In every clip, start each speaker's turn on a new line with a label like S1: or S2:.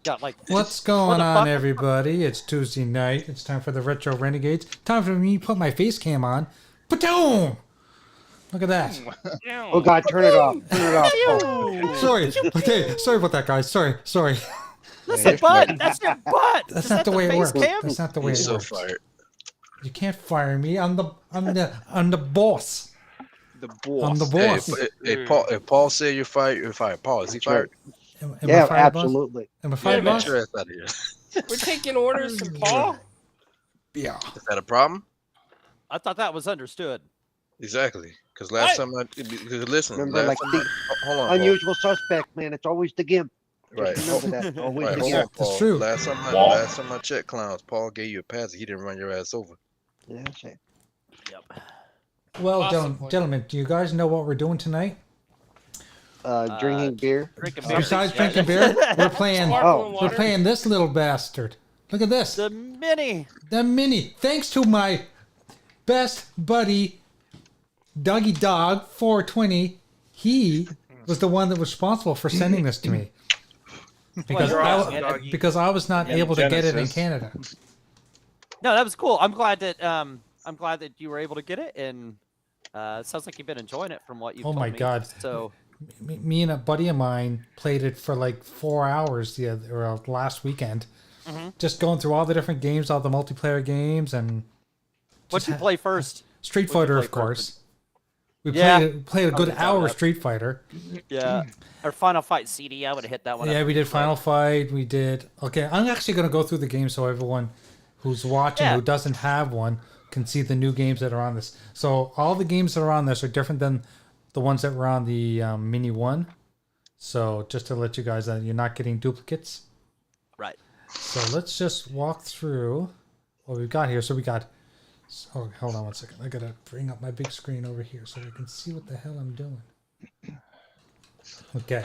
S1: Got like.
S2: What's going on, everybody? It's Tuesday night. It's time for the Retro Renegades. Time for me to put my face cam on. Patoom! Look at that.
S3: Oh God, turn it off. Turn it off.
S2: Oh. Sorry. Okay, sorry about that, guys. Sorry.
S1: That's a butt. That's your butt.
S2: That's not the way it works. That's not the way it works.
S4: Fired.
S2: You can't fire me. I'm the boss.
S3: The boss.
S2: I'm the boss.
S4: Hey, Paul. If Paul said you're fired, you're fired. Paul, is he fired?
S2: Am
S3: Yeah,
S2: I fired,
S3: absolutely.
S2: boss? Am I fired, boss?
S4: Get your ass out of here.
S5: We're taking orders from Paul.
S2: Yeah.
S4: Is that a problem?
S1: I thought that was understood.
S4: Exactly. Because last time listen.
S3: Remember,
S4: last
S3: like
S4: time hold on,
S3: unusual suspect, man. It's always the gimp.
S4: Right.
S3: Remember that. Always
S4: Right,
S3: the
S4: hold
S3: gimp.
S4: on, Paul.
S2: That's true.
S4: Last time I checked, clowns, Paul gave you a pass. He didn't run your ass over.
S3: Yeah, that's it.
S1: Yep.
S2: Well,
S5: Awesome.
S2: gentlemen, do you guys know what we're doing tonight?
S3: Drinking beer.
S1: Drinking beer.
S2: Besides drinking beer, we're playing.
S5: Sparkling
S2: We're
S5: water.
S2: playing this little bastard. Look at this.
S1: The mini.
S2: The mini. Thanks to my best buddy, Dougie Dog 420. He was the one that was responsible for sending this to me. Because
S5: you're
S2: I,
S5: awesome, Dougie.
S2: because I was not able to get it in
S6: Genesis.
S2: Canada.
S1: No, that was cool. I'm glad that you were able to get it, and it sounds like you've been enjoying it from what you've
S2: Oh
S1: told
S2: my
S1: me.
S2: God.
S1: So
S2: Me and a buddy of mine played it for like 4 hours last weekend. Just going through all the different games, all the multiplayer games, and
S1: what'd you play first?
S2: Street
S1: What'd you
S2: Fighter,
S1: play
S2: of course. We
S1: Yeah.
S2: played a good
S1: Probably
S2: hour
S1: that.
S2: Street Fighter.
S1: Yeah. Or Final Fight CD. I would have hit that one.
S2: Yeah,
S1: up.
S2: we did Final Fight. We did. Okay, I'm actually going to go through the game so everyone who's watching
S1: Yeah.
S2: who doesn't have one can see the new games that are on this. So all the games that are on this are different than the ones that were on the Mini 1. So just to let you guys know, you're not getting duplicates.
S1: Right.
S2: So let's just walk through what we've got here. So we got... Oh, hold on one second. I got to bring up my big screen over here so we can see what the hell I'm doing. Okay.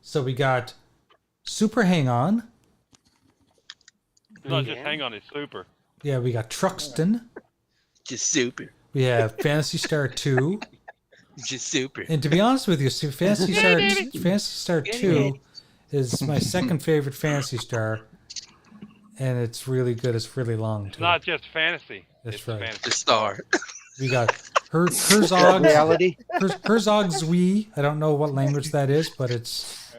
S2: So we got Super Hang On.
S6: It's not just hang on, it's super.
S2: Yeah, we got Truxton.
S4: Just super.
S2: We have Fantasy Star 2.
S4: Just super.
S2: And to be honest with you, Fantasy Star 2 is my second favorite Fantasy Star. And it's really good. It's really long,
S6: It's
S2: too.
S6: not just fantasy.
S2: That's
S6: it's
S2: right.
S6: fantasy.
S4: The star.
S2: We got Herzog.
S3: Reality.
S2: Herzog Zwie. I don't know what language that is, but it's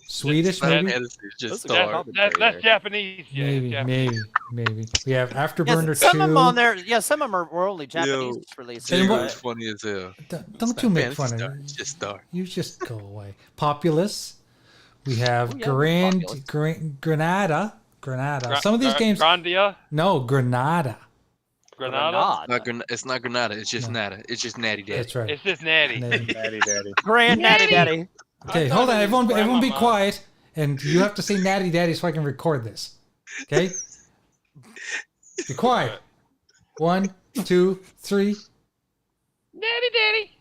S2: Swedish, maybe?
S4: Fantasy is just
S1: That's a
S4: star.
S6: That's Japanese. Yeah,
S2: Maybe,
S6: Japanese.
S2: maybe. We have
S1: Yeah,
S2: Afterburner
S1: some of them on
S2: 2.
S1: there. Yeah, some of them were only Japanese releases.
S4: Jay
S2: what-
S4: was funny as hell.
S2: Don't you make fun of
S4: Star.
S2: me.
S4: It's just star.
S2: You just go away. Populous. We have
S1: Oh, yeah, Populous.
S2: Granada. Some of these games.
S6: Grandia,
S2: No, Granada.
S6: Granada.
S4: It's not Granada. It's just Nada. It's just Natty Daddy.
S2: That's right.
S6: It's just natty.
S5: Daddy, daddy.
S1: Grand Natty Daddy.
S2: Okay,
S5: I
S2: hold
S5: thought
S2: on.
S5: it was
S2: Everyone be
S5: Grandmama.
S2: quiet. And you have to say Natty Daddy so I can record this. Okay? Be quiet. 1, 2, 3.
S6: Natty daddy.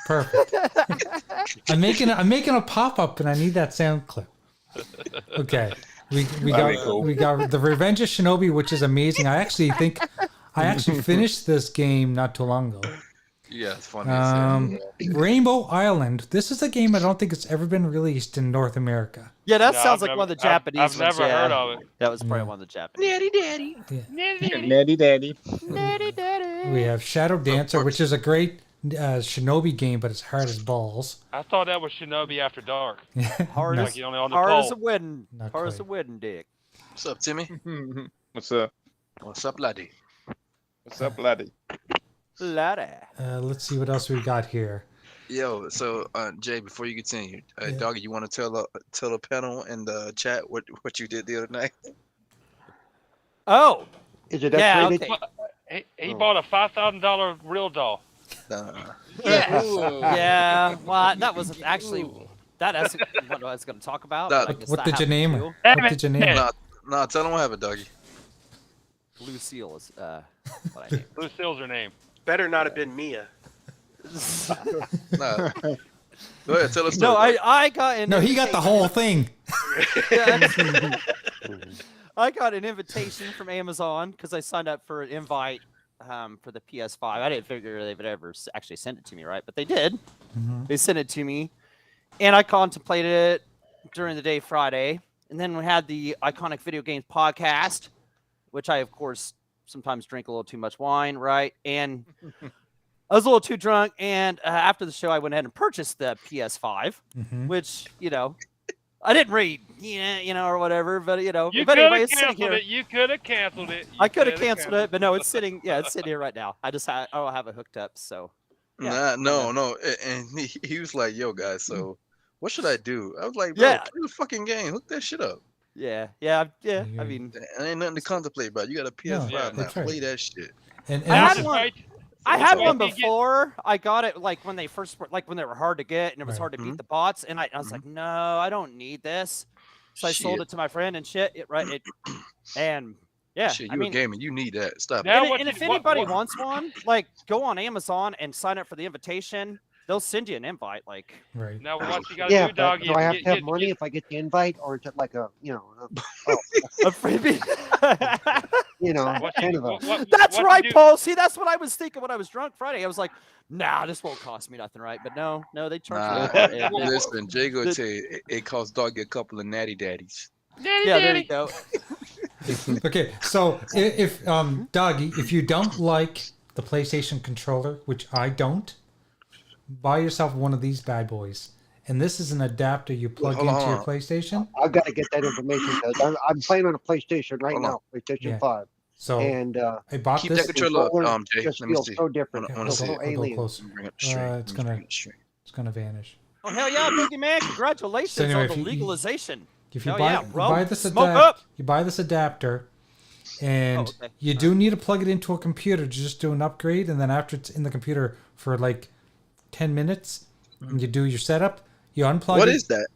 S2: Perfect. I'm making a pop-up and I need that sound clip. Okay. We got the Revenge of Shinobi, which is amazing. I actually finished this game not too long ago.
S4: Yeah, it's funny as hell.
S2: Rainbow Island. This is a game I don't think it's ever been released in North America.
S1: Yeah, that
S6: No,
S1: sounds
S6: I've
S1: like one of the
S6: never-
S1: Japanese
S6: I've
S1: ones.
S6: never
S1: yeah.
S6: heard of it.
S1: That was probably
S2: Yeah.
S1: one of the Japanese.
S4: Natty Daddy.
S6: Natty daddy.
S5: Natty, daddy.
S1: Natty Daddy.
S2: We have Shadow Dancer, which is a great Shinobi game, but it's hard as balls.
S6: I thought that was Shinobi After Dark.
S1: Hard
S2: No,
S1: as
S6: Like you only on the
S1: hard as a
S6: pole.
S1: wedding.
S2: Not
S1: Hard as a
S2: quite.
S1: wedding dick.
S4: What's up, Timmy?
S5: What's up?
S4: What's up, laddie?
S5: What's up, laddie?
S1: Laddie.
S2: Let's see what else we got here.
S4: Yo, so Jay, before you continue,
S2: Yeah.
S4: Doggy, you want to tell the panel and the chat what you did the other night?
S1: Oh,
S3: Is it
S1: yeah.
S3: upgraded?
S1: Okay.
S6: He bought a $5,000 real doll.
S1: Yes. Yeah. Well, that was actually that's what I was going to talk about.
S4: That-
S1: but I guess
S2: What
S1: that
S2: did you
S1: happened
S2: name
S1: too.
S2: her? What did you name her?
S4: Nah, tell them what happened, Doggy.
S1: Blue Seal is what I named.
S6: Lucille's her name.
S7: Better not have been Mia.
S4: Nah. Go ahead, tell us.
S1: No, I got an
S2: No, he got the whole thing.
S1: I got an invitation from Amazon because I signed up for an invite for the PS5. I didn't figure they would ever actually send it to me, right? But they did.
S2: Mhm.
S1: They sent it to me, and I contemplated it. during the day Friday, and then we had the Iconic Video Games podcast, which I, of course, sometimes drink a little too much wine, right? And I was a little too drunk, and after the show, I went ahead and purchased the PS5, which, I didn't read, or whatever, but, but anyway, it's sitting here.
S6: You could have canceled it.
S1: I could have canceled it, but no, it's sitting here right now. I don't have it hooked up, so. Yeah,
S4: no. And he was like, yo, guys, so what should I do? I was like, bro, play the fucking game. Hook that shit up.
S1: Yeah. I mean,
S4: there ain't nothing to contemplate about. You got a PS5 now.
S2: that's right.
S4: Play that shit.
S2: And
S1: I had one before. I got it like when they first, like when they were hard to get and it was hard to beat the bots. And I was like, no, I don't need this. So I sold it to my friend and shit. And yeah,
S4: shit, you a gamer, you need that. Stop.
S1: And if anybody wants one, like go on Amazon and sign up for the invitation. They'll send you an invite, like.
S2: Right.
S6: Now what you gotta do, dog?
S3: Do I have to have money if I get the invite, or is it like a
S1: a freebie?
S3: Kind of a.
S1: That's right, Paul. See, that's what I was thinking when I was drunk Friday. I was like, nah, this won't cost me nothing, right? But no, they charge me.
S4: Listen, Jay go tell you, it costs dog a couple of natty daddies.
S1: There you go.
S2: Okay, so if Doggy, if you don't like the PlayStation controller, which I don't, buy yourself one of these bad boys. And this is an adapter you plug into your PlayStation.
S3: I've got to get that information because I'm playing on a PlayStation right now, PlayStation 5.
S2: So
S3: and
S2: I bought
S4: keep
S2: this.
S4: that controller up, Jay.
S3: Just
S4: Let me
S3: feels
S4: see.
S3: so different.
S4: I want to see.
S3: So alien.
S4: Bring up the stream.
S2: It's gonna vanish.
S1: Oh hell yeah, Boogie Man! Congratulations
S2: So anyway,
S1: on the legalization.
S2: If you
S1: Hell
S2: buy,
S1: yeah,
S2: you
S1: bro.
S2: buy this
S1: Smoke up.
S2: you buy this adapter, and you do need to plug it into a computer to just do an upgrade, and then after it's in the computer for like 10 minutes, and you do your setup, you unplug it.
S4: What is that?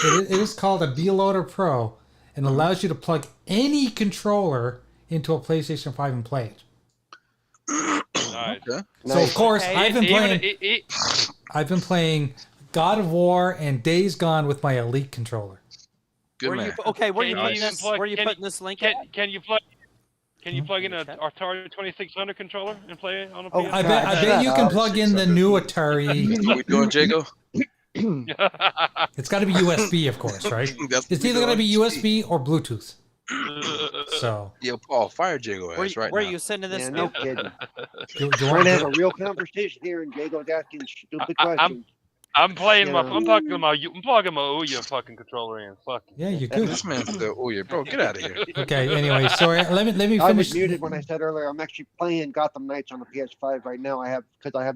S2: It is called a B-Loader Pro, and allows you to plug any controller into a PlayStation 5 and play it.
S6: Nice.
S4: Okay.
S2: So of course,
S1: Okay.
S2: I've been playing God of War and Days Gone with my Elite controller.
S4: Good man.
S1: Where
S6: Can
S1: you
S6: you
S1: putting
S6: even
S1: this?
S6: plug-
S1: Where you
S6: can
S1: putting this link at?
S6: Can you plug in an Atari 2600 controller and play it on a
S3: Oh,
S6: PS5?
S2: I bet you can plug in the new Atari.
S4: What we doing, Jago?
S2: It's got to be USB, of course, right? It's either going to be USB or Bluetooth. So,
S4: Yo, Paul, fire Jago ass right
S1: Where
S4: now.
S1: are you sending this?
S3: Yeah,
S1: to?
S3: no kidding.
S2: do you
S3: We're
S2: want
S3: gonna have
S2: to?
S3: a real conversation here, and Jago's asking stupid questions.
S6: I'm playing
S3: Yeah.
S6: I'm plugging my Ouya fucking controller in. Fuck.
S2: Yeah, you could.
S4: This man's the yeah, bro, get out of here.
S2: Okay. Anyway, sorry. Let me
S3: I
S2: finish.
S3: was muted when I said earlier. I'm actually playing Gotham Knights on the PS5 right now. I have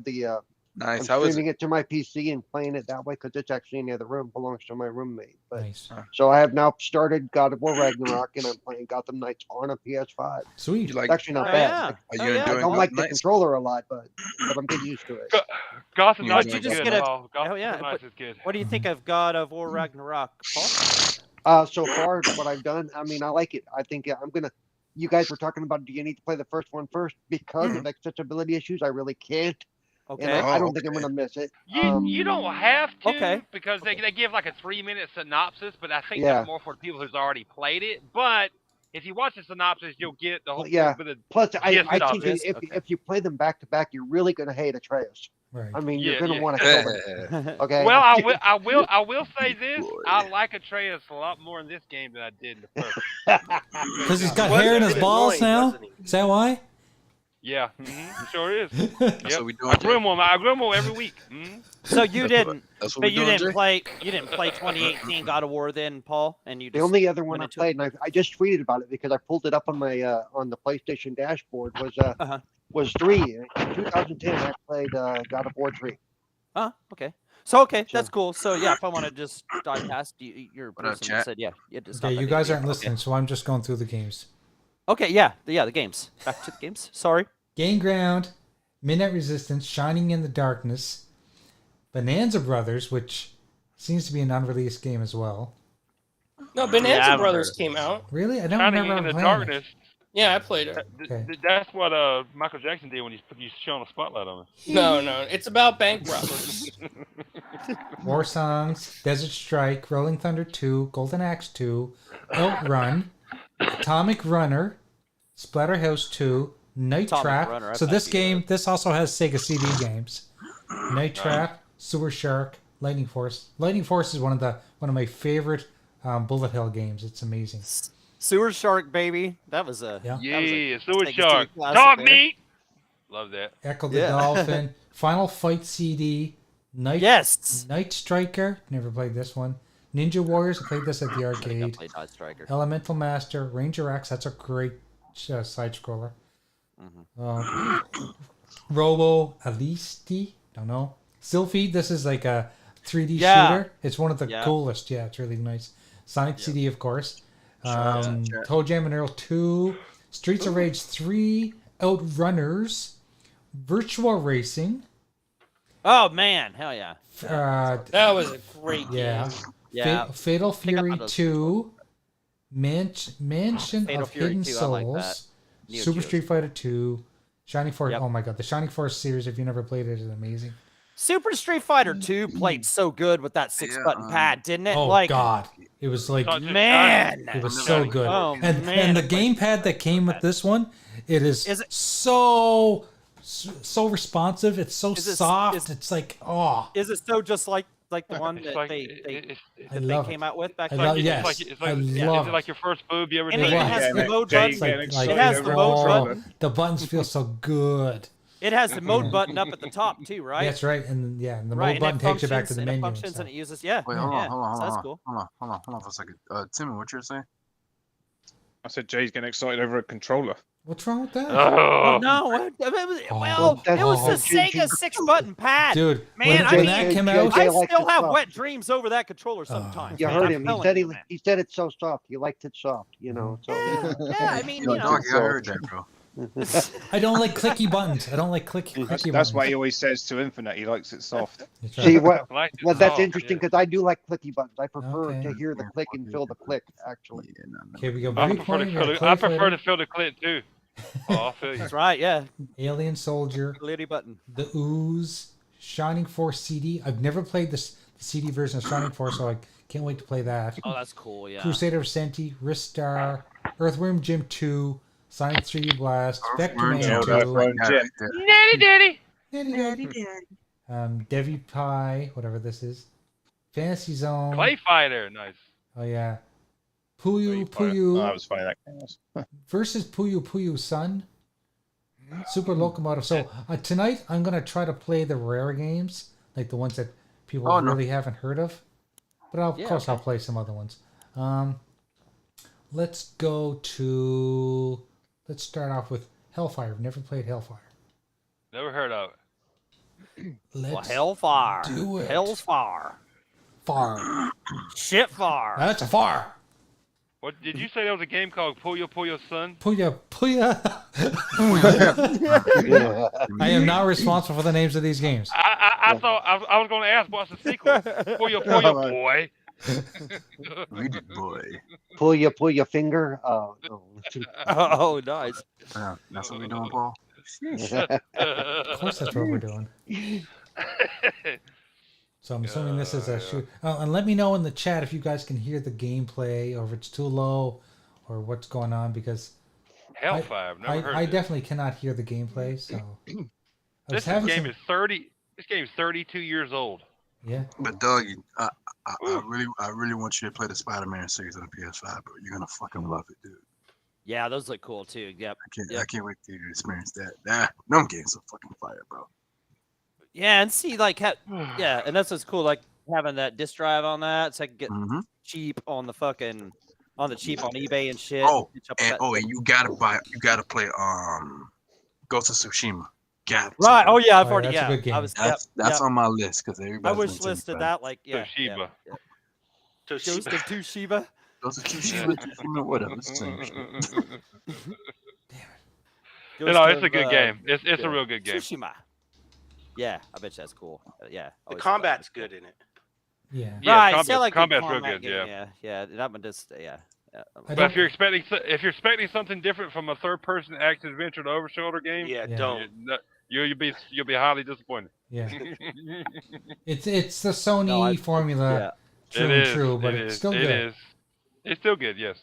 S3: the.
S4: Nice.
S3: I'm
S4: How is
S3: streaming
S4: it?
S3: it to my PC and playing it that way because it's actually in the other room. Belongs to my roommate. But
S2: Nice.
S3: so I have now started God of War Ragnarok, and I'm playing Gotham Knights on a PS5.
S2: Sweet.
S4: You like?
S3: It's actually not
S1: Oh,
S3: bad.
S1: yeah.
S3: Like,
S4: Are you
S1: yeah.
S3: I
S4: enjoying
S3: don't like the
S4: Nights?
S3: controller a lot, but I'm getting used to it.
S6: Gotham
S4: You
S6: Knights
S4: just
S6: is good.
S1: get a-
S6: Paul. Gotham
S1: yeah,
S6: Knights is good.
S1: What do you think of God of War Ragnarok, Paul?
S3: So far, what I've done, I mean, I like it. I think I'm gonna. You guys were talking about, do you need to play the first one first because of accessibility issues? I really can't.
S1: Okay.
S3: And I don't think I'm
S4: okay.
S3: gonna miss it.
S6: You don't have to
S1: Okay.
S6: because they give like a 3-minute synopsis, but I think
S3: Yeah.
S6: that's more for people who's already played it. But if you watch the synopsis, you'll get the whole
S3: Yeah.
S6: bit of
S3: Plus,
S6: Yes,
S3: I
S6: it
S3: think
S6: does.
S3: if
S1: Okay.
S3: if you play them back to back, you're really gonna hate Atreus.
S2: Right.
S3: I mean, you're
S6: Yeah,
S3: gonna
S6: yeah.
S3: want to kill him. Okay.
S6: Well, I will say this: I like Atreus a lot more in this game than I did in the first.
S2: Because he's got
S7: Wasn't
S2: hair in his
S7: it
S2: balls
S7: annoying,
S2: now.
S7: wasn't he?
S2: Is that why?
S6: Yeah, he sure is.
S4: That's
S6: Yep.
S4: what we doing.
S6: I groom
S4: Jay.
S6: him. I groom him every week.
S1: So you didn't,
S4: That's what
S1: but
S4: we
S1: you
S4: doing,
S1: didn't
S4: Jay.
S1: play. You didn't play 2018 God of War then, Paul, and you just
S3: The only other one
S1: went
S3: I
S1: into
S3: played, and I just tweeted about it because I pulled it up on my on the PlayStation dashboard, was 3. In 2010, I played God of War 3.
S1: Okay. So okay,
S3: Sure.
S1: that's cool. So yeah, if I want to just dive past your
S4: What up,
S1: person
S4: chat?
S1: that said yeah, just
S2: Okay, you guys aren't listening, so I'm just going through the games.
S1: Okay, yeah, the games. Back to the games. Sorry.
S2: Game Ground, Midnight Resistance, Shining in the Darkness, Bonanza Brothers, which seems to be an unreleased game as well.
S7: No, Bonanza
S1: Yeah, I
S7: Brothers
S1: remember.
S7: came out.
S2: Really? I don't
S6: Shining
S2: remember
S6: in the
S2: playing it.
S6: darkness.
S7: Yeah, I played it.
S2: Okay.
S6: That's what Michael Jackson did when he's showing a spotlight on him.
S7: No, it's about bank robbers.
S2: War Songs, Desert Strike, Rolling Thunder 2, Golden Axe 2, Outrun, Atomic Runner, Splatterhouse 2, Night
S1: Atomic
S2: Trap.
S1: Runner, I
S2: So
S1: bet
S2: this
S1: you
S2: game, this also has Sega CD games. Night Trap, Sewer Shark, Lightning Force. Lightning Force is one of my favorite bullet hell games. It's amazing.
S1: Sewer Shark, baby. That was a
S2: Yeah.
S6: Yeah, Sewer
S1: Sega
S6: Shark.
S1: CD classic
S6: Dog
S1: there.
S6: meat. Love that.
S2: Echo the
S1: Yeah.
S2: Dolphin. Final Fight CD.
S1: Yes.
S2: Night Striker. Never played this one. Ninja Warriors. I played this at the
S1: I think I
S2: arcade.
S1: played Night Striker.
S2: Elemental Master. Ranger X. That's a great side scroller. Robo Alisti. Don't know. Sylphid. This is like a 3D shooter. It's one of the coolest. Yeah, it's really nice. Sonic CD, of course. Toe Jam and Earl 2. Streets of Rage 3. Outrunners. Virtual Racing.
S1: Oh man, hell yeah.
S7: That was a great
S2: Yeah.
S7: game.
S1: Yeah.
S2: Fatal Fury
S1: those
S2: 2. Mansion
S1: Fatal
S2: of
S1: Fury
S2: Hidden
S1: 2, I like that.
S2: Souls.
S1: Neo
S2: Super
S1: Geo.
S2: Street Fighter 2. Shining Force.
S1: Yep.
S2: Oh my god, the Shining Force series, if you never played it, is amazing.
S1: Super Street Fighter 2 played so good with that 6-button pad, didn't it?
S2: Oh
S1: like,
S2: god. It was like
S6: Not just
S1: man.
S2: it was so good.
S1: Oh,
S2: and
S1: man,
S2: the
S1: it played
S2: gamepad that came with this one, it is
S1: Is it-
S2: so responsive. It's so
S1: Is it-
S2: soft.
S1: is-
S2: It's like
S1: Is it so just like the one
S6: It's
S1: that
S6: like,
S1: they
S2: I
S1: that
S2: love
S1: they
S2: it.
S1: came out with back
S2: I
S1: then?
S2: love
S6: it's
S2: yes.
S6: like, it's
S2: I
S6: like,
S2: love
S6: is it like your first boob you ever
S1: And
S6: did?
S1: it has
S5: Yeah,
S1: the mode
S5: Jay
S1: buttons.
S5: getting
S2: Like
S5: excited
S1: it has the
S5: over
S1: mode
S5: controller.
S1: button.
S2: the buttons feel so good.
S1: It has the mode button up at the top too, right?
S2: That's right. And and the
S1: right.
S2: mode button
S1: and it
S2: takes you back to
S1: functions-
S2: the
S1: and
S2: menu.
S1: It
S2: and
S1: functions
S2: stuff.
S1: and it uses
S4: Wait, hold
S1: yeah.
S4: on, hold on,
S1: So
S4: hold
S1: that's
S4: on,
S1: cool.
S4: hold on for a second. Timmy, what you're saying?
S5: I said Jay's getting excited over a controller.
S2: What's wrong with that?
S1: Well,
S6: Oh,
S1: no, it was
S3: that's-
S1: it was the
S3: oh,
S1: Sega 6-button pad.
S2: Dude,
S1: Man, I
S2: when
S1: mean,
S2: that came
S3: Jay-
S2: out,
S3: Jay
S1: I
S3: likes
S1: still
S3: it
S1: have
S3: soft.
S1: wet dreams over that controller sometimes.
S3: You
S1: man,
S3: heard
S1: I'm
S3: him. He
S1: telling
S3: said
S1: you,
S3: he
S1: man.
S3: he said it's so soft. He liked it soft, you know. So
S1: Yeah, I mean,
S4: Yo,
S1: you know.
S4: dog, I heard that, bro.
S2: I don't like clicky buttons. I don't like clicky
S5: That's
S2: buttons.
S5: why he always says to Infinite he likes it soft.
S2: That's right.
S3: see what?
S6: I like it
S3: Well, that's
S6: soft,
S3: interesting
S6: yeah.
S3: because I do like clicky buttons. I prefer
S2: Okay.
S3: to hear the click and feel the click. Actually,
S4: Yeah, no.
S2: Okay, we go
S6: I prefer, to
S2: Breakpoint,
S6: feel the, I prefer to feel the clip too. Oh, I feel you.
S1: That's right, yeah.
S2: Alien Soldier,
S1: Litty button.
S2: The Ooze, Shining Force CD. I've never played the CD version of Shining Force, so I can't wait to play that.
S1: Oh, that's cool, yeah.
S2: Crusader of Senti, Ristar, Earthworm Jim 2, Sonic 3D Blast, Vector Man
S5: Jim.
S2: 2,
S5: Earthworm Jim.
S6: Daddy,
S2: Devi Pie, whatever this is, Fantasy Zone.
S6: Clay Fighter, nice.
S2: Oh yeah, Puyo
S6: Clay Fighter.
S5: Oh,
S2: Puyo
S5: that was funny. That game was.
S2: versus Puyo Puyo Sun. Super Locomotive. So tonight I'm gonna try to play the rare games, like the ones that people
S4: Oh, no.
S2: really haven't heard of. But of
S1: Yeah,
S2: course
S1: okay.
S2: I'll play some other ones. Let's go to. Let's start off with Hellfire. I've never played Hellfire.
S6: Never heard of it.
S2: Let's
S1: Well, Hellfire.
S2: do it.
S1: Hellfire.
S2: fire.
S1: Shitfire.
S2: That's a fire.
S6: What did you say? There was a game called Puyo Puyo Sun?
S2: Puya Puya.
S3: yeah.
S2: I am not responsible for the names of these games.
S6: I thought I was going to ask what's the sequel. Puyo Puyo Boy.
S4: Read it, boy.
S3: pull your finger. Oh, no.
S1: Oh, nice.
S4: Yeah, that's what we doing, Paul.
S2: Of course, that's what we're doing. So I'm assuming this is a shoot. Oh, and let me know in the chat if you guys can hear the gameplay or if it's too low or what's going on because
S6: Hellfire. I've never heard
S2: I
S6: of it.
S2: definitely cannot hear the gameplay. So I was
S6: This
S2: having
S6: game
S2: some-
S6: is 30. This game is 32 years old.
S2: yeah.
S4: But Dougie, I really want you to play the Spider-Man series on the PS5, bro. You're gonna fucking love it, dude.
S1: Yeah, those look cool too. Yep.
S4: I
S1: Yep.
S4: can't wait to experience that. Them games are fucking fire, bro.
S1: Yeah, and see, like, yeah, and that's what's cool, like having that disk drive on that, so I can get
S4: Mm-hmm.
S1: cheap on the fucking on eBay and shit.
S4: Oh,
S1: Pitch up
S4: and
S1: that-
S4: and you gotta play Ghost of Tsushima. Got to.
S1: right. Oh yeah, I've
S2: Oh,
S1: already.
S2: that's a
S1: Yeah,
S2: good game.
S1: I was.
S4: That's
S1: yep.
S4: on my list because
S1: I
S4: everybody.
S1: wish listed that like yeah.
S6: Toshiba.
S1: Yeah. Ghost of Toshiba.
S4: Ghost of Tsushima, whatever. It's the same shit.
S6: You know, it's
S1: Ghost
S6: a
S1: of,
S6: good game. It's
S1: yeah.
S6: a real good game.
S1: Tsushima. Yeah, I bet you that's cool. Yeah.
S8: The
S1: always thought that
S8: combat's
S1: was cool.
S8: good in it.
S2: Yeah.
S6: Yeah,
S1: Right, see, I like the
S6: combat's real
S1: combat
S6: good.
S1: game,
S6: Yeah.
S1: Yeah, that one just yeah.
S2: I
S6: But
S2: don't-
S6: if you're expecting something different from a third-person action adventure to over-shoulder game,
S8: Yeah,
S2: Yeah.
S8: don't.
S6: you'll be highly disappointed.
S2: Yeah. It's the Sony
S1: No, I-
S2: formula,
S1: yeah.
S2: true
S6: It
S2: and
S6: is.
S2: true, but
S6: it
S2: it's
S6: is,
S2: still
S6: it
S2: good.
S6: is. It's still good. Yes.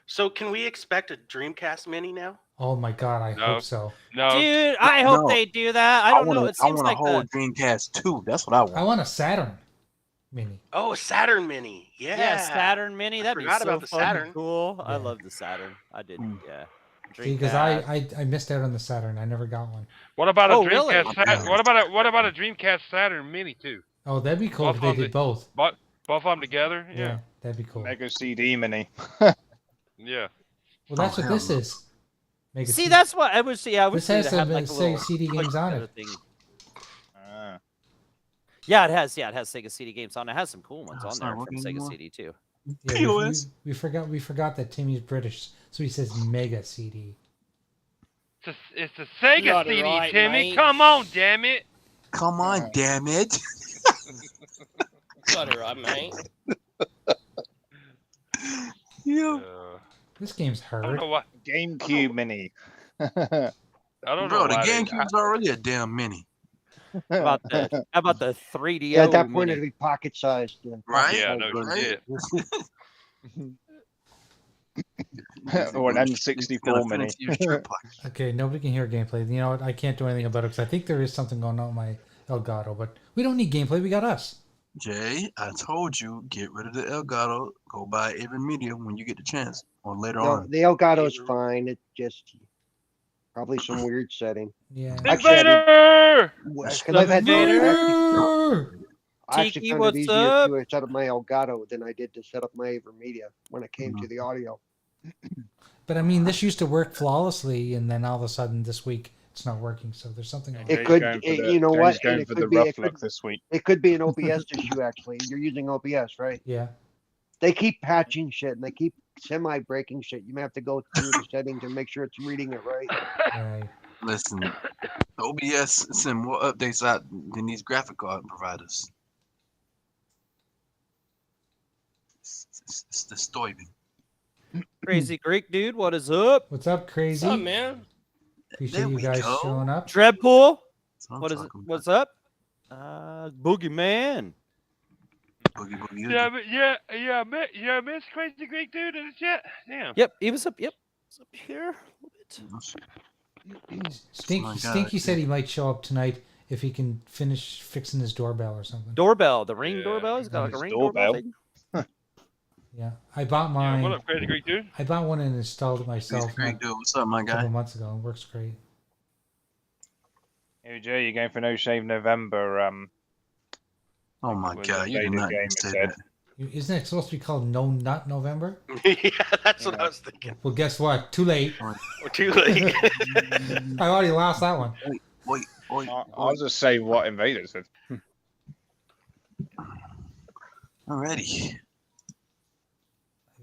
S8: So can we expect a Dreamcast Mini now?
S2: Oh my god, I
S6: No.
S2: hope so.
S6: No.
S1: Dude, I hope
S8: No.
S1: they do that. I don't know. It
S8: I
S1: seems
S8: want
S1: like
S8: a whole Dreamcast 2. That's what I want.
S2: I want a Saturn Mini.
S7: Oh, Saturn Mini. Yeah.
S1: Saturn Mini. That'd be
S7: forgot
S1: so
S7: about the
S1: fucking
S7: Saturn.
S1: cool. I
S2: Yeah.
S1: love the Saturn. I did.
S8: Mm.
S1: Yeah.
S2: See, because
S1: Dreamcast.
S2: I missed out on the Saturn. I never got one.
S6: What about a
S1: Oh, really?
S6: Dreamcast? What about a Dreamcast Saturn Mini too?
S2: Oh, that'd be cool if they did both.
S6: Both of them together?
S2: Yeah,
S6: Yeah.
S2: that'd be cool.
S5: Mega CD Mini.
S6: Yeah.
S2: Well, that's what
S8: hell
S2: this
S8: no.
S2: is. Mega
S1: See,
S2: CD.
S1: that's what I would see. I wish
S2: This
S1: they'd
S2: has
S1: have
S2: some
S1: like a
S2: Sega
S1: little
S2: CD games on it.
S1: thing.
S5: Ah.
S1: Yeah, it has. Yeah, it has Sega CD games on it. It has some cool ones
S8: Oh,
S1: on
S8: it's
S1: there
S8: not
S1: from
S8: working
S1: Sega
S8: anymore?
S1: CD too.
S2: Yeah,
S8: POS.
S2: we forgot that Timmy's British, so he says Mega CD.
S6: It's the Sega
S7: Got it
S6: CD,
S7: right,
S6: Timmy.
S7: mate.
S6: Come on, damn it.
S8: Come on, damn it.
S7: Got it right, mate.
S8: Yeah.
S2: This game's
S6: I don't
S2: hard.
S6: know why.
S5: GameCube Mini.
S6: I don't
S8: Bro,
S6: know
S8: the
S6: why.
S8: GameCube's already a damn mini.
S1: How about the 3DO?
S3: Yeah, at that point
S1: Mini?
S3: it'd be pocket sized.
S8: Right?
S6: Yeah, no
S8: Right?
S5: Or an
S8: Gotta
S5: N64
S8: fit
S5: Mini.
S8: into your strip pocket.
S2: Okay, nobody can hear gameplay. You know what? I can't do anything about it because I think there is something going on with my Elgato, but we don't need gameplay. We got us.
S8: Jay, I told you, get rid of the Elgato. Go buy Avon Media when you get the chance, or later
S3: No,
S8: on.
S3: the Elgato's fine. It's just probably some weird setting.
S2: Yeah.
S3: Actually,
S6: Invader!
S3: Because I've had
S2: Invader!
S3: I actually
S1: Tiki,
S3: found it
S1: what's
S3: easier
S1: up?
S3: to set up my Elgato than I did to set up my Avon Media when it came to the audio.
S2: But I mean, this used to work flawlessly, and then all of a sudden this week it's not working. So there's something wrong.
S3: It could, you know what?
S5: Going
S3: And it
S5: for the
S3: could be,
S5: rough
S3: it
S5: look
S3: could,
S5: this week.
S3: it could be an OBS issue. Actually, you're using OBS, right?
S2: Yeah.
S3: They keep patching shit and they keep semi-breaking shit. You may have to go through the settings and make sure it's reading it right.
S2: Right.
S8: Listen, OBS send more updates out than these graphic card providers. It's disturbing.
S1: Crazy Greek dude, what is up?
S2: What's up, crazy?
S7: What's up, man?
S2: Appreciate
S8: There
S2: you
S8: we
S2: guys
S8: go.
S2: showing up.
S1: Dreadpool,
S8: That's what I'm
S1: what is it?
S8: talking about.
S1: What's up? Boogeyman.
S8: Boogie, boogie,
S6: Yeah,
S8: oogie.
S6: but Miss Crazy Greek dude in the chat. Damn.
S1: Yep, he was up. Yep, he's up here a little bit.
S8: my God.
S2: Stinky said he might show up tonight if he can finish fixing his doorbell or something.
S1: Doorbell, the ring
S6: Yeah.
S1: doorbell. He's got like a
S5: His
S1: ring
S5: doorbell.
S1: doorbell. Thing.
S2: Yeah, I bought
S6: Yeah,
S2: mine.
S6: what up, Crazy Greek dude?
S2: I bought one and installed it myself
S8: Crazy Great dude. What's up, my
S2: a couple
S8: guy?
S2: months ago. It works great.
S5: Hey Jay, you're going for No Shave November.
S8: Oh my
S5: was
S8: God,
S5: a
S8: you did
S5: Vader
S8: not
S5: game,
S8: say
S5: it said.
S8: that.
S2: Isn't it supposed to be called No Nut November?
S7: Yeah, that's what I was thinking.
S2: Well, guess what? Too late.
S7: We're too late.
S2: I already lost that one.
S8: Wait, wait,
S5: I'll just say what Invader said.
S8: already.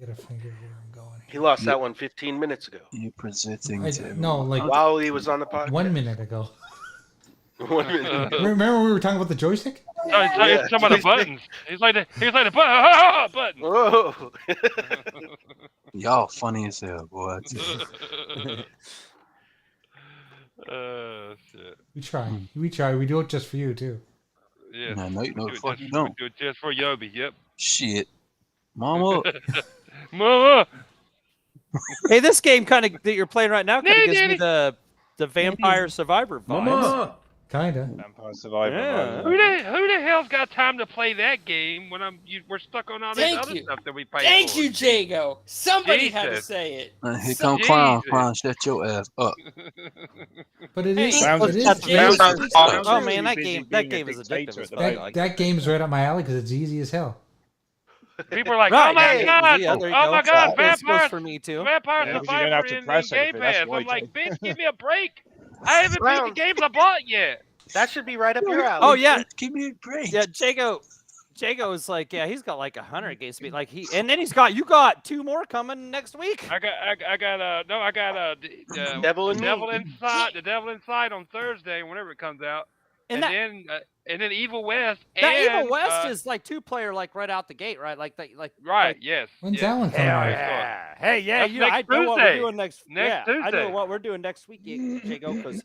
S2: I gotta figure where I'm going.
S7: He lost that one 15 minutes ago.
S8: You presenting
S2: I,
S8: to
S2: no, like
S7: While he was on the podcast.
S2: 1 minute ago.
S7: 1 minute.
S2: Remember we were talking about the joystick?
S6: It's some of the buttons. He's like the button.
S7: Whoa.
S8: y'all funny as hell, boy. I tell you.
S6: Shit.
S2: We try. We try. We do it just for you too.
S6: Yeah.
S8: Nah, no,
S6: Do
S8: the
S6: it
S8: fuck
S6: just-
S8: you don't.
S6: Do it just for Yobi. Yep.
S8: Shit, mama.
S6: Mama.
S1: Hey, this game kind of that you're playing right now kind
S6: Nee,
S1: of gives me
S6: Danny.
S1: the Vampire Survivor vibes.
S2: Kinda.
S5: Vampire Survivor.
S1: Yeah.
S6: Who the hell's got time to play that game when we're stuck on all this
S7: Thank
S6: other
S7: you.
S6: stuff that we pay
S7: Thank
S6: for?
S7: you, Jago. Somebody had to
S6: Jesus.
S7: say it.
S8: Here
S7: So-
S8: come clown,
S6: Jesus.
S8: clown. Shut your ass up.
S2: But it
S7: Hey,
S2: is.
S5: Sounds-
S2: It is.
S1: That's-
S7: Jay,
S5: Sounds-
S7: it's
S5: sounds
S1: Oh
S5: too
S1: man, that
S5: busy
S1: game
S5: being a
S1: is
S5: dictator
S1: addictive
S5: at
S1: as
S5: the
S1: fuck.
S5: moment.
S2: That,
S1: Like,
S2: that game's right up my alley because it's easy as hell.
S6: People are like,
S1: Right,
S6: oh my
S1: yeah,
S6: god,
S1: yeah, there you
S6: oh
S1: go.
S6: my god,
S1: This goes
S6: Vampire
S1: for me too.
S6: Vampire
S5: Yeah, but you don't
S6: Survivor
S5: have to
S6: in
S5: press
S6: Game
S5: anything, that's
S6: Pass.
S5: why,
S6: I'm like,
S5: Jay.
S6: bitch, give me a break. I haven't beat the
S7: Brown.
S6: games I bought yet.
S7: That should be right up your alley.
S1: Oh yeah,
S8: Give me a break.
S1: yeah. Jago is like, yeah, he's got like 100 games to beat. Like and then you got 2 more coming next week.
S6: I got
S7: Devil in
S6: the
S7: Me.
S6: Devil Inside on Thursday, whenever it comes out,
S1: And
S6: and then Evil West.
S1: that
S6: and,
S1: Evil West is like 2-player, like right out the gate, right? Like that, like
S6: right. Yes.
S2: When's
S6: yes.
S2: that one coming
S1: Hell
S2: out?
S1: yeah. Hey, yeah,
S6: That's
S1: you know, I
S6: next
S1: know what we're
S6: Tuesday.
S1: doing next.
S6: Next
S1: yeah, I know
S6: Tuesday.
S1: what we're doing next week, Jago, because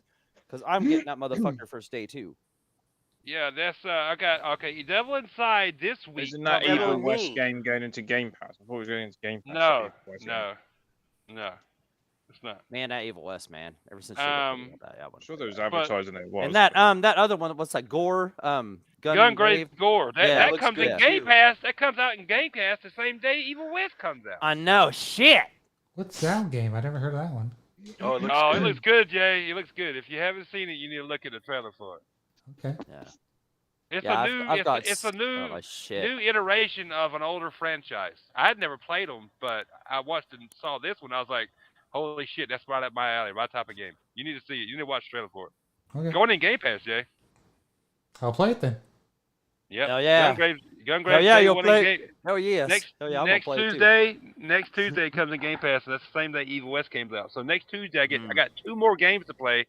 S1: I'm getting that motherfucker first day too.
S6: Yeah, that's I got Devil Inside this week.
S5: Isn't that
S7: Devil
S5: Evil
S7: in
S5: West
S7: Me.
S5: game going into Game Pass? I thought it was going into Game Pass.
S6: No,
S5: Evil West,
S6: no. It's not.
S1: Man, that Evil West, man. Ever since
S6: Um,
S1: that
S5: I'm sure there was advertising it was.
S1: and that other one, what's that? Gore,
S6: Gungrave Gore. That
S7: looks
S6: comes in
S7: good,
S6: Game
S7: too.
S6: Pass. That comes out in Game Pass the same day Evil West comes out.
S1: I know, shit.
S2: What's that game? I never heard of that one.
S7: Oh, it looks
S6: Oh,
S7: good.
S6: it looks good, Jay. It looks good. If you haven't seen it, you need to look at the trailer for it.
S2: Okay.
S1: Yeah.
S6: It's
S1: Yeah,
S6: a new,
S1: I've got
S6: it's a new,
S1: oh, shit.
S6: new iteration of an older franchise. I had never played them, but I watched and saw this one. I was like, holy shit, that's right up my alley, my type of game. You need to see it. You need to watch the trailer for it.
S2: Okay.
S6: Going in Game Pass, Jay.
S2: I'll play it then.
S6: Yep.
S1: Hell yeah.
S6: Gungrave.
S1: Hell yeah,
S6: Day
S1: you'll
S6: one
S1: play.
S6: in Game.
S1: Hell yes.
S6: Next,
S1: Hell yeah, I'm gonna
S6: next
S1: play it too.
S6: Tuesday it comes in Game Pass, and that's the same day Evil West comes out. So next Tuesday I got 2 more games to play,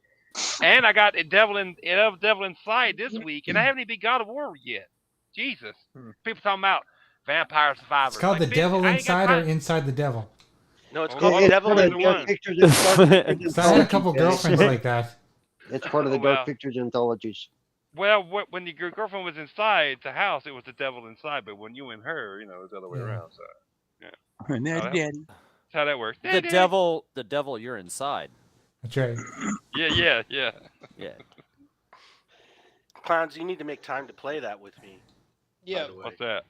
S6: and I got Devil Inside this week, and I haven't even God of War yet. Jesus, people talking about Vampire Survivors.
S2: It's called
S6: Like,
S2: The Devil
S6: I ain't got
S2: Inside or
S6: time.
S2: Inside the Devil.
S7: No, it's
S6: Oh,
S7: called
S6: it's
S7: Devil
S6: part of
S7: in
S6: the
S7: the
S6: one.
S7: One.
S3: Pictures and Dark Pictures
S2: So I had a
S3: anthologies,
S2: couple
S3: Jay.
S2: girlfriends like that.
S3: It's part of the
S6: Oh,
S3: Dark
S6: wow.
S3: Pictures anthologies.
S6: Well, when your girlfriend was inside the house, it was the devil inside, but when you and her, it was the other way
S2: Yeah.
S6: around. So
S8: Daddy.
S6: that's how that works.
S1: The devil, you're inside.
S2: That's right.
S6: Yeah.
S1: Yeah.
S7: Clowns, you need to make time to play that with me.
S9: Yeah.
S7: By the way.
S6: What's that?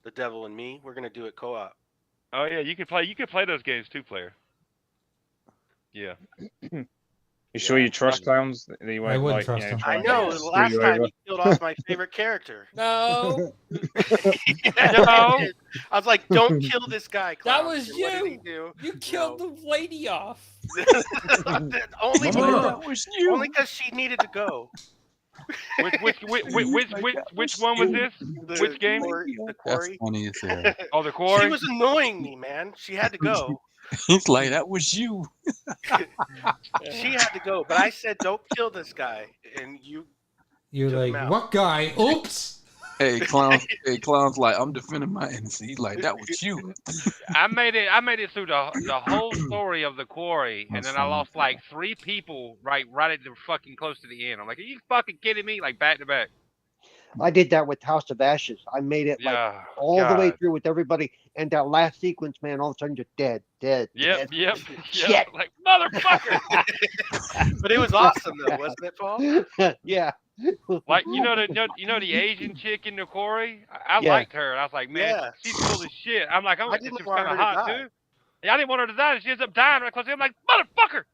S7: The Devil and Me. We're gonna do it co-op.
S6: Oh yeah, you can play those games 2-player. Yeah.
S5: You sure you trust clowns? That you won't,
S2: I wouldn't
S5: like,
S2: trust
S5: you know,
S2: them.
S5: try
S7: I
S5: and
S7: know.
S5: screw
S7: Last
S5: you
S7: time
S5: over?
S7: you killed off my favorite character.
S9: No,
S7: I was like, "Don't kill this guy."
S9: that
S7: Clown.
S9: was
S7: And what did he
S9: you.
S7: do?
S9: You killed the lady off.
S7: only
S8: Mama, that was you.
S7: only because she needed to go.
S6: Which one was this?
S7: The
S6: Which game?
S7: Quarry, the
S8: That's
S7: quarry.
S8: funny as hell.
S6: Oh, the
S7: She
S6: quarry.
S7: was annoying me, man. She had to go.
S8: He's like, that was you.
S7: She had to go, but I said, "Don't kill this guy," and you.
S2: You're
S7: Took him
S2: like,
S7: out.
S2: what guy? Oops.
S8: Hey, clown's like, I'm defending my innocence. He's like, that was you.
S6: I made it through the whole story of the quarry, and
S8: That's
S6: then I
S8: funny.
S6: lost like 3 people right at the fucking close to the end. I'm like, are you fucking kidding me? Like back to back.
S3: I did that with House of Ashes. I made it like
S6: Yeah.
S3: all the way
S6: God.
S3: through with everybody, and that last sequence, man, all of a sudden you're dead.
S6: Yep.
S3: Shit.
S6: Like motherfucker.
S7: But it was awesome, though, wasn't it, Paul?
S3: Yeah.
S6: Like the Asian chick in the quarry. I
S3: Yeah.
S6: liked her. And I was like, man,
S7: Yeah.
S6: she's cool as shit. I'm like,
S7: I
S6: she
S7: didn't
S6: was
S7: want
S6: kind of
S7: her to
S6: hot
S7: die.
S6: too. Yeah, I didn't want her to die. And she ends up dying right close to him. I'm like, motherfucker.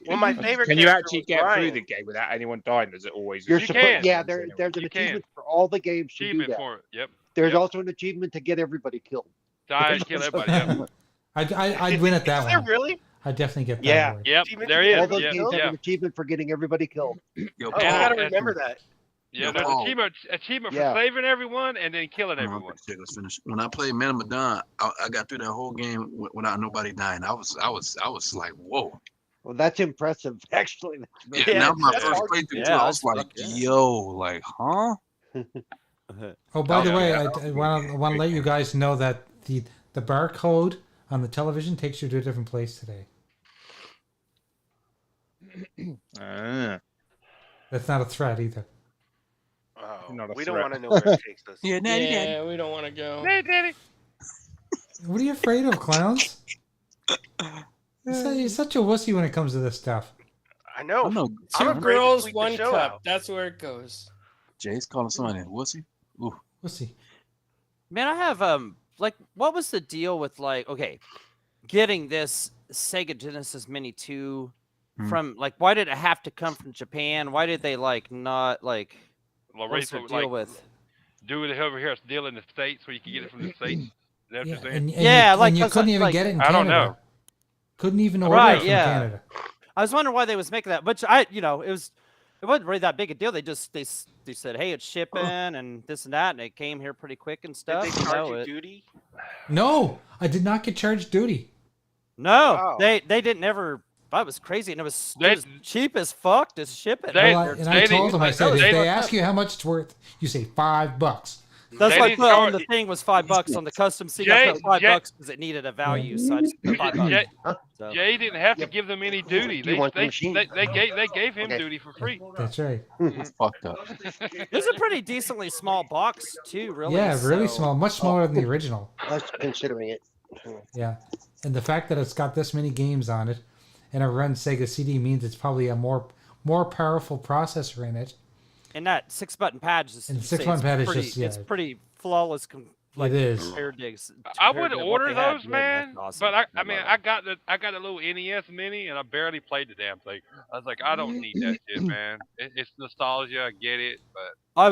S7: Well, my favorite.
S5: Can you
S7: character
S5: actually
S7: was
S5: get
S7: Brian.
S5: through the game without anyone dying? Does it always?
S3: You're
S6: You
S3: supposed,
S6: can.
S3: yeah, there's an
S6: You can.
S3: achievement for all the games to do
S6: Achievement
S3: that.
S6: for it. Yep.
S3: There's
S6: Yep.
S3: also an achievement to get everybody killed.
S6: Die and kill everybody. Yep.
S2: I'd win at that
S7: Is there
S2: one.
S7: really?
S2: I'd definitely get that
S3: Yeah.
S2: award.
S6: Yep.
S7: Achievement
S6: There
S7: to
S6: he
S7: get
S3: All
S6: is.
S3: those
S6: Yeah.
S3: games have
S6: Yeah.
S3: an achievement for getting everybody killed.
S8: Yo,
S7: Oh,
S6: And
S7: I gotta
S6: I-
S7: remember that.
S6: Yeah, there's
S8: Oh.
S6: achievement
S3: Yeah.
S6: for saving everyone and then killing
S8: Hold on,
S6: everyone.
S8: let's finish. When I played Man of Medan, I got through that whole game without nobody dying. I was like, whoa.
S3: Well, that's impressive, actually. That's
S8: Yeah,
S7: Yeah,
S8: now my
S7: that's
S8: first
S7: hard.
S8: playthrough,
S1: Yeah,
S8: too, I was
S1: that's
S8: like,
S1: fuck yeah.
S8: yo, like, huh?
S2: Oh, by the
S6: Yeah.
S2: way, I want to let you guys know that the barcode on the television takes you to a different place today.
S5: Ah.
S2: That's not a threat either.
S7: Oh,
S5: Not a
S7: we don't
S5: threat.
S7: want to know where it takes us.
S8: Yeah, daddy, daddy.
S9: Yeah, we don't want to go.
S6: Hey, Daddy.
S2: What are you afraid of, clowns? You're such a wussy when it comes to this stuff.
S7: I know.
S8: I know.
S7: I'm
S9: Two
S7: afraid to
S9: girls,
S7: tweet the
S9: one
S7: show
S9: cup.
S7: out.
S9: That's where it goes.
S8: Jay's calling somebody a wussy. Ooh.
S2: Wussy.
S1: Man, I have like, what was the deal with like, okay, getting this Sega Genesis Mini 2 from like, why did it have to come from Japan? Why did they like not like? What's the deal with?
S6: Do it over here. It's deal in the States where you can get it from the States. Is that what
S2: Yeah,
S6: you're saying?
S2: and
S1: Yeah,
S2: you,
S1: like,
S2: and you
S1: 'cause,
S2: couldn't even
S1: like,
S2: get it in
S6: I don't
S2: Canada.
S6: know.
S2: Couldn't even order
S1: Right,
S2: it from
S1: yeah.
S2: Canada.
S1: I was wondering why they was making that, which it wasn't really that big a deal. They said, hey, it's shipping and this and that, and it came here pretty quick and
S7: Did
S1: stuff.
S7: they
S1: you
S7: charge
S1: know,
S7: you
S1: it-
S7: duty?
S2: No, I did not get charged duty.
S1: No,
S7: Wow.
S1: they didn't ever. That was crazy, and it was
S6: They-
S1: cheap as fuck to ship it.
S6: They-
S2: Well, and I
S6: they
S2: told
S6: didn't-
S2: them, I said, if
S6: they-
S2: they ask you how much it's worth, you say $5.
S1: That's
S6: They
S1: why I
S6: didn't
S1: put on
S6: charge-
S1: the thing was $5 on the custom seat. I
S6: Jay-
S1: put $5
S6: Jay-
S1: because it needed a value, so I just put $5.
S6: Jay,
S1: So,
S6: Jay didn't have to
S3: Yep.
S6: give them any duty.
S3: Do you want the machine?
S6: They gave him
S3: Okay.
S6: duty for free.
S2: That's right.
S8: That's fucked up.
S1: it was a pretty decently small box too, really.
S2: Yeah, really
S1: so-
S2: small, much smaller than the original.
S3: Us considering it.
S2: Yeah, and the fact that it's got this many games on it, and it runs Sega CD means it's probably a more powerful processor in it.
S1: And that 6-button pad is
S2: And the 6-button pad is
S1: pretty,
S2: just, yeah.
S1: it's pretty flawless.
S2: It is.
S1: Compared to,
S6: I
S1: compared
S6: would
S1: to what
S6: order
S1: they had.
S6: those,
S1: Yeah,
S6: man.
S1: that's awesome.
S6: But I mean,
S1: love
S6: I got a little NES Mini, and I barely played the damn thing. I was like, I don't need that shit, man. It's nostalgia. I get it, but
S1: I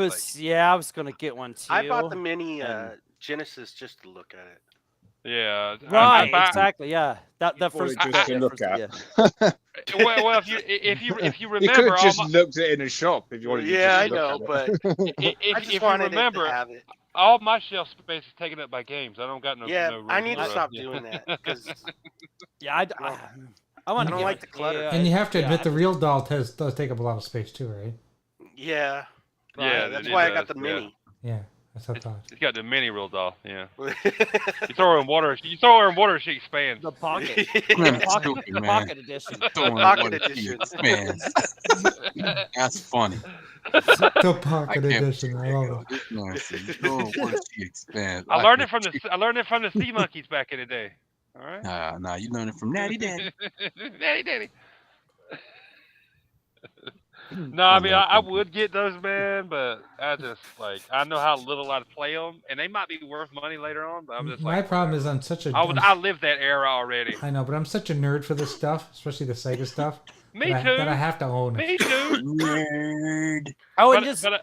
S1: was gonna get one too.
S7: I bought the mini Genesis just to look at it.
S6: yeah,
S1: Right, exactly. Yeah, that
S5: Or
S1: first.
S5: just to
S1: yeah,
S5: look
S1: first-
S5: at.
S1: yeah.
S6: well, if you
S5: You could
S6: remember,
S5: have just looked at it in a shop if you wanted to.
S7: Yeah, I
S5: just
S7: know,
S5: look
S7: but I
S6: if
S7: just
S6: you
S7: wanted
S6: remember,
S7: to have it.
S6: all my shelf space is taken up by games. I don't got no.
S7: Yeah,
S6: no room
S7: I need to
S6: for,
S7: stop
S6: yeah.
S7: doing that because
S1: Yeah, I want
S7: I don't like the clutter.
S2: And you have to admit the real doll does take up a lot of space too, right?
S7: yeah,
S6: Yeah,
S7: that's
S6: it
S7: why I
S6: does,
S7: got the
S6: yeah.
S7: mini.
S2: Yeah, that's what I thought.
S6: It's got the mini real doll. Yeah, you throw her in water. You throw her in water, she expands.
S1: the pocket,
S8: Man,
S1: the pocket,
S8: stupid,
S1: the
S8: man.
S1: pocket edition.
S8: Throwing
S7: Pocket
S8: water to
S7: edition.
S8: you. Man, that's funny.
S2: The
S8: I
S2: pocket
S8: can't
S2: edition. I love it.
S8: This nonsense. Throwing water to you expands.
S6: I learned it from the sea monkeys back in the day. All right.
S8: Nah, you learned it from Natty Daddy.
S6: Daddy. No, I mean I would get those, man, but I just I know how little I'd play them, and they might be worth money later on. But I'm just
S2: My problem is I'm such a.
S6: I lived that era already.
S2: I know, but I'm such a nerd for this stuff, especially the Sega stuff.
S6: Me
S2: that
S6: too.
S2: That I have to own it.
S6: Me too.
S8: Nerd.
S1: I would
S6: But,
S1: just
S6: but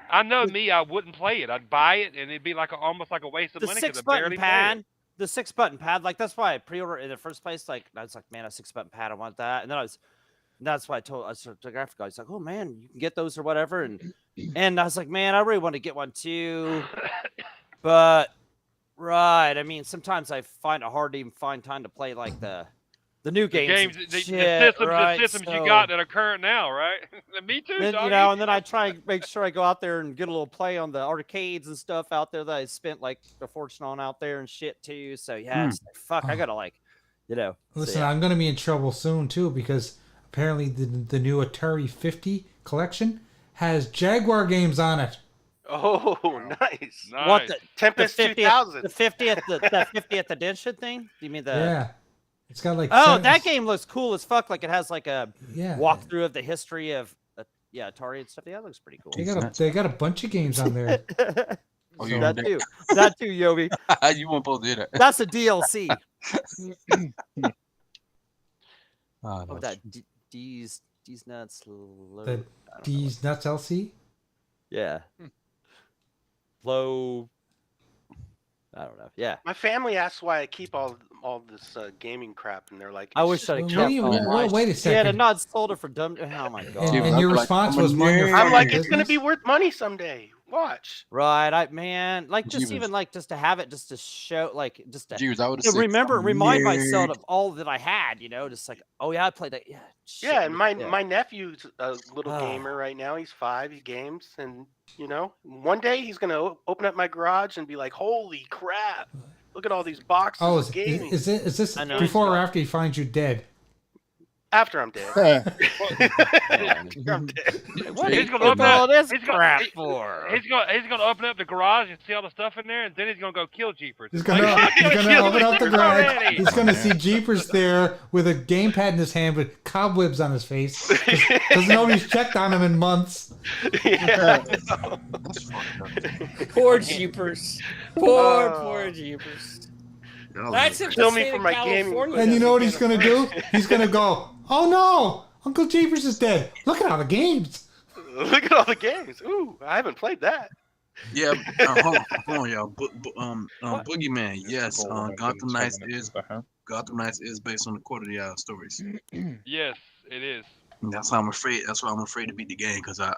S6: I know me, I wouldn't play it. I'd buy it, and it'd be almost like a waste of
S1: the
S6: money because I
S1: 6-button
S6: barely
S1: pad.
S6: play it.
S1: The 6-button pad, like that's why I pre-ordered it in the first place. Like I was like, man, a 6-button pad, I want that. And then that's why I told the graphic guy, he's like, oh man, you can get those or whatever. And I was like, man, I really want to get one too. But right, I mean, sometimes I find it hard to even find time to play like the new games.
S6: The
S1: shit,
S6: systems you got that are current now, right? Me too,
S1: then,
S6: doggy.
S1: and then I try and make sure I go out there and get a little play on the arcades and stuff out there that I spent like a fortune on out there and shit too. So yeah, it's like, fuck, I gotta
S2: Listen,
S1: so, yeah.
S2: I'm gonna be in trouble soon too because apparently the new Atari 50 collection has Jaguar games on it.
S7: Oh, nice.
S1: What the
S7: Tempest 2000?
S1: the 50th edition thing? You mean the?
S2: Yeah, it's got like.
S1: That game looks cool as fuck. Like it has like a
S2: Yeah.
S1: walkthrough of the history of Atari and stuff. Yeah, that looks pretty cool.
S2: They got a bunch of games on there.
S8: Oh, you
S1: that too, Yobi.
S8: You weren't supposed to do that.
S1: That's a DLC.
S8: Oh,
S1: That D's nuts.
S2: The D's Nuts LC.
S1: Yeah. Low. I don't know. Yeah.
S7: My family asks why I keep all this gaming crap, and they're like,
S1: I wish I
S7: just
S1: kept.
S2: Wait a second.
S1: Yeah, and not sold it for dumb. Oh my god.
S2: And your response was, "Mind your
S7: I'm like,
S2: fucking
S7: it's gonna
S2: business."
S7: be worth money someday. Watch.
S1: Right, like just
S8: Jeebus.
S1: even like just to have it, just to show, like just to
S8: Jeebus, I would've
S1: to
S8: said
S1: remind myself
S8: nerd.
S1: of all that I had, just like, oh yeah, I played that. Yeah, shit,
S7: Yeah, and my
S1: yeah.
S7: nephew's a little gamer right now. He's 5. He games, and one day he's gonna open up my garage and be like, "Holy crap! Look at all these boxes
S2: Oh,
S7: of gaming."
S2: is this
S1: I know.
S2: before or after he finds you dead?
S7: After I'm dead. After I'm dead.
S1: What
S6: He's
S1: is
S6: gonna open
S1: all
S6: up.
S1: this
S6: He's
S1: crap
S6: gonna,
S1: for?
S6: he's gonna open up the garage and see all the stuff in there, and then he's gonna go kill Jeepers.
S2: He's gonna
S6: Like,
S2: open up the
S6: Jeepers
S2: garage.
S6: already.
S2: He's gonna see Jeepers there with a gamepad in his hand with cobwebs on his face because nobody's checked on him in months.
S7: Yeah.
S9: Poor Jeepers. Poor Jeepers. That's if
S7: Kill
S9: the
S7: me
S9: state
S7: for
S9: of
S7: my gaming.
S9: California
S2: And you know what he's
S9: doesn't
S2: gonna
S9: get
S2: do? He's gonna go, "Oh no, Uncle Jeepers is dead. Look at all the games."
S7: Look at all the games. Ooh, I haven't played that.
S8: Yeah, hold on, y'all. Boogeyman, yes. Gotham Knights is based on the Quarter Hour stories.
S6: Yes, it is.
S8: And that's how I'm afraid. That's why I'm afraid to beat the game because I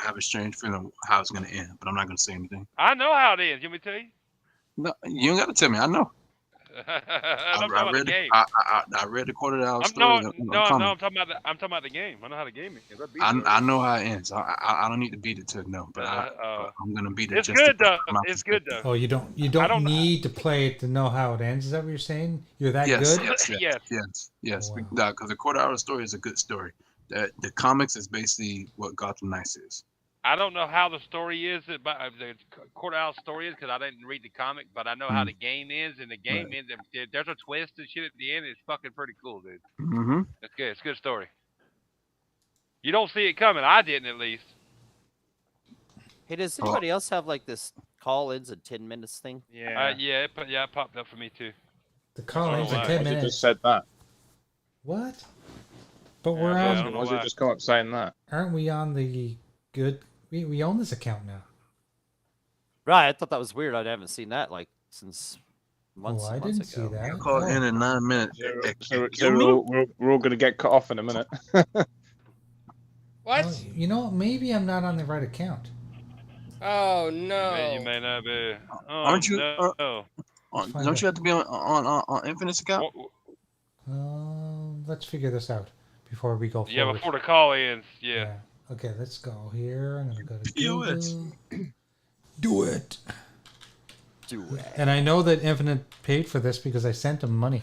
S8: have a strange feeling how it's gonna end. But I'm not gonna say anything.
S6: I know how it is. You want me to tell you?
S8: No, you don't gotta tell me. I know.
S6: I'm talking about the game.
S8: I read the Quarter Hour story.
S6: I'm talking about the game. I know how the game is.
S8: I know how it ends. I don't need to beat it to know, but I'm gonna beat it.
S6: It's
S8: just
S6: good
S8: to-
S6: though. It's good though.
S2: Oh, you don't need to play it to know how it ends. Is that what you're saying? You're that
S8: Yes,
S2: good?
S8: yes.
S2: Wow.
S8: Because the Quarter Hour story is a good story. The comics is basically what Gotham Knights is.
S6: I don't know how the story is, the courthouse story is, because I didn't read the comic, but I know how the game ends, and the game ends. There's a twist and shit at the end. It's fucking pretty cool, dude.
S8: Mm-hmm.
S6: It's good. It's a good story. You don't see it coming. I didn't, at least.
S1: Hey, does anybody else have like this call-ins and 10 minutes thing?
S5: Yeah.
S6: It popped up for me too.
S2: The call-ins in
S6: why.
S2: 10
S5: You
S2: minutes.
S5: just said that.
S2: What? But
S6: Yeah,
S2: we're
S6: I
S2: on.
S6: don't know
S5: Why did
S6: why.
S5: you just come up saying that?
S2: Aren't we on the good? We own this account now.
S1: Right, I thought that was weird. I haven't seen that like since months.
S2: Oh, I
S1: months
S2: didn't see
S1: ago.
S2: that.
S8: Call
S2: Oh.
S8: in 9 minutes.
S5: So we're all going to get cut off in a minute.
S9: What?
S2: Oh, you know, maybe I'm not on the right account.
S9: Oh no.
S6: You may not be. Oh,
S8: Aren't you?
S6: No.
S8: Don't you have to be on Infinite's account?
S2: Let's figure this out before we go forward.
S6: Yeah, before the call ends. Yeah.
S2: Okay, let's go here. I'm gonna go to
S8: Do it.
S2: Google. Do it.
S1: Do it.
S2: And I know that Infinite paid for this because I sent him money.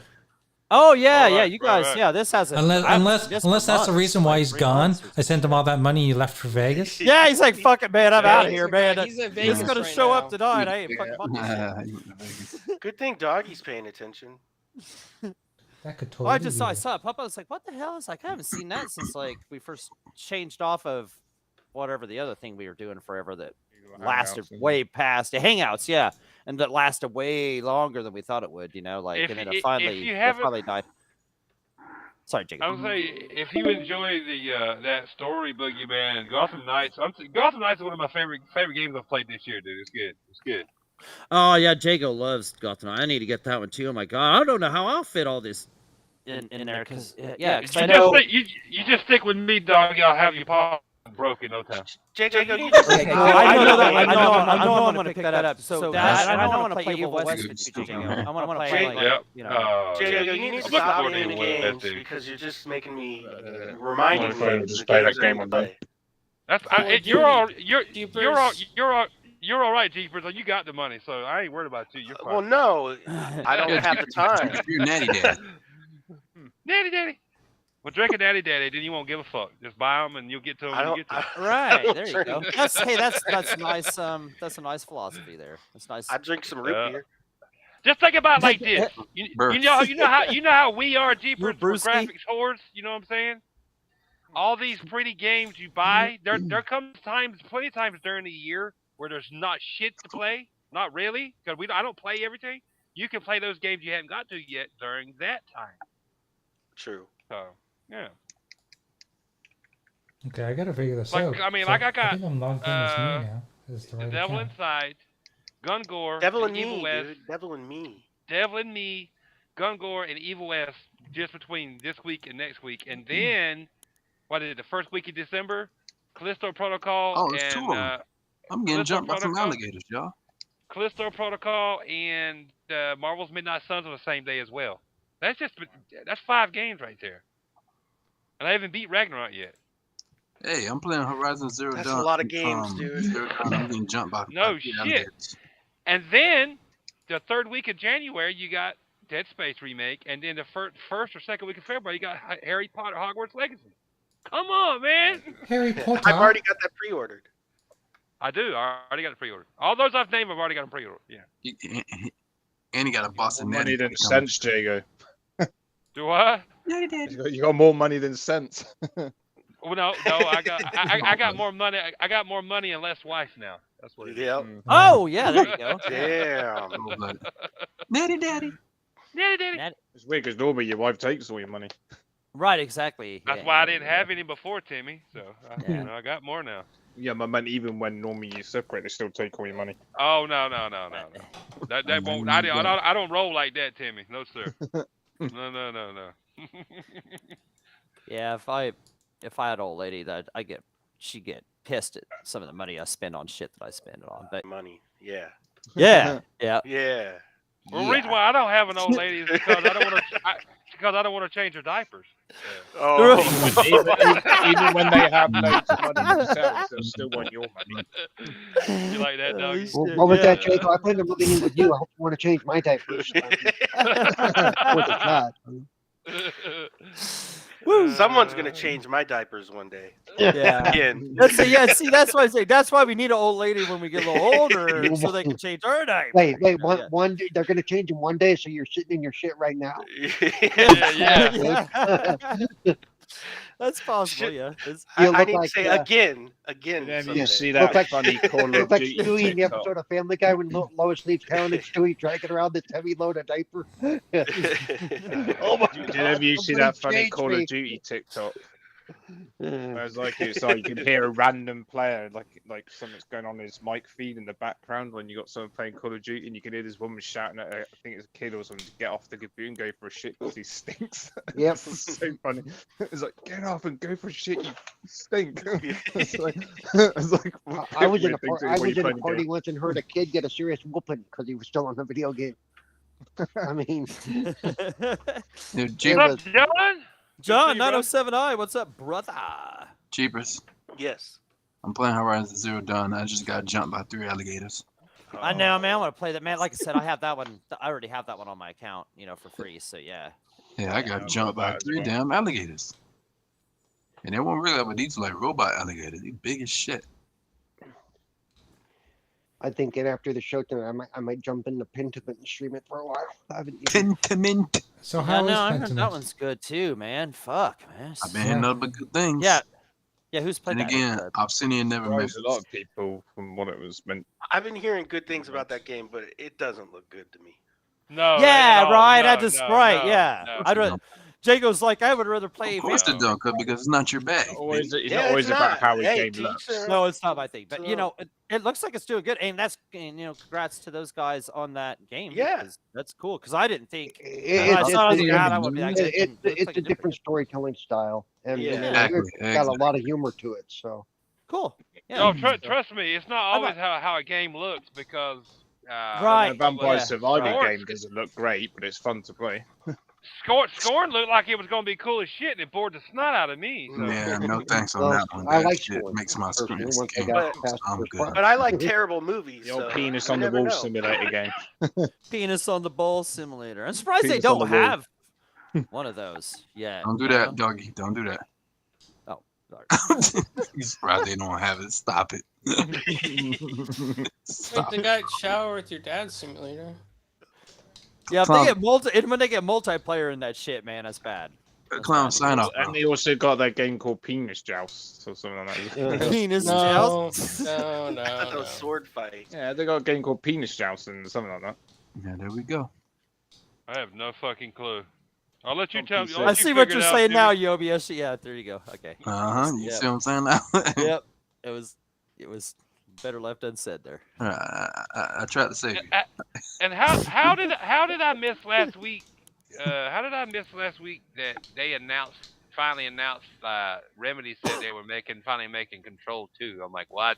S1: Oh yeah,
S6: All
S1: yeah.
S6: right,
S1: You guys,
S6: right.
S1: yeah. This hasn't.
S2: Unless
S1: this
S2: that's
S1: for
S2: the
S1: months,
S2: reason why
S1: like
S2: he's
S1: 3
S2: gone.
S1: months or
S2: I sent him all that money. He left for Vegas.
S1: Yeah, he's like, fuck it, man. I'm out of here, man.
S9: He's in
S1: He's
S9: Vegas
S1: gonna
S9: right
S1: show
S9: now.
S1: up tonight. I ain't fucking bought this shit.
S7: Good thing Doggy's paying attention.
S2: That could totally.
S1: Well, I
S2: be
S1: saw it pop up. I was like, what the hell? It's like I haven't seen that since like we first changed off of whatever the other thing we were doing forever that lasted way past the Hangouts, yeah, and that lasted way longer than we thought it would. You know, like and then it finally died. Sorry, Jacob.
S6: I would say if you enjoy the that story Boogeyman, Gotham Knights. Gotham Knights is one of my favorite games I've played this year, dude. It's good. It's good.
S1: Oh yeah, Jago loves Gotham. I need to get that one too. Oh my god, I don't know how I'll fit all this in there because I know.
S6: You just stick with me, dog. I'll have you paw broke in no time.
S7: Jago, you just
S1: I know that. I know I'm gonna pick that up. So I know I want to play Evil West with you, Jago. I want to play like you know.
S7: Jago, you need to
S6: I'm looking
S7: stop
S6: forward to
S7: playing the
S6: Evil West,
S7: games
S6: dude.
S7: because you're just making me reminding me
S5: friend
S7: of
S5: just
S7: the
S5: play
S7: games
S5: that game
S7: I
S5: one
S7: play.
S6: That's you're all right, Jeepers. You got the money, so I ain't worried about you. You're fine.
S7: Well, no, I don't have the time.
S8: You're natty dad.
S6: Natty Daddy. Well, drink a Natty Daddy, then you won't give a fuck. Just buy them and you'll get to them
S7: I
S6: when you
S7: don't.
S6: get to them.
S1: Right, there you go. That's nice. That's a nice philosophy there. That's nice.
S7: I drink some root beer.
S6: Just think about it like this. You know how we are, Jeepers, for graphics whores. You know what I'm saying? All these pretty games you buy, there comes plenty of times during the year where there's not shit to play. Not really, because I don't play everything. You can play those games you haven't got to yet during that time.
S7: True.
S6: So yeah.
S2: Okay, I gotta figure this
S6: Like,
S2: out.
S6: I mean,
S2: So
S6: like I got,
S2: think I'm logged in as me now. Is the
S6: The
S2: right
S6: Devil
S2: account.
S6: Inside, Gun Gore,
S7: Devil and
S6: Evil
S7: me,
S6: West,
S7: dude. Devil and me.
S6: Devil and Me, Gun Gore, and Evil West just between this week and next week. And then, what is it, the first week of December? Callisto Protocol
S8: Oh, it's
S6: and
S8: 2 of 'em. I'm getting
S6: Callisto
S8: jumped by some
S6: Protocol.
S8: alligators, y'all.
S6: Callisto Protocol and Marvel's Midnight Suns on the same day as well. That's 5 games right there. And I haven't beat Ragnarok yet.
S8: Hey, I'm playing Horizon Zero Dawn.
S7: That's a lot of games, dude.
S8: Zero Dawn, I'm getting jumped by
S6: No
S8: by
S6: shit.
S8: alligators.
S6: And then, the third week of January, you got Dead Space Remake. And then the first or second week of February, you got Harry Potter Hogwarts Legacy. Come on, man.
S2: Harry Potter.
S7: I've already got that pre-ordered.
S6: I do. I already got it pre-ordered. All those I've named, I've already got them pre-ordered. Yeah.
S8: And he got a Boston
S5: More money
S8: natty.
S5: than sense, Jago.
S6: Do I?
S5: You got more money than sense.
S6: Well, no. I got more money. I got more money and less wife now. That's what it is.
S7: Yep.
S1: Oh yeah, there you go.
S7: Damn.
S8: Natty daddy.
S6: Natty Daddy.
S5: It's weird because normally your wife takes all your money.
S1: Right, exactly.
S6: That's
S1: Yeah,
S6: why I didn't have any before, Timmy. So
S1: Yeah.
S6: I got more now.
S5: Yeah, but man, even when normally you separate, they still take all your money.
S6: Oh no. That won't. I don't roll like that, Timmy. No sir. No.
S1: Yeah, if I had an old lady that she'd get pissed at some of the money I spend on shit that I spend it on. But
S7: Money. Yeah.
S1: yeah.
S7: Yeah.
S6: Well, the reason why I don't have an old lady is because I don't want to change her diapers.
S7: Oh.
S5: Even when they have loads of money themselves, they'll still want your money.
S6: You like that, doggy?
S3: What was that, Jake? I plan to moving in with you. I want to change my diapers. With a cat.
S7: Someone's gonna change my diapers one day.
S1: Yeah.
S7: Again.
S1: See, that's why I say that's why we need an old lady when we get a little older, so they can change our diapers.
S3: Wait, one day they're gonna change in one day, so you're sitting in your shit right now.
S6: Yeah.
S1: That's possible. Yeah.
S7: I need to say again.
S5: And then
S7: someday.
S5: you see that
S3: like-
S5: funny Call of
S3: It's like
S5: Duty
S3: Stewie in the
S5: TikTok.
S3: episode of Family Guy when Lois leaves town and Stewie dragging around this heavy load of diaper. Oh my
S5: Did any of you see that funny
S3: changed
S5: Call
S3: me.
S5: of Duty TikTok?
S3: God.
S5: Where it's like you can hear a random player, like something's going on in his mic feed in the background when you got someone playing Call of Duty, and you can hear this woman shouting at I think it's a kid or something, to get off the computer and go for a shit because he stinks.
S3: Yep.
S5: It's so funny. It's like, get off and go for a shit, you stink. It's like,
S3: I was in a
S5: weird thing to do
S3: I
S5: when
S3: was
S5: you're
S3: in a
S5: playing the
S3: party
S5: game.
S3: once and heard a kid get a serious whooping because he was still on the video game. I mean,
S8: Dude,
S3: it
S8: Jeep,
S6: What's
S3: was,
S6: up, John?
S1: John,
S6: Good to see you, bro.
S1: 907i, what's up, brother?
S8: Jeepers.
S7: Yes.
S8: I'm playing Horizon Zero Dawn. I just got jumped by 3 alligators.
S1: I know, man. I want to play that, man. Like I said, I have that one. I already have that one on my account, for free. So yeah.
S8: Yeah, I got jumped by 3 damn alligators. And they weren't really, but these were like robot alligators. These big as shit.
S3: I think, and after the show tonight, I might jump into Pentiment and stream it for a while. I haven't even,
S8: Pentiment.
S2: So
S1: Yeah,
S2: how is
S1: no, I heard
S2: Pentiment?
S1: that one's good too, man. Fuck, man.
S8: I've been hearing nothing but good things.
S1: Yeah. Yeah, who's played
S8: And
S1: that?
S8: again, Obsidian never
S5: Surprised
S8: missed.
S5: a lot of people from what it was meant.
S7: I've been hearing good things about that game, but it doesn't look good to me.
S6: No.
S1: Yeah,
S6: not at all.
S1: right.
S6: No,
S1: I just
S6: no,
S1: right.
S6: no,
S1: Yeah.
S6: no.
S1: I'd rather. Jago's like, I would rather play.
S8: Of course
S6: No.
S8: it don't, because it's not your bag.
S5: Always, it's
S7: Yeah,
S5: not always
S7: it's
S5: about
S7: not.
S5: how a
S7: Hey,
S5: game looks.
S7: teacher.
S1: No, it's not my thing. But
S7: So-
S1: it looks like it's doing good, and that's congrats to those guys on that game.
S7: Yeah.
S1: because that's cool. Because I didn't think.
S3: it,
S1: When I saw it, I was
S3: it,
S1: like, that would be that good.
S3: it,
S1: It looks
S3: it's
S1: like
S3: a
S1: it did
S3: different
S1: pretty
S3: storytelling style, and
S7: Yeah.
S8: Exactly,
S3: it's got a lot of humor to it. So
S1: cool. Yeah.
S6: No, trust me, it's not
S1: I'm
S6: always how a game looks because.
S1: Right.
S5: The Vampire
S1: Yeah.
S5: Survivor
S6: Right.
S5: game doesn't look great, but it's fun to play.
S6: Scorn looked like it was going to be cool as shit, and it bored the snot out of me. So.
S8: Yeah, no thanks on
S3: Well,
S8: that one.
S3: I
S8: That
S3: like
S8: shit
S3: Scorn,
S8: makes my
S3: personally,
S8: screen
S3: once I
S8: game.
S3: got
S7: But-
S3: past
S8: I'm
S3: the
S8: good.
S3: front.
S7: But I like terrible movies.
S5: The old
S7: so
S5: penis
S7: you
S5: on the
S7: never
S5: wall
S7: know.
S5: simulator game.
S1: Penis on the ball simulator. I'm surprised they
S5: Penis on
S1: don't
S5: the wall.
S1: have one of those yet.
S8: Don't do that, doggy. Don't do that.
S1: Sorry.
S8: You're surprised they don't have it. Stop it.
S9: Wait,
S8: Stop
S9: they
S8: it.
S9: got Shower with Your Dad simulator.
S1: Yeah, if
S8: Clown.
S1: they get when they get multiplayer in that shit, man, that's bad.
S8: Clown, sign off, bro.
S5: And they also got that game called Penis Joust or something like that.
S1: Penis
S9: No,
S1: joust.
S9: no, no,
S7: I thought
S9: no.
S7: those sword fights.
S5: Yeah, they got a game called Penis Joust and something like that.
S8: Yeah, there we go.
S6: I have no fucking clue. I'll let you
S5: Don't
S6: tell
S5: be
S6: me.
S5: silly.
S1: I see what you're saying now, Yobi. Yeah, there you go. Okay.
S8: You
S1: Yep.
S8: see what I'm saying now?
S1: Yep. It was better left unsaid there.
S8: I tried to save you.
S6: And how did I miss last week? How did I miss last week that they finally announced Remedy said they were finally making Control 2? I'm like, what?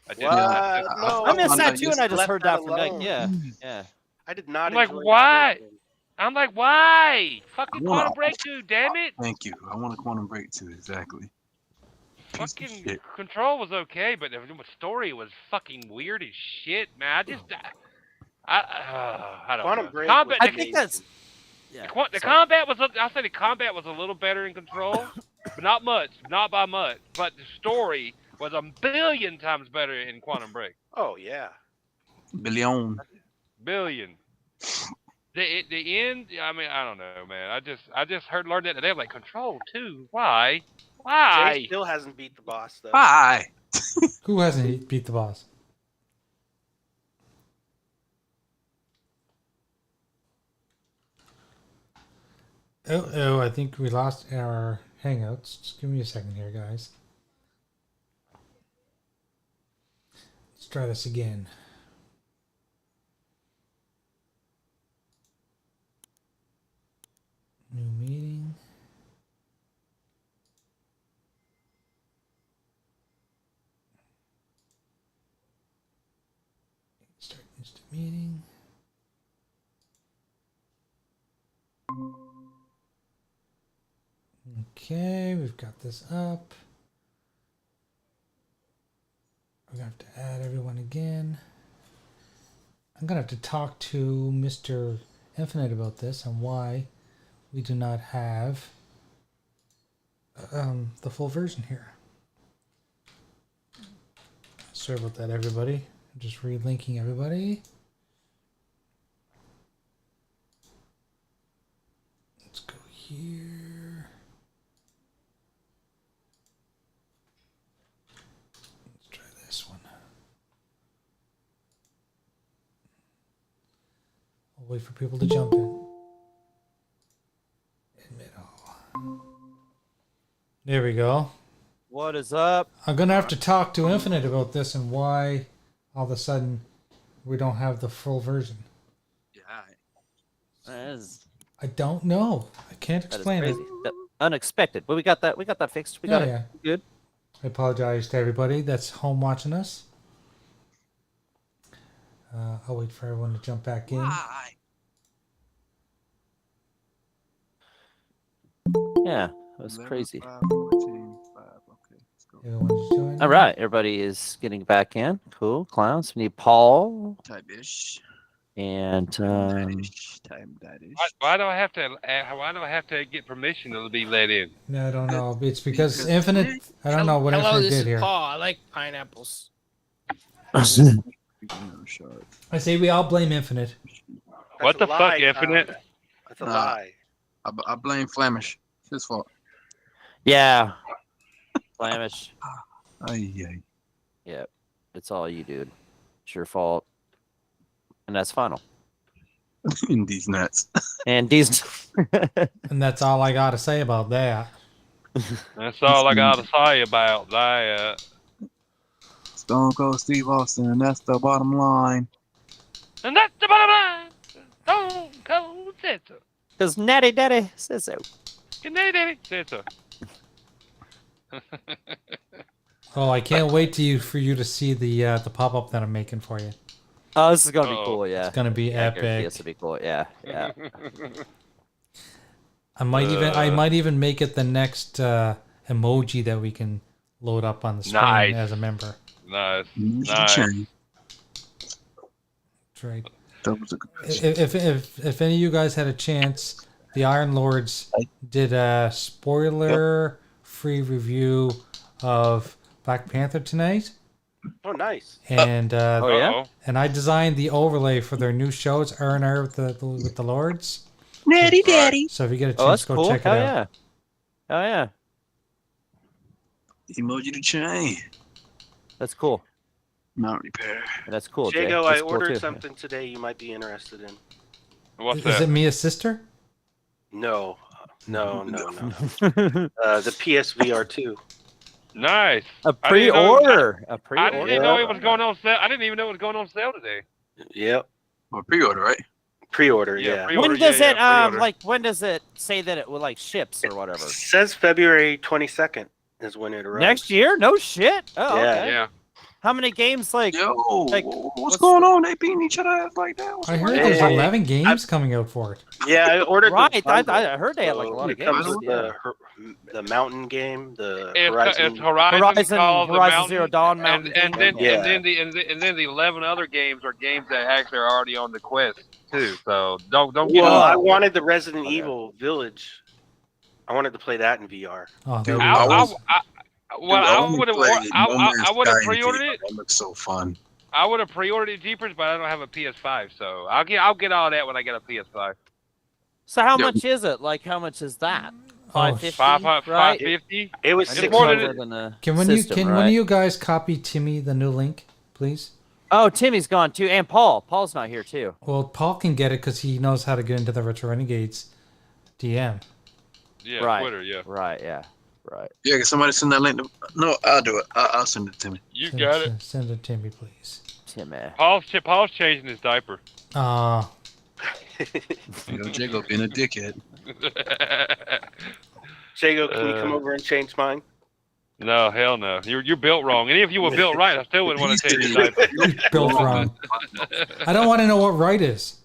S6: I did
S7: What?
S6: not.
S7: No.
S1: I missed
S8: I'm
S1: that
S8: like,
S1: too, and I just
S7: left
S1: heard
S7: that
S1: that from Nick.
S7: alone.
S1: Yeah.
S7: I did not.
S6: I'm like,
S7: enjoy
S6: why?
S7: that.
S6: I'm like, why? Fucking
S8: Wow.
S6: Quantum Break 2, damn it!
S8: Thank you. I want a Quantum Break too, exactly. Piece of
S6: Fucking
S8: shit.
S6: Control was okay, but the story was fucking weird as shit, man. I don't
S7: Quantum
S6: know.
S7: Break
S6: Combat,
S7: was
S1: I think that's. Yeah.
S6: the combat was. I say the combat was a little better in Control, but not much, not by much. But the story was a billion times better in Quantum Break.
S7: Oh yeah.
S8: Billion.
S6: Billion. The end. I mean, I don't know, man. I just learned that today. I'm like, Control 2. Why?
S7: Jay
S6: Why?
S7: still hasn't beat the boss though.
S8: Bye.
S2: Who hasn't beat the boss? Oh, I think we lost our hangouts. Just give me a second here, guys. Let's try this again. New meeting. Start instant meeting. Okay, we've got this up. We're gonna have to add everyone again. I'm gonna have to talk to Mr. Infinite about this and why we do not have the full version here. Sorry about that, everybody. I'm just relinking everybody. Let's go here. Let's try this one. I'll wait for people to jump in. There we go.
S1: What is up?
S2: I'm gonna have to talk to Infinite about this and why all of a sudden we don't have the full version.
S8: Yeah.
S2: I don't know. I can't explain it.
S1: Unexpected, but we got that. We got that fixed. We got it. Good.
S2: I apologize to everybody that's home watching us. I'll wait for everyone to jump back in.
S8: Why?
S1: Yeah, that was crazy.
S8: 5, 14, 5. Okay, let's go.
S2: Everyone's joining.
S1: All right, everybody is getting back in. Cool. Clowns. We need Paul
S8: Type-ish.
S1: and
S8: Time-ish.
S6: Why do I have to? Why do I have to get permission to be let in?
S2: No, I don't know. It's because Infinite. I don't know what
S9: Hello,
S2: Infinite
S9: this
S2: did
S9: is
S2: here.
S9: Paul. I like pineapples.
S2: I say we all blame Infinite.
S6: What the fuck, Infinite?
S7: That's a lie.
S8: I blame Flemish. It's his fault.
S1: yeah, Flamish.
S8: Ay.
S1: Yep, it's all you, dude. It's your fault, and that's final.
S8: In these nuts.
S1: And these.
S2: And that's all I got to say about that.
S6: That's all I got to say about that.
S8: Stone Cold Steve Austin, that's the bottom line.
S6: And that's the bottom line. Stone Cold said so.
S1: Because Natty Daddy says so.
S6: And Natty Daddy said so.
S2: Oh, I can't wait for you to see the pop-up that I'm making for you.
S1: Oh, this is gonna be cool. Yeah,
S2: It's gonna be epic.
S1: This will be cool. Yeah, yeah.
S2: I might even make it the next emoji that we can load up on the screen
S6: Nice.
S2: as a member.
S6: Nice.
S8: Nice.
S2: That's right.
S8: That was a good
S2: If any of you guys had a chance, the Iron Lords did a spoiler-free review of Black Panther tonight.
S7: Oh, nice.
S2: And
S1: yeah?
S2: and I designed the overlay for their new show. It's R&R with the Lords.
S8: Natty Daddy.
S2: So if you get a
S1: Oh,
S2: chance,
S1: that's
S2: go
S1: cool.
S2: check it
S1: Hell
S2: out.
S1: yeah. Oh yeah.
S8: Emoji to chain.
S1: That's cool.
S8: Mount repair.
S1: That's cool. Jay.
S7: Jago,
S1: That's
S7: I
S1: cool,
S7: ordered
S1: too.
S7: something today you might be interested in.
S6: What's
S2: Is
S6: that?
S2: it Mia's sister?
S7: No. The PSVR 2.
S6: Nice.
S1: A pre-order. A
S6: I
S1: pre-order.
S6: didn't even know it was going on sale. I didn't even know it was going on sale today.
S7: Yep.
S8: Well, pre-order, right?
S7: Pre-order,
S6: Yeah,
S7: yeah.
S6: pre-order.
S1: When does it
S6: pre-order.
S1: when does it say that it will ships or whatever?
S7: It says February 22nd is when it arrives.
S1: Next year? No shit. Oh,
S7: Yeah.
S1: okay.
S6: Yeah.
S1: How many games
S8: Yo,
S1: like,
S8: what's going on? They beating each other ass like that.
S2: I heard there's 11 games coming out for it.
S7: Yeah, I ordered
S1: Right,
S7: the
S1: I
S7: bundle.
S1: heard they had like a lot of
S7: It comes
S1: games.
S7: with the mountain game, the
S6: It's
S7: Horizon.
S6: Horizon Call of the
S1: Horizon
S6: Mountain,
S1: Zero Dawn Mountain.
S6: and then
S7: Yeah.
S6: and then the 11 other games are games that actually are already on the Quest too. So don't get.
S7: Well, I
S6: it.
S7: wanted the Resident Evil Village. I wanted to play that in VR.
S2: Oh,
S8: Dude,
S2: there
S8: I
S2: we go.
S8: was-
S6: I would have pre-ordered it.
S8: That looks so fun.
S6: I would have pre-ordered it Jeepers, but I don't have a PS5, so I'll get all that when I get a PS5.
S1: So how
S8: Yeah.
S1: much is it? Like how much is that?
S2: Oh,
S1: 550, right?
S6: 550.
S7: It was
S1: It's
S6: It's
S7: 600.
S1: more than a
S2: Can one
S1: system,
S2: of
S1: right?
S2: you guys copy Timmy the new link, please?
S1: Oh, Timmy's gone too, and Paul. Paul's not here too.
S2: Well, Paul can get it because he knows how to get into the Retro Renegades DM.
S6: Yeah,
S1: Right.
S6: Twitter. Yeah,
S1: Right. Yeah. Right.
S8: Yeah, can somebody send that link? No, I'll do it. I'll send it to me.
S6: you got it.
S2: Send it to me, please.
S1: Timmy.
S6: Paul's changing his diaper.
S8: You know, Jago being a dickhead.
S7: Jago, can you come over and change mine?
S6: No, hell no. You're built wrong. And if you were built right, I still wouldn't want to change your diaper.
S2: Built wrong. I don't want to know what right is.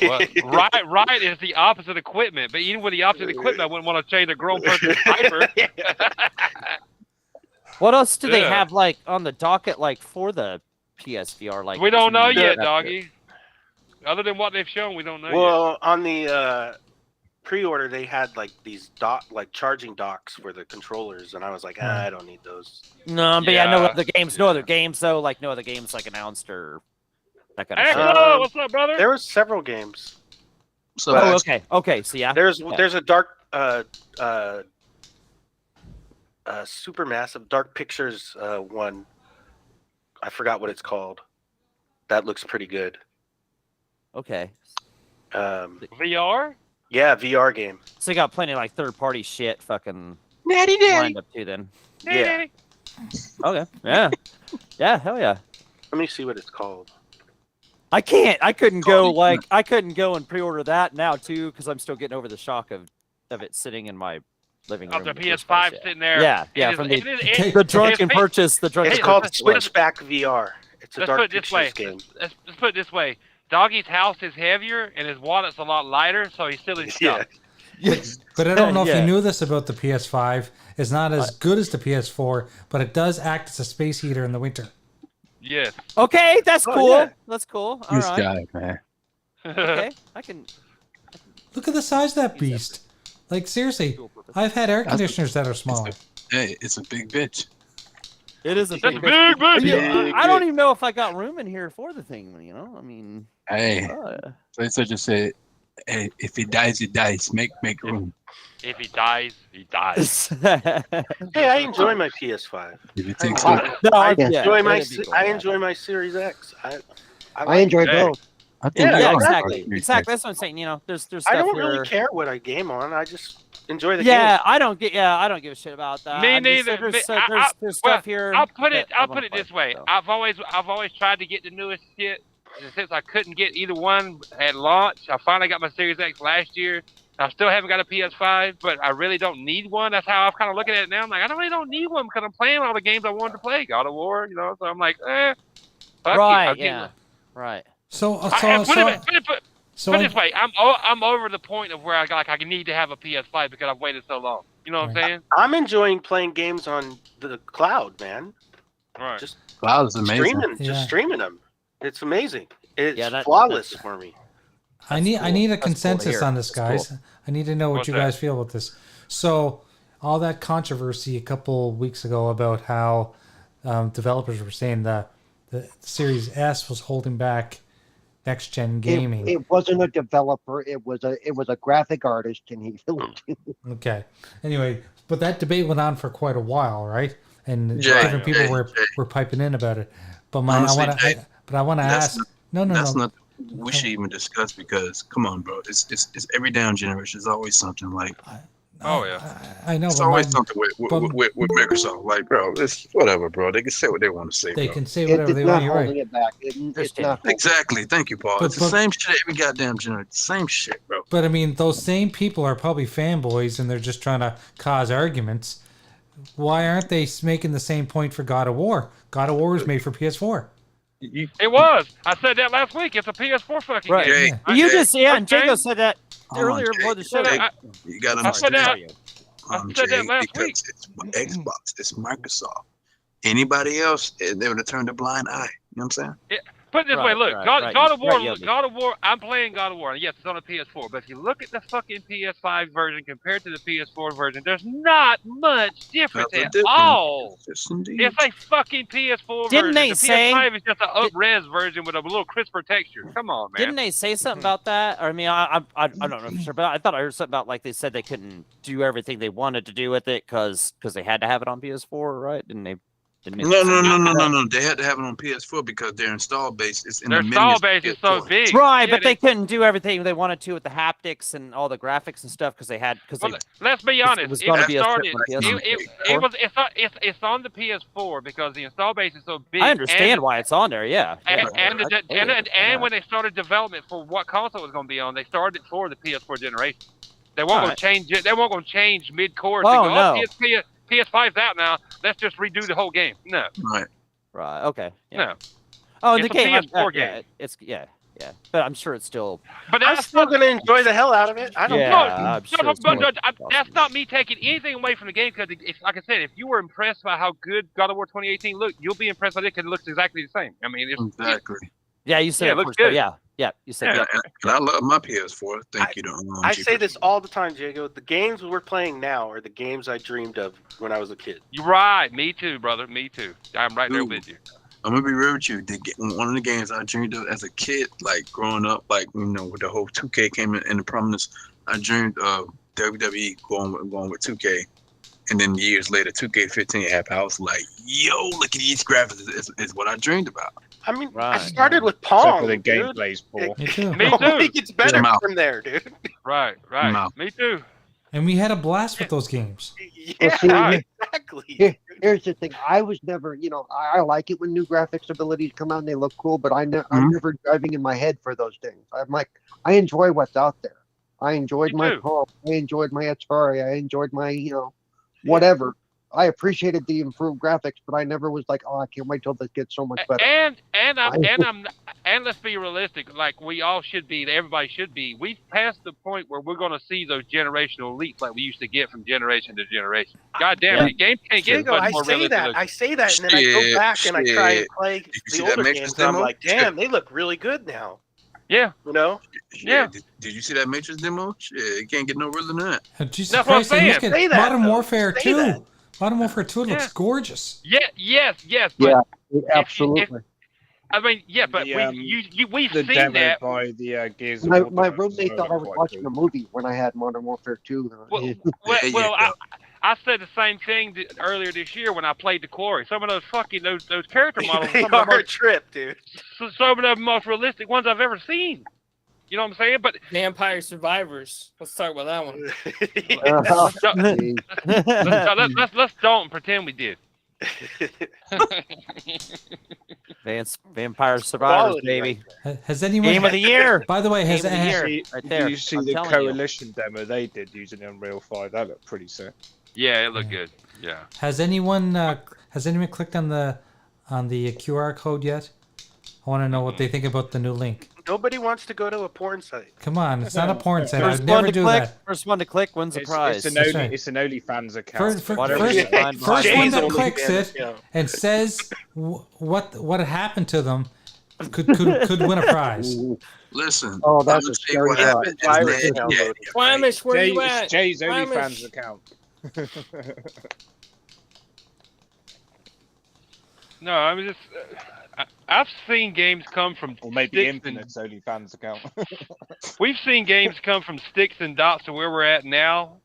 S6: Well, right is the opposite equipment, but even with the opposite equipment, I wouldn't want to change a grown person's diaper.
S1: What else do they
S6: Yeah.
S1: have like on the docket like for the PSVR? Like
S6: We don't know yet,
S1: That's
S6: doggy. Other than what they've shown, we don't know yet.
S7: Well, on the pre-order, they had like these charging docks for the controllers, and I was like, I don't need those.
S1: No, but
S6: Yeah.
S1: no other games, no other games though, like no other games like announced or that kind of shit.
S6: Axel, what's up, brother?
S7: There was several games.
S8: So
S1: Oh, okay, so yeah.
S7: There's a dark Supermassive Dark Pictures one. I forgot what it's called. That looks pretty good.
S1: Okay.
S6: VR?
S7: Yeah, VR game.
S1: So you got plenty of like third-party shit fucking
S7: Natty
S1: lined up too then.
S7: Yeah.
S1: Okay. Yeah. Yeah, hell yeah.
S7: Let me see what it's called.
S1: I couldn't go and pre-order that now too because I'm still getting over the shock of it sitting in my living room.
S6: Of the PS5 sitting there.
S1: Yeah, from the drunken purchase.
S7: It's called Switchback VR. It's a Dark Pictures game.
S6: Let's put it this way. Doggy's house is heavier and his wallet's a lot lighter, so he's still in stock.
S2: Yes. But I don't know if you knew this about the PS5. It's not as good as the PS4, but it does act as a space heater in the winter.
S6: Yes.
S1: Okay, that's cool.
S7: Yeah.
S1: That's cool. All
S10: This
S1: right.
S10: guy, man.
S1: Okay, I can.
S2: Look at the size of that beast. Like, seriously, I've had air conditioners that are smaller.
S8: Hey, it's a big bitch.
S1: It is a
S6: That's
S1: big.
S6: big, big.
S1: Yeah, I don't even know if I got room in here for the thing. You know, I mean.
S8: Hey, so just say, hey, if he dies, he dies. Make room.
S6: If he dies, he dies.
S7: Hey, I enjoy my PS5.
S8: If it takes
S7: I enjoy my Series X.
S3: I enjoy both.
S1: Yeah, exactly. Exactly. That's what I'm saying. You know, there's stuff
S7: I don't
S1: here.
S7: really care what I game on. I just enjoy the game.
S1: Yeah, I don't give a shit about that.
S6: Me
S1: I just-
S6: neither.
S1: There's stuff here.
S6: I'll put it
S1: that
S6: this
S1: I
S6: way.
S1: so.
S6: I've always tried to get the newest shit. And since I couldn't get either one at launch, I finally got my Series X last year. I still haven't got a PS5, but I really don't need one. That's how I'm kind of looking at it now. I'm like, I really don't need one because I'm playing all the games I wanted to play. God of War, you know. So I'm like, fuck
S1: Right.
S6: it.
S1: Yeah. Right.
S2: So
S6: Put it this way, I'm over the point of where I need to have a PS5 because I've waited so long. You know what I'm saying?
S7: I'm enjoying playing games on the cloud, man.
S6: Right.
S7: Just
S8: cloud is amazing.
S7: streaming them. It's amazing. It's
S1: Yeah,
S7: flawless for me.
S2: I need a
S1: That's cool to
S2: consensus
S1: hear.
S2: on this,
S1: That's
S2: guys. I need to know what
S6: What's
S2: you
S6: that?
S2: guys feel about this. So, all that controversy a couple weeks ago about how developers were saying the Series S was holding back next gen gaming.
S3: It wasn't a developer. It was a graphic artist, and he
S2: Okay. Anyway, but that debate went on for quite a while, right? And
S8: Jay,
S2: different people
S8: Jay,
S2: were piping in about it. But
S8: Honestly,
S2: I want to ask. No.
S8: That's not we should even discuss because come on, bro. It's every down generation. There's always something like.
S6: Oh yeah.
S2: I know.
S8: It's
S2: but
S8: always something with Microsoft. Like, bro, it's whatever, bro. They can say what they want to say.
S2: They
S8: bro.
S2: can say whatever they want. You're right.
S3: it back. It's not
S8: Exactly. Thank you, Paul.
S2: But-
S8: It's the same shit every goddamn generation. Same shit, bro.
S2: But I mean, those same people are probably fanboys, and they're just trying to cause arguments. Why aren't they making the same point for God of War? God of War was made for PS4.
S6: It was. I said that last week. It's a PS4 fucking
S1: Right.
S6: game.
S8: Jay,
S1: You
S8: Jay,
S1: just and
S6: Okay.
S1: Jago said that
S8: Hold on,
S1: earlier
S8: Jay,
S1: before the show.
S8: Jay, you gotta
S6: I said that.
S8: understand.
S6: I said that last
S8: because
S6: week.
S8: it's Xbox, it's Microsoft. Anybody else, they would have turned a blind eye. You know what I'm saying?
S6: Put it this way, look,
S1: right.
S6: God of War,
S1: Right, Yogi.
S6: God of War. I'm playing God of War. Yes, it's on a PS4. But if you look at the fucking PS5 version compared to the PS4 version, there's not much difference
S8: Nothing
S6: at
S8: different.
S6: all.
S8: Yes, indeed.
S6: It's a fucking PS4
S1: Didn't
S6: version.
S1: they
S6: the
S1: say-
S6: PS5 is just an up-res version with a little crisper texture. Come on, man.
S1: Didn't they say something about that? Or, I mean, I don't know for sure, but I thought I heard something about like they said they couldn't do everything they wanted to do with it because they had to have it on PS4, right? Didn't they? Didn't they
S8: No. They had to have it on PS4 because their install base is in
S6: Their
S8: the
S6: install
S8: minions
S6: base is
S8: PS4.
S6: so big.
S1: Right,
S6: Yeah,
S1: but they couldn't do everything they wanted to with the haptics and all the graphics and stuff because they had
S6: Well, let's be honest.
S1: was
S6: It
S1: gonna be a
S6: started.
S1: strip on
S6: It's on the PS4 because the install base is so big.
S1: I understand why it's on there. Yeah,
S6: And when they started development for what console it was going to be on, they started it for the PS4 generation. They weren't going to change it. They weren't going to change mid-course.
S1: Oh,
S6: and go,
S1: no.
S6: PS5's out now. Let's just redo the whole game. No.
S1: Right. Okay. Yeah.
S6: No.
S1: Oh, and
S6: It's
S1: the
S6: a
S1: game.
S6: PS4
S1: yeah,
S6: game.
S1: it's but I'm sure it's still.
S6: But
S7: I'm still going to enjoy the hell out of it. I don't
S1: Yeah,
S7: know.
S1: I'm sure
S6: No,
S1: it's
S6: but
S1: still
S6: that's not me taking anything away from the game because, like I said, if you were impressed by how good God of War 2018 looked, you'll be impressed by it because it looks exactly the same. I mean,
S8: Exactly.
S1: Yeah, you said
S6: Yeah,
S1: it
S6: it looks
S1: first, but
S6: good.
S1: yeah. Yeah, you said
S8: Yeah,
S1: yeah.
S8: and I love my PS4. Thank you to
S7: I say
S8: Jeepers.
S7: this all the time, Jago. The games we're playing now are the games I dreamed of when I was a kid.
S6: You're right. Me too, brother. Me too. I'm right there
S8: Dude,
S6: with you.
S8: I'm gonna be real with you. One of the games I dreamed of as a kid, like growing up, like with the whole 2K came in the prominence. I dreamed of WWE going with 2K, and then years later, 2K15 happened. I was like, "Yo, look at these graphics! Is what I dreamed about."
S7: I mean, I
S1: Right.
S7: started with
S5: Except
S7: Pong.
S5: for the
S7: dude.
S5: gameplay's poor.
S2: Me too.
S6: Me
S7: It
S6: too.
S7: gets better
S8: Mouth.
S7: from there, dude.
S6: Right.
S8: Mouth.
S6: Me too.
S2: And we had a blast with those games.
S7: Yeah,
S3: see,
S6: Right.
S7: exactly.
S3: Here's the thing. I was never, I like it when new graphics abilities come out and they look cool, but I'm
S8: Mhm.
S3: never driving in my head for those things. I'm like, I enjoy what's out there. I enjoyed
S6: Me
S3: my
S6: too.
S3: Pong. I enjoyed my Atari. I enjoyed my, whatever. I appreciated the improved graphics, but I never was like, oh, I can't wait till this gets so much better.
S6: And let's be realistic. Like we all should be. Everybody should be. We've passed the point where we're going to see those generational leaps like we used to get from generation to generation. God damn
S7: Yeah.
S6: it, games can't get
S7: Jago,
S6: much
S7: I
S6: more
S7: say
S6: realistic.
S7: that. I say that, and then I go back and I try and play
S8: Did you
S7: the
S8: see that
S7: older
S8: Matrix
S7: games, and I'm
S8: demo?
S7: like, damn, they look really good now.
S6: Yeah.
S7: You know?
S6: Yeah.
S8: Did you see that Matrix demo? Shit, it can't get no realer than that.
S2: Jesus
S6: That's what I'm
S2: Christ! And look
S6: saying.
S2: at
S7: Say that,
S2: Modern
S7: though.
S2: Warfare
S7: Say
S2: 2.
S7: that.
S2: Modern Warfare 2 looks
S6: Yeah.
S2: gorgeous.
S6: Yes. But
S3: Yeah, absolutely.
S6: I mean, yeah, but
S5: The,
S6: we've
S5: The
S6: seen
S5: demo
S6: that.
S5: by the Gears of
S3: My
S5: War developers
S3: roommate
S5: as
S3: thought I
S5: well
S3: was
S5: quite
S3: watching
S5: cool.
S3: a movie when I had Modern Warfare 2.
S6: I said the same thing earlier this year when I played the Quarry. Some of those fucking those character models,
S7: They
S6: some of the
S7: are a trip, dude.
S6: some of the most realistic ones I've ever seen. You know what I'm saying? But
S9: Vampire Survivors. Let's talk about that one.
S6: let's don't pretend we did.
S1: Vampire Survivors,
S7: Quality,
S1: baby.
S2: Has anyone?
S1: Game of the year.
S2: By the way,
S1: Game
S2: has
S1: of the year.
S5: See,
S1: Right there.
S5: You see
S1: I'm
S5: the
S1: telling you.
S5: Coalition demo they did using Unreal 5. That looked pretty sick.
S6: Yeah, it looked good. Yeah.
S2: Has anyone clicked on the QR code yet? I want to know what they think about the new link.
S7: Nobody wants to go to a porn site.
S2: Come on, it's not a porn site.
S1: First
S2: I'd
S1: one
S2: never
S1: to
S2: do
S1: click.
S2: that.
S1: First one to click wins the prize.
S2: That's right.
S5: It's an OnlyFans account.
S2: First
S1: Whatever
S2: one
S1: you find behind
S7: Jay's
S2: that
S7: only
S2: clicks
S7: fan
S2: it
S7: account.
S2: and says what happened to them could win a prize.
S8: Listen,
S3: Oh, that's
S8: I'm
S3: a
S8: gonna say
S3: scary
S8: what
S3: thought.
S8: happened is
S7: Virus
S8: that-
S7: download.
S8: yeah, right?
S9: Flamish, where you
S5: It's
S9: at?
S5: Jay's
S9: Flamish.
S5: OnlyFans account.
S6: No, I was just. I've seen games come from
S5: Or maybe
S6: sticks and
S5: Infinite's OnlyFans account.
S6: we've seen games come from sticks and dots to where we're at now.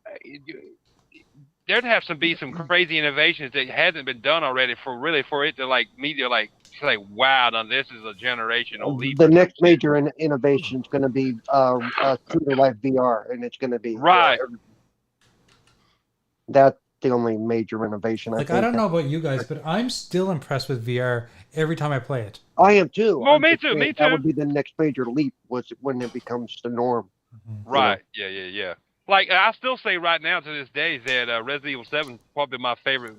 S6: There'd have to be some crazy innovations that hasn't been done already for it to like me to like say, wow, now this is a generational leap.
S3: The next major innovation is going to be True Life VR, and it's going to be
S6: Right.
S3: That's the only major innovation.
S2: Like I don't know about you guys, but I'm still impressed with VR every time I play it.
S3: I am too.
S6: Well,
S3: I'm
S6: me
S3: just
S6: too,
S3: saying
S6: me
S3: That
S6: too.
S3: would be the next major leap was when it becomes the norm.
S6: Right. Yeah. Like I still say right now to this day that Resident Evil 7 is probably my favorite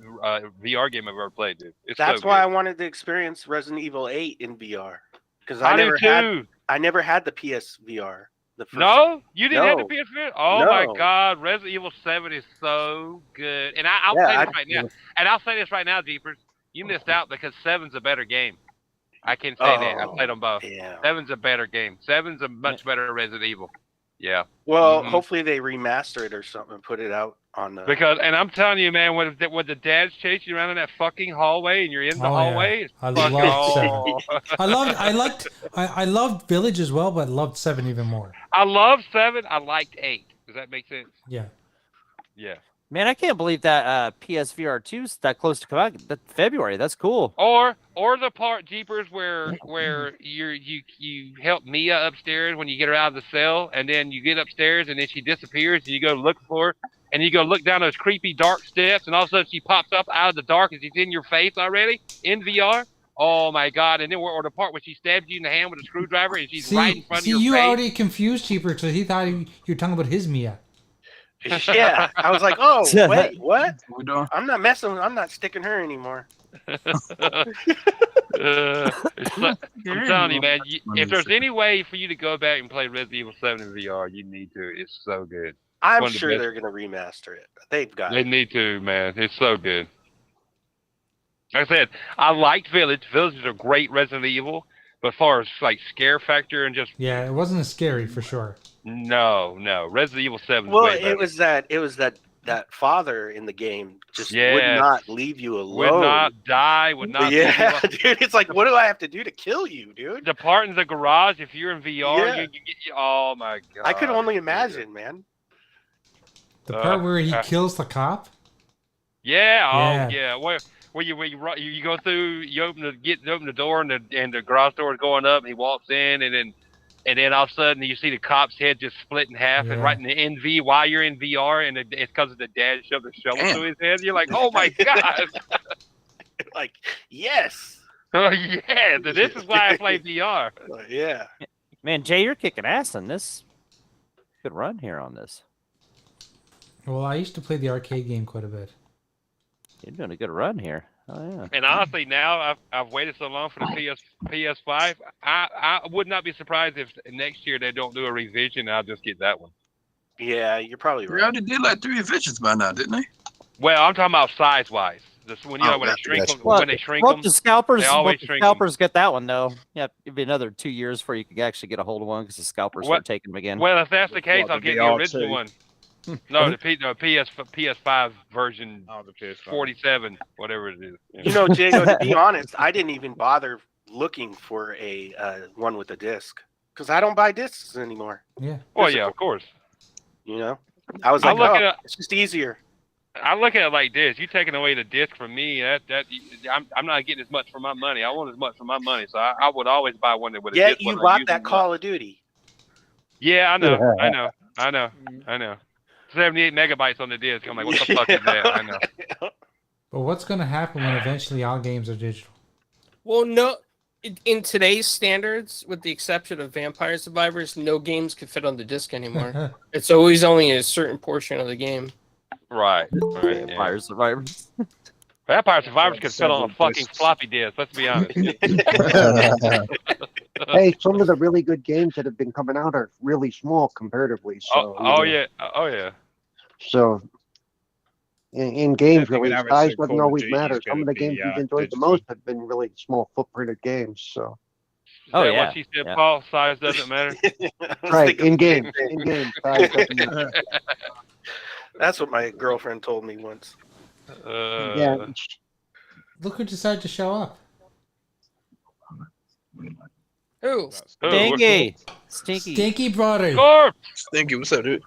S6: VR game I've ever played, dude. It's
S7: That's
S6: so
S7: why I
S6: good.
S7: wanted to experience Resident Evil 8 in VR because
S6: I do too.
S7: I never had the PSVR. The first
S6: No, you didn't have
S7: No.
S6: the PS4. Oh my
S7: No.
S6: God, Resident Evil 7 is so good. And I'll
S7: Yeah,
S6: say
S7: I-
S6: this right now. And I'll say this right now, Jeepers. You missed out because 7's a better game. I can say that. I played them both.
S7: Yeah.
S6: 7's a better game. 7's a much better Resident Evil. Yeah.
S7: Well,
S6: Mhm.
S7: hopefully they remaster it or something and put it out on the.
S6: Because, and I'm telling you, man, when the dads chase you around in that fucking hallway and you're in the
S2: Oh, yeah.
S6: hallway, it's
S2: I
S6: fucking
S2: loved 7. I loved Village as well, but loved 7 even more.
S6: I love 7. I liked 8. Does that make sense?
S2: Yeah.
S6: Yeah.
S1: Man, I can't believe that PSVR 2's that close to come out. That February. That's cool.
S6: Or the part Jeepers where you help Mia upstairs when you get her out of the cell, and then you get upstairs and then she disappears and you go look for her and you go look down those creepy dark steps and all of a sudden she pops up out of the dark and she's in your face already in VR. Oh my God! And then or the part where she stabs you in the hand with a screwdriver and she's right in front of your
S2: you
S6: face.
S2: already confused Cheaper because he thought you were talking about his Mia.
S7: Yeah, I was like, oh wait, what?
S8: What we doing?
S7: I'm not messing. I'm not sticking her anymore.
S6: I'm telling you, man. If there's any way for you to go back and play Resident Evil 7 in VR, you need to. It's so good.
S7: I'm
S6: One of the
S7: sure
S6: best.
S7: they're gonna remaster it. They've got
S6: They
S7: it.
S6: need to, man. It's so good. Like I said, I liked Village. Village is a great Resident Evil, But as far as like scare factor and just
S2: Yeah, it wasn't as scary for sure.
S6: no. Resident Evil 7 is
S7: Well,
S6: way better.
S7: it was that father in the game just would
S6: Yes.
S7: not leave you alone.
S6: Would not die, would not
S7: Yeah, dude. It's like, what do I have to do to kill you, dude?
S6: depart in the garage if you're in VR.
S7: Yeah.
S6: Oh my god!
S7: I could only imagine, man.
S2: The part where he kills the cop?
S6: Yeah,
S2: Yeah.
S6: oh yeah. Where you go through, you open the door and the garage door is going up, and he walks in, and then all of a sudden you see the cop's head just split in half, and right in the NV while you're in VR, and it's because of the dad shoved a shovel through his head. You're like, oh my god!
S7: Like, yes.
S6: Oh yeah, this is why I play VR.
S7: Yeah.
S1: Man, Jay, you're kicking ass on this. Good run here on this.
S2: Well, I used to play the arcade game quite a bit.
S1: You're doing a good run here. Oh yeah.
S6: And honestly, now I've waited so long for the PS5. I would not be surprised if next year they don't do a revision. I'll just get that one.
S7: Yeah, you're probably
S8: They
S7: right.
S8: already did like 3 revisions by now, didn't they?
S6: Well, I'm talking about size wise. This when when they shrink them, when they shrink them,
S1: the scalpers,
S6: they always
S1: the
S6: shrink them.
S1: scalpers get that one though. Yeah, it'd be another 2 years before you could actually get a hold of one because the scalpers start taking them again.
S6: Well, if that's the case,
S5: What,
S6: I'll
S5: the
S6: get the
S5: VR2?
S6: original one. No, the PS5 version,
S5: Oh, the PS5.
S6: 47, whatever it is.
S7: You know, Jago, to be honest, I didn't even bother looking for a one with a disc because I don't buy discs anymore.
S2: Yeah.
S6: Well, yeah, of course.
S7: You know, I was like,
S6: look at it-
S7: it's just easier.
S6: I look at it like this: you taking away the disc from me, I'm not getting as much for my money. I want as much for my money, so I would always buy one that would.
S7: Yeah, you bought that Call of Duty.
S6: Yeah, I know. 78 megabytes on the disc. I'm like, what the fuck is that? I know.
S2: But what's going to happen when eventually all games are digital?
S9: Well, no. In today's standards, with the exception of Vampire Survivors, no games can fit on the disc anymore. It's always only a certain portion of the game.
S6: Right.
S1: Vampire Survivors.
S6: Vampire Survivors could fit on a fucking floppy disk. Let's be honest.
S3: Hey, some of the really good games that have been coming out are really small comparatively. So,
S6: yeah.
S3: So, in games,
S5: Definitely
S3: really,
S5: would have it
S3: size
S5: so
S3: doesn't
S5: Call of
S3: always
S5: Duty is
S3: matter. Some
S5: gonna
S3: of the
S5: be,
S3: games we've enjoyed the
S5: digital.
S3: most have been really small footprinted games. So,
S6: Is
S1: Oh,
S6: that
S1: yeah.
S6: what she said,
S1: Yeah.
S6: Paul? Size doesn't matter.
S3: right, in games, size doesn't matter.
S7: That's what my girlfriend told me once.
S3: Yeah,
S2: Look who decided to show up.
S9: Who?
S1: Stinky. Stinky.
S2: Stinky brother.
S6: Gorp!
S8: Thank you. What's up, dude?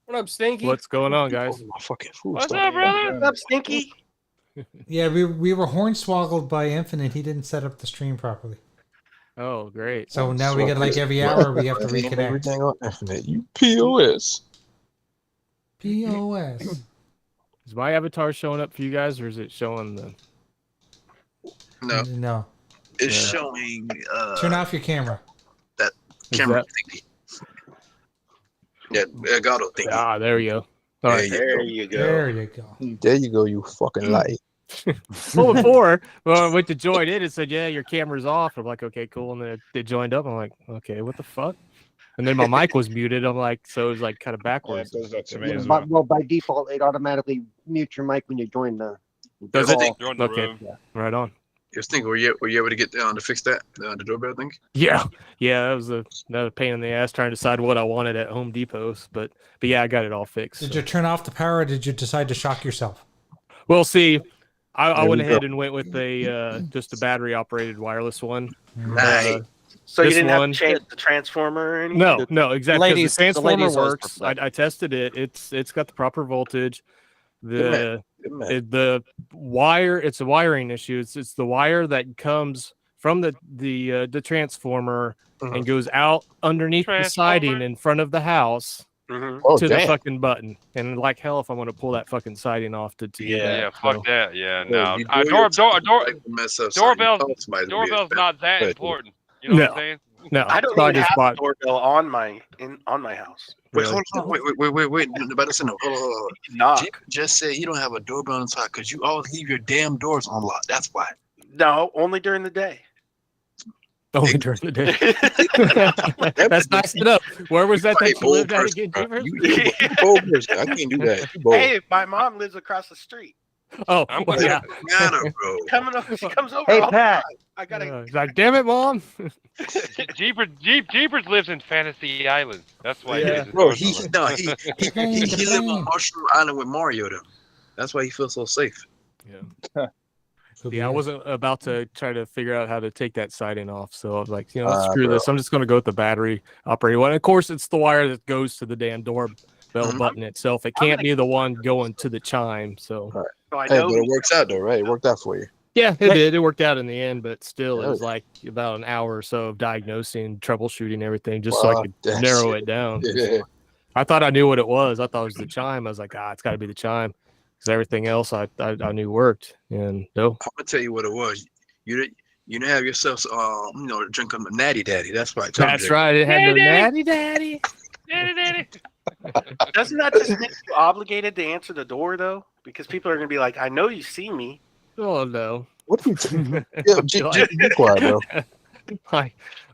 S9: What up, Stinky?
S10: What's going on, guys?
S8: Oh, my fucking food
S6: What's
S8: started.
S6: up, brother?
S7: What's up, Stinky?
S2: Yeah, we were hornswoggled by Infinite. He didn't set up the stream properly.
S10: Oh, great.
S2: So now we get like every hour we have to reconnect.
S8: Everything on Infinite. You POS.
S2: POS.
S10: Is my avatar showing up for you guys, or is it showing the?
S8: No,
S2: No.
S8: it's
S10: Yeah.
S8: showing
S2: Turn off your camera.
S8: camera
S10: that-
S8: thingy. Yeah, Elgato thingy.
S10: Ah, there we go. All right.
S7: There you go.
S2: There you go.
S8: There you go, you fucking light.
S10: Well, before when I went to join in, it said, "Yeah, your camera's off." I'm like, "Okay, cool." And then it joined up. I'm like, "Okay, what the fuck?" And then my mic was muted. I'm like, so it was like kind of
S5: Yeah, it
S10: backwards.
S5: does that to me as well.
S3: well, by default, it automatically mutes your mic when you join the.
S10: Does it?
S3: call.
S6: You're on the
S10: Okay.
S6: room.
S10: Right on.
S8: Just think, were you able to get down to fix that the doorbell thing?
S10: Yeah, that was another pain in the ass trying to decide what I wanted at Home Depot's, but yeah, I got it all fixed.
S2: Did
S10: so.
S2: you turn off the power or did you decide to shock yourself?
S10: Well, see, I
S8: There
S10: went
S8: we
S10: ahead
S8: go.
S10: and went with a just a battery operated wireless one.
S8: Nice.
S7: So you
S10: This
S7: didn't have
S10: one-
S7: to change the transformer or anything?
S10: No, exactly. 'cause
S1: Ladies-
S10: the
S1: the
S10: transformer
S1: ladies always
S10: works.
S1: prefer that.
S10: I tested it. It's got the proper voltage.
S8: Good man.
S10: The wire. It's a wiring issue. It's the wire that comes from the transformer and goes out underneath the siding
S6: Transformer?
S10: in front of the house
S7: Mhm.
S8: Oh,
S10: to the
S8: damn.
S10: fucking button. And like hell, if I'm gonna pull that fucking siding off to do
S7: Yeah.
S10: that.
S6: Yeah,
S10: So-
S6: fuck that. Yeah,
S8: Well,
S6: no.
S8: you do your like to mess up something,
S6: doorbell's-
S8: you call somebody to be
S6: Doorbell's
S8: a-
S6: not that
S8: but-
S6: important. You know what
S10: No.
S6: I'm saying?
S10: No,
S7: I don't
S10: so I
S7: even
S10: just
S7: have
S10: bought.
S7: a doorbell on my house.
S8: Wait,
S10: Really?
S8: hold on. Wait. About to say no. Hold on.
S7: Knock.
S8: Jake just said you don't have a doorbell inside because you always leave your damn doors unlocked. That's why.
S7: No, only during the day.
S10: Only during the day. That's nice enough. Where was that
S8: Hey,
S10: that you lived at
S8: person,
S10: again,
S8: bro.
S10: Jeffers?
S8: You bold person. I can't do that. You bold.
S7: Hey, my mom lives across the street.
S10: Oh,
S6: I'm
S10: well,
S6: glad.
S10: yeah.
S8: Matter, bro.
S7: She comes over.
S3: Hey
S7: all the
S3: Pat,
S7: time. I gotta.
S10: He's like, damn it, Mom.
S6: Jeepers lives in Fantasy Island. That's why
S10: Yeah.
S6: he gets
S8: Bro,
S6: his
S8: he
S6: doors
S8: no,
S6: open.
S8: he live on Mushroom Island with Mario though. That's why he feels so safe.
S10: Yeah, I wasn't about to try to figure out how to take that siding off, so I was like, screw
S8: bro.
S10: this. I'm just going to go with the battery operated one. Of course, it's the wire that goes to the damn doorbell button itself. It can't be the one going to the chime. So,
S7: So I
S8: Hey,
S7: know.
S8: but it works out though, right? It worked out for you.
S10: yeah, it did. It worked out in the end, but still, it
S8: Oh,
S10: was like about an hour or so of diagnosing, troubleshooting everything, just so I could
S8: that's
S10: narrow
S8: it.
S10: it down.
S8: Yeah.
S10: I thought I knew what it was. I thought it was the chime. I was like, it's got to be the chime, because everything else I knew worked. And no,
S8: I'm gonna tell you what it was. You didn't have yourself, drink a natty daddy. That's right.
S10: that's right. It had no
S6: Daddy!
S10: natty.
S6: Daddy.
S7: Doesn't that just make you obligated to answer the door though? Because people are gonna be like, I know you see me.
S10: Oh no.
S8: What are you? Yeah, be quiet, bro.
S10: I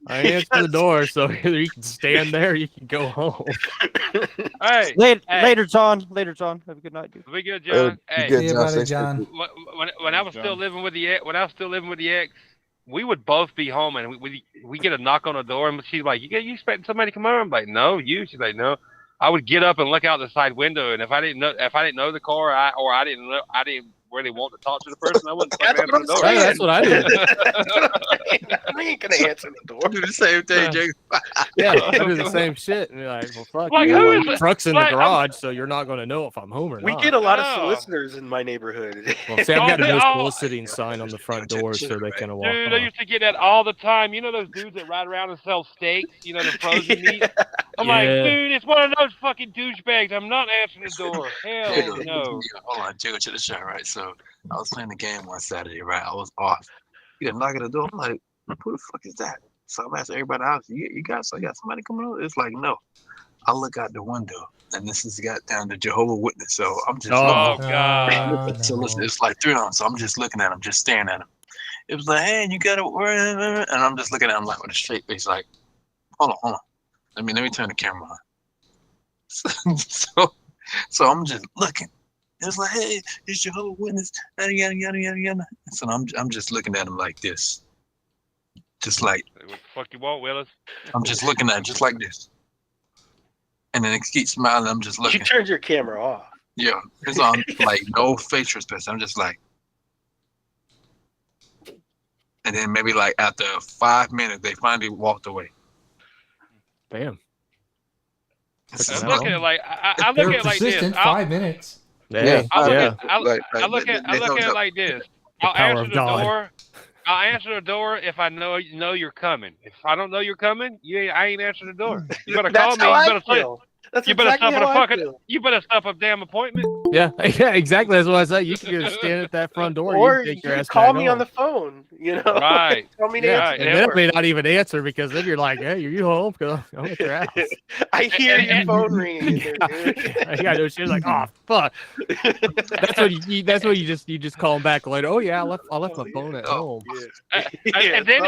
S10: answered the door, so either you can stand there or you can go home.
S6: Hey,
S1: Later, John. Later, John. Have a good night, dude.
S6: we good, John. Hey,
S8: good,
S2: See you,
S8: John.
S2: buddy,
S8: Stay
S2: John.
S6: when I was still living with the ex, we would both be home, and we get a knock on the door, and she's like, "You expecting somebody to come over?" I'm like, "No, you." She's like, "No." I would get up and look out the side window, and if I didn't know the car, I didn't really want to talk to the person, I wouldn't fucking answer the door.
S10: Hey, that's what I do.
S7: I ain't gonna answer the door.
S8: Do the same thing, Jake.
S10: Yeah, I do the same shit. And you're like, well, fuck.
S6: Like,
S10: you.
S6: who
S10: Like,
S6: is-
S10: truck's in
S6: like,
S10: the garage, so you're not going to know if I'm home or
S7: We
S10: not.
S7: get a lot of
S6: Oh.
S7: solicitors in my neighborhood.
S10: Well, see, I've got a no
S6: Oh,
S10: soliciting sign on the front door, so they kind of walk
S6: Dude, I
S10: off.
S6: used to get that all the time. You know those dudes that ride around and sell steaks? You know, the frozen meat? I'm like,
S10: Yeah.
S6: dude, it's one of those fucking douchebags. I'm not answering the door. Hell no.
S8: Hold on, Jiggle to the show, right? So I was playing the game one Saturday, right? I was off. You got knock at the door. I'm like, who the fuck is that? So I'm asking everybody in the house, you got somebody coming over? It's like, no. I look out the window, and this has got down to Jehovah's Witness. So I'm just
S6: Oh,
S8: looking.
S6: God.
S8: So listen, it's like 3 of them. So I'm just looking at them, just staring at them. It was like, hey, you got to worry, and I'm just looking at them like with a straight face, like, hold on. Let me turn the camera on. So I'm just looking. It's like, hey, it's Jehovah's Witness, yada yada yada yada yada. So I'm just looking at him like this, just like
S6: What the fuck you want, Willis?
S8: I'm just looking at him just like this, and then it keeps smiling. I'm just
S7: You
S8: looking.
S7: turned your camera off.
S8: Yeah, it's on like no face expression. I'm just like, and then maybe like after 5 minutes, they finally walked away.
S10: Damn.
S6: I look at it like I
S2: They
S6: look
S2: were
S6: at it like this.
S2: persistent. 5 minutes.
S10: Yeah.
S6: I look
S10: yeah.
S6: at I look at it like this. I'll
S10: power
S6: answer
S10: of
S6: the
S10: God.
S6: door. I'll answer the door if I know you're coming. If I don't know you're coming, I ain't answering the door. You better call
S7: That's
S6: me.
S7: how
S6: You
S7: I
S6: better say.
S7: feel. That's
S6: You better
S7: exactly
S6: stop
S7: how
S6: a
S7: I
S6: fucking.
S7: feel.
S6: You better stop a damn appointment.
S10: Yeah, exactly. That's what I said. You can just stand at that front door.
S7: Or
S10: you
S7: you
S10: can take your
S7: can
S10: ass
S7: call
S10: back
S7: me on
S10: home.
S7: the phone. You know,
S6: Right.
S7: tell me to
S10: Yeah,
S7: answer
S10: and
S7: the
S10: then it
S7: door.
S10: may not even answer, because then you're like, hey, are you home? Because I'm at your house.
S7: I hear your phone ringing. In there, dude.
S10: Yeah, I know. She was like, oh fuck. That's what you just call him back later. Oh yeah, I left my phone at home.
S6: And then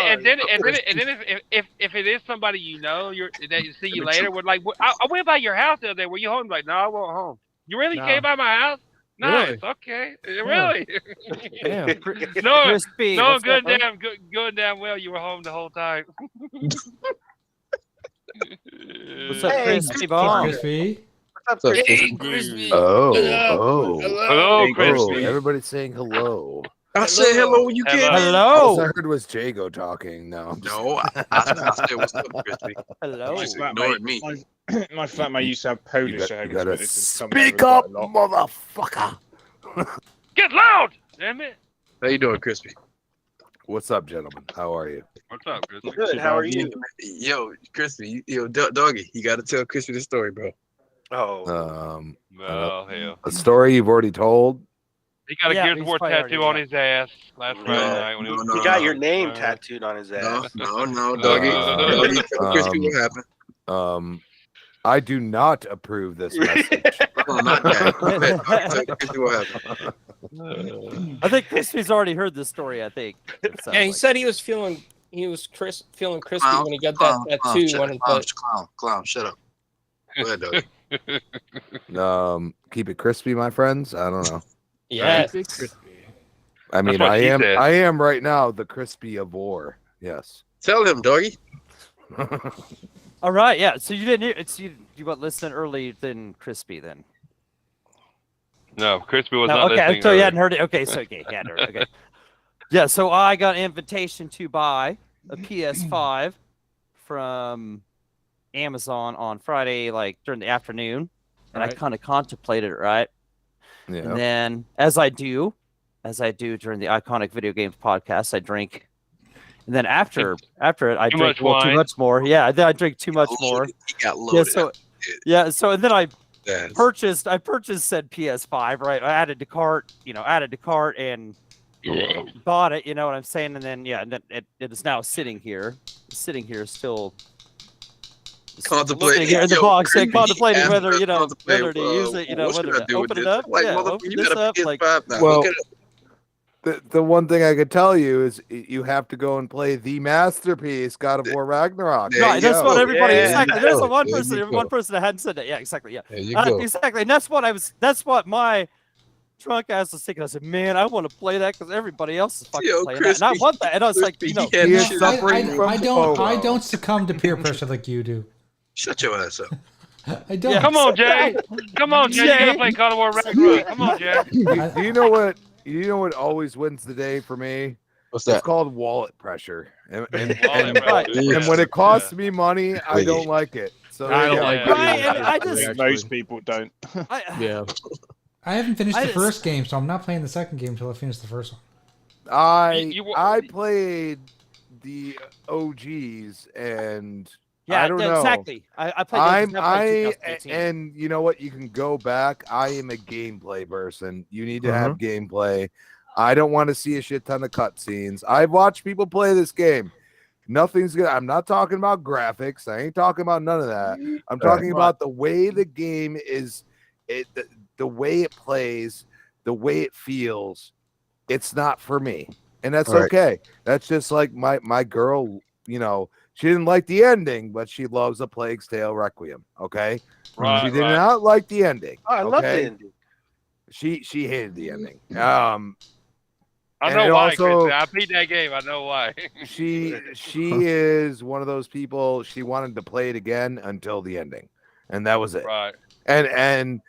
S6: if it is somebody you know, that you see you later, we're like, I went by your house the other day. Were you home? Like, no, I wasn't home. You really
S10: No.
S6: came by my house? Nice.
S10: Really?
S6: Okay. Really?
S10: Damn.
S6: No,
S1: Crispy.
S6: no,
S1: what's up, bro?
S6: good damn well you were home the whole time.
S1: What's up,
S7: Hey,
S1: Crispy Bomb?
S2: Crispy.
S7: What's up, Chris?
S9: Hey, Crispy.
S11: Oh,
S6: Hello,
S11: oh,
S6: Crispy.
S11: everybody's saying hello.
S8: I said hello when you came in.
S11: All I
S1: Hello.
S11: heard was Jago talking. No, I'm just-
S8: No, I said what's up, Crispy.
S1: Hello.
S5: My
S8: Ignored me.
S5: my flatmate used to have Polish
S11: you
S5: accents,
S11: gotta
S5: but this is something
S11: speak
S5: that
S11: up,
S5: was quite a lot.
S11: motherfucker.
S6: Get loud, damn it.
S8: How you doing, Crispy?
S11: What's up, gentlemen? How are you?
S6: What's up, Crispy?
S7: Good. How are you?
S8: Yo, Crispy, Doggy, you got to tell Crispy the story, bro.
S7: Oh,
S6: Oh, hell.
S11: A story you've already told.
S6: He got a
S1: Yeah,
S6: Gears
S1: he's
S6: of War
S1: probably already
S6: tattoo on his ass last Friday night when he was.
S7: he got your name tattooed on his
S8: No,
S7: ass.
S8: no, Doggy. Doggy, tell Crispy what happened.
S11: I do not approve this message.
S8: No, not that. Tell Crispy what happened.
S1: I think Crispy's already heard this story. I think. It sounds
S9: Yeah, he
S1: like.
S9: said he was feeling feeling crispy when he got that tattoo on his butt.
S8: Clown, shut up. Go ahead, Doggy.
S11: Keep it crispy, my friends. I don't know.
S9: Yes.
S11: I mean,
S6: what she said.
S11: I am right now the crispy of war. Yes.
S4: Tell him, doggy.
S1: All right, yeah. So you didn't hear it's you went listening early than Crispy then.
S6: No, Crispy was
S1: No,
S6: not
S1: okay,
S6: listening.
S1: so you
S6: earlier.
S1: hadn't heard it. Okay, so okay, you hadn't heard it. Okay. Yeah, so I got an invitation to buy a PS5 from Amazon on Friday, like during the afternoon, and I
S10: Right.
S1: kind of contemplated it, right?
S11: Yeah.
S1: And then, as I do during the Iconic Video Games podcast, I drink. And then after it, I
S6: Too
S1: drink
S6: much
S1: a little too
S6: wine.
S1: much more. Yeah, then I drink too much more.
S4: He got
S1: Yeah,
S4: loaded.
S1: so and then I
S4: Yes.
S1: purchased said PS5, right? I added to cart, and bought it, you know what I'm saying? And then and then it is now sitting here still
S4: Contemplating
S1: sitting here in the
S4: yo,
S1: box,
S4: Crispy,
S1: contemplating
S4: asked
S1: whether
S4: us contemplate,
S1: whether to use it,
S4: what
S1: whether
S4: should I
S1: to
S4: do with
S1: open it
S4: this?
S1: up,
S4: Like,
S1: yeah,
S4: motherfucker,
S1: open
S4: you
S1: this
S4: got a
S1: up, like
S4: PS5 now.
S11: Well,
S4: Look at it.
S11: the one thing I could tell you is you have to go and play the masterpiece, God of War Ragnarok.
S4: There
S1: right,
S4: you
S1: that's
S4: go.
S1: what everybody
S4: There
S1: exactly.
S4: you
S1: There's
S4: go.
S1: a one
S4: There
S1: person,
S4: you
S1: one
S4: go.
S1: person that hadn't said that. Yeah, exactly. Yeah,
S4: There you go.
S1: exactly. And that's what my drunk ass was thinking. I said, man, I want to play that because everybody else is fucking
S4: Yo,
S1: playing that, and I
S4: Crispy,
S1: want that. And I was like,
S4: Crispy,
S1: you know,
S4: he had
S11: He
S4: the
S11: is
S4: shit
S2: I,
S11: suffering from
S2: I
S11: FOMO.
S2: don't succumb to peer pressure like you do.
S4: Shut your ass up.
S2: I don't.
S1: Yeah.
S6: Come on, Jay. Come on, Jay. You
S1: Jay.
S6: gotta play God of War Ragnarok. Come on, Jay.
S11: Do you know what? You know what always wins the day for me?
S8: What's
S11: It's
S8: that?
S11: called wallet pressure. And
S6: Wallet pressure,
S11: and
S6: yeah.
S11: when it costs me money, I don't like it. So
S10: I
S11: there you
S10: don't
S11: go.
S10: like
S6: Yeah.
S1: Right,
S10: it.
S1: and I
S10: either,
S1: just-
S10: actually.
S5: Most people don't.
S10: Yeah.
S2: I haven't finished
S1: I
S2: the
S1: just-
S2: first game, so I'm not playing the second game until I finish the first one.
S6: You-
S11: I played the OGs and
S1: yeah,
S11: I don't know.
S1: exactly. I played.
S11: I and you know what? You can go back. I am a gameplay person. You need to have gameplay. I don't want to see a shit ton of cutscenes. I've watched people play this game. Nothing's good. I'm not talking about graphics. I ain't talking about none of that. I'm talking about the way the game is, the way it plays, the way it feels. It's not for me, and that's
S8: Right.
S11: okay. That's just like my girl. You know, she didn't like the ending, but she loves A Plague's Tale Requiem. Okay,
S6: Right,
S11: she did
S6: right.
S11: not like the ending.
S7: Oh, I love the
S11: okay?
S7: ending.
S11: She hated the ending.
S6: I
S11: And
S6: know
S11: it
S6: why,
S11: also-
S6: Chris. I beat that game. I know why.
S11: she is one of those people. She wanted to play it again until the ending, and that was it.
S6: Right.
S11: And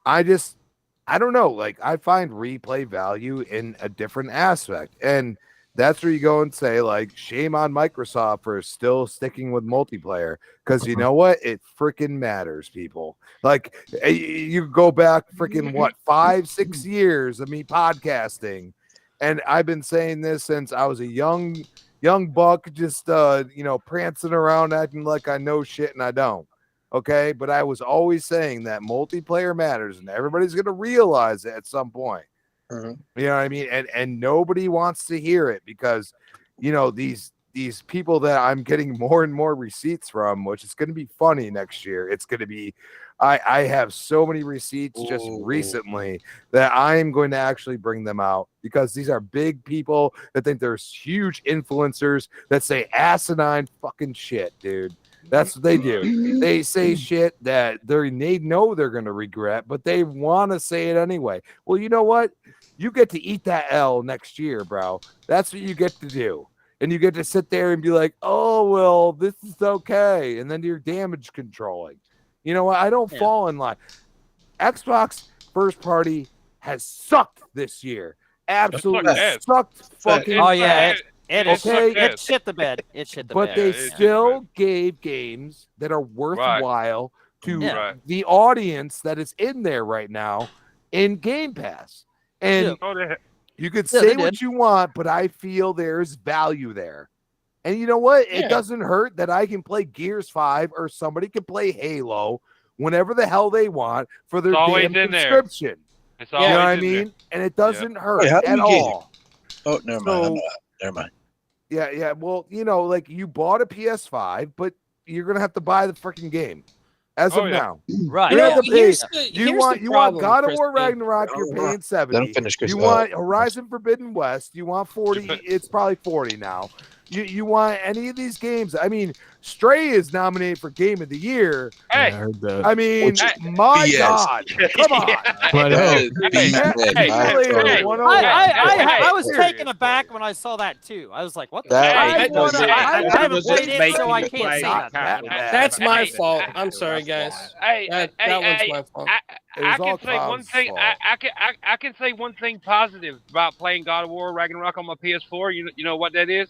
S11: I don't know. Like, I find replay value in a different aspect, and that's where you go and say, like, shame on Microsoft for still sticking with multiplayer, because you know what, it freaking matters, people. Like, you go back freaking what 5-6 years of me podcasting, and I've been saying this since I was a young buck, just prancing around acting like I know shit and I don't. Okay, but I was always saying that multiplayer matters, and everybody's gonna realize it at some point. You know what I mean? And nobody wants to hear it because, you know, these people that I'm getting more and more receipts from, which is going to be funny next year. It's going to be, I have so many receipts just recently that I'm going to actually bring them out because these are big people that think they're huge influencers that say asinine fucking shit, dude. That's what they do. They say shit that they know they're going to regret, but they want to say it anyway. Well, you know what? You get to eat that L next year, bro. That's what you get to do. And you get to sit there and be like, oh, well, this is okay. And then you're damage controlling. You know what? I don't fall in line. Xbox first party has sucked this year. Absolutely
S6: That's
S11: sucked fucking.
S1: Oh yeah,
S6: It-
S1: it is.
S11: Okay.
S1: It shit the bed. It shit the
S11: But
S1: bed.
S11: they
S6: it's
S11: still gave games that are worthwhile to
S1: Yeah.
S6: Right.
S11: the audience that is in there right now in Game Pass. And
S6: Oh, they,
S11: you could
S1: Yeah,
S11: say
S1: they
S11: what
S1: did.
S11: you want, but I feel there's value there. And you know what? It
S7: Yeah.
S11: doesn't hurt that I can play Gears 5 or somebody can play Halo whenever the hell they want for their
S6: It's always
S11: damn
S6: in there.
S11: subscription.
S6: it's
S11: You
S6: always
S11: know what I
S6: in there.
S11: mean? And it doesn't hurt
S8: Wait, how do
S11: at
S8: you get it?
S11: all.
S8: Oh, never mind. Never mind.
S11: Yeah. Well, you know, like you bought a PS5, but you're gonna have to buy the freaking game as
S6: Oh,
S11: of
S6: yeah.
S11: now.
S1: Right.
S11: You
S9: You
S11: have
S9: know,
S11: to pay.
S9: here's the
S11: You want
S9: problem,
S11: God of War
S9: Crispy.
S11: Ragnarok, you're
S8: Oh,
S11: paying
S8: Let
S11: 70.
S8: him finish, Chris.
S11: You want Horizon Forbidden West, you want 40.
S6: put-
S11: It's probably 40 now. You want any of these games? I mean, Stray is nominated for Game of the Year.
S6: Hey,
S10: I heard that.
S11: I mean, my
S8: BS.
S11: God, come on.
S10: I know.
S8: That is
S6: Hey,
S8: BS.
S6: hey,
S8: I'm
S11: Emulator
S8: sorry.
S11: 101.
S1: I was
S5: Seriously.
S1: taken aback when I saw that too. I was like, what the
S8: That
S1: heck?
S6: Hey,
S11: I wanna-
S1: I haven't
S5: was
S1: played
S5: just
S1: it, so I
S5: making
S1: can't
S5: play
S1: say
S11: Not
S1: nothing.
S11: that
S9: That's
S11: bad.
S9: my
S6: Hey,
S9: fault. I'm sorry,
S5: That's
S9: guys.
S6: Hey,
S9: That
S6: hey,
S9: one's
S6: hey,
S9: my fault.
S11: It was
S6: I
S11: all
S6: can say one
S11: Cloud's
S6: thing.
S11: fault.
S6: I can say one thing positive about playing God of War Ragnarok on my PS4. You know what that is?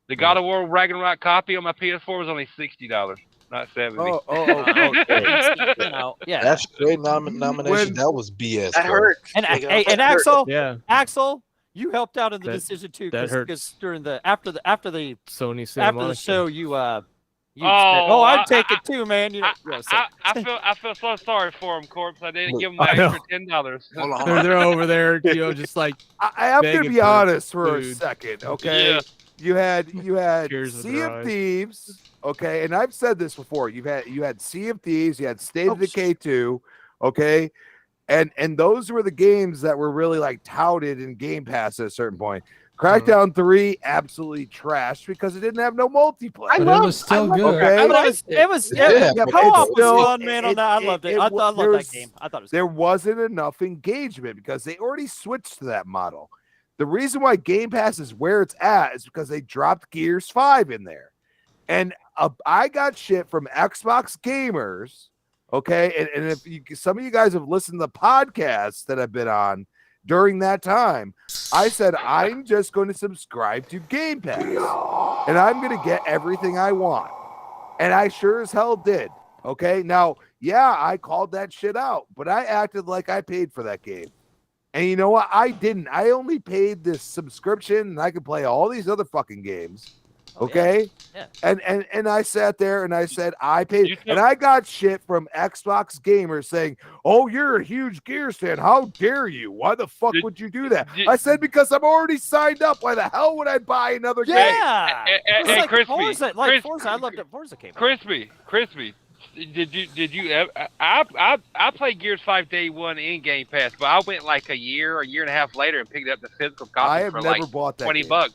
S6: The God of War Ragnarok copy on my PS4 was only $60, not $70.
S11: Okay.
S1: You know, yeah.
S8: That straight nomination,
S11: When-
S8: that was BS.
S7: That
S8: bro.
S7: hurts.
S1: And
S7: Sega.
S1: hey, and
S7: That hurts.
S1: Axel,
S10: Yeah,
S1: Axel, you helped out in the
S10: That-
S1: decision too,
S10: that hurts.
S1: because during the after the
S10: Sony Santa
S1: after the
S10: Monica.
S1: show, you said,
S6: Oh,
S1: I'd take it too, man. You know,
S6: I feel so sorry for him, Corpse. I didn't
S8: Look,
S6: give him the
S10: I know.
S6: extra $10.
S8: Hold on, hold
S10: They're,
S8: on.
S10: they're over there, just like
S11: I have to
S10: begging
S11: be
S10: for
S11: honest for a
S10: food.
S11: second, okay?
S6: Yeah.
S11: You had
S10: Tears in
S11: Sea
S10: their
S11: of
S10: eyes.
S11: Thieves, okay, and I've said this before. You had Sea of Thieves, you had State
S1: Oh,
S11: of Decay 2, okay, and those were the games that were really like touted in Game Pass at a certain point. Crackdown 3 absolutely trashed because it didn't have no multiplayer.
S2: But it was still good.
S11: Okay,
S1: But it was
S8: Yeah,
S1: yeah,
S8: but
S1: co-op
S11: it's
S1: was
S11: still-
S1: fun, man. On that, I loved it. I loved
S11: there
S1: that
S11: was-
S1: game. I thought it was.
S11: there wasn't enough engagement because they already switched to that model. The reason why Game Pass is where it's at is because they dropped Gears 5 in there. And I got shit from Xbox gamers, okay? And if some of you guys have listened to the podcasts that I've been on during that time, I said, I'm just going to subscribe to Game Pass and I'm going to get everything I want. And I sure as hell did. Okay. Now, yeah, I called that shit out, but I acted like I paid for that game. And you know what? I didn't. I only paid this subscription and I could play all these other fucking games.
S1: Oh,
S11: Okay.
S1: Yeah.
S11: And I sat there and I said, I paid.
S6: You
S11: And I got shit from Xbox gamers saying, oh, you're a huge Gears fan. How dare you? Why the fuck would you do that? I said, because I'm already signed up. Why the hell would I buy another game?
S1: Yeah. It's
S6: Hey,
S1: like
S6: Crispy,
S1: Forza, Forza. I loved it. Forza came out.
S6: Crispy. Did you ever? I played Gears 5 day one in Game Pass, but I went like a year and a half later and picked up the physical copy
S11: I have
S6: for
S11: never
S6: like
S11: bought that
S6: $20.
S11: game.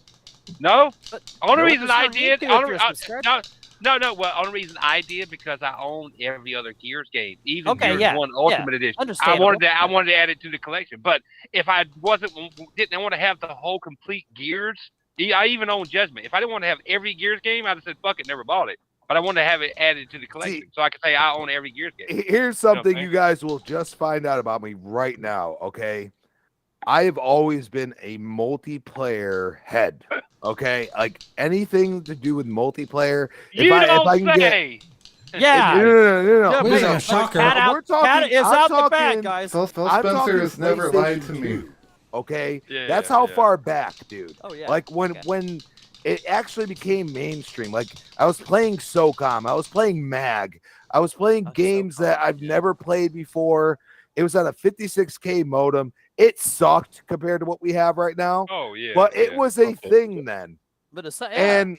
S6: No,
S1: But
S6: only
S1: no,
S6: reason
S1: it's
S6: I
S1: not
S6: did.
S1: you do if you're subscribed.
S6: No. Well, only reason I did because I owned every other Gears game, even
S1: Okay,
S6: Gears
S1: yeah,
S6: 1 Ultimate Edition. I
S1: understandable.
S6: wanted to add it to the collection. But if I didn't want to have the whole complete Gears, I even own Judgment. If I didn't want to have every Gears game, I'd have said fuck it, never bought it. But I wanted to have it added to the collection, so I could say I own every Gears game.
S11: Here's something
S6: Okay.
S11: you guys will just find out about me right now, okay? I have always been a multiplayer head, okay? Like anything to do with multiplayer.
S6: You
S11: if
S6: don't
S11: I can
S6: say.
S1: Yeah.
S11: No.
S2: Wait a second, shocker.
S1: Cat out,
S11: We're talking-
S1: cat is
S11: I'm
S1: out the
S11: talking-
S1: bag, guys.
S12: Phil
S11: I'm
S12: Spencer
S11: talking
S12: has never lied to
S11: PlayStation
S12: me.
S11: 2, okay?
S6: Yeah,
S11: That's
S6: yeah,
S11: how
S6: yeah.
S11: far back, dude.
S1: Oh yeah.
S11: Like when it actually became mainstream. Like I was playing SOCOM, I was playing MAG, I was playing
S1: Oh,
S11: games that
S1: SOCOM,
S11: I've
S1: yeah.
S11: never played before. It was on a 56K modem. It sucked compared to what we have right now,
S6: Oh yeah.
S11: but it
S6: yeah.
S11: was a thing then.
S1: But it's yeah.
S11: And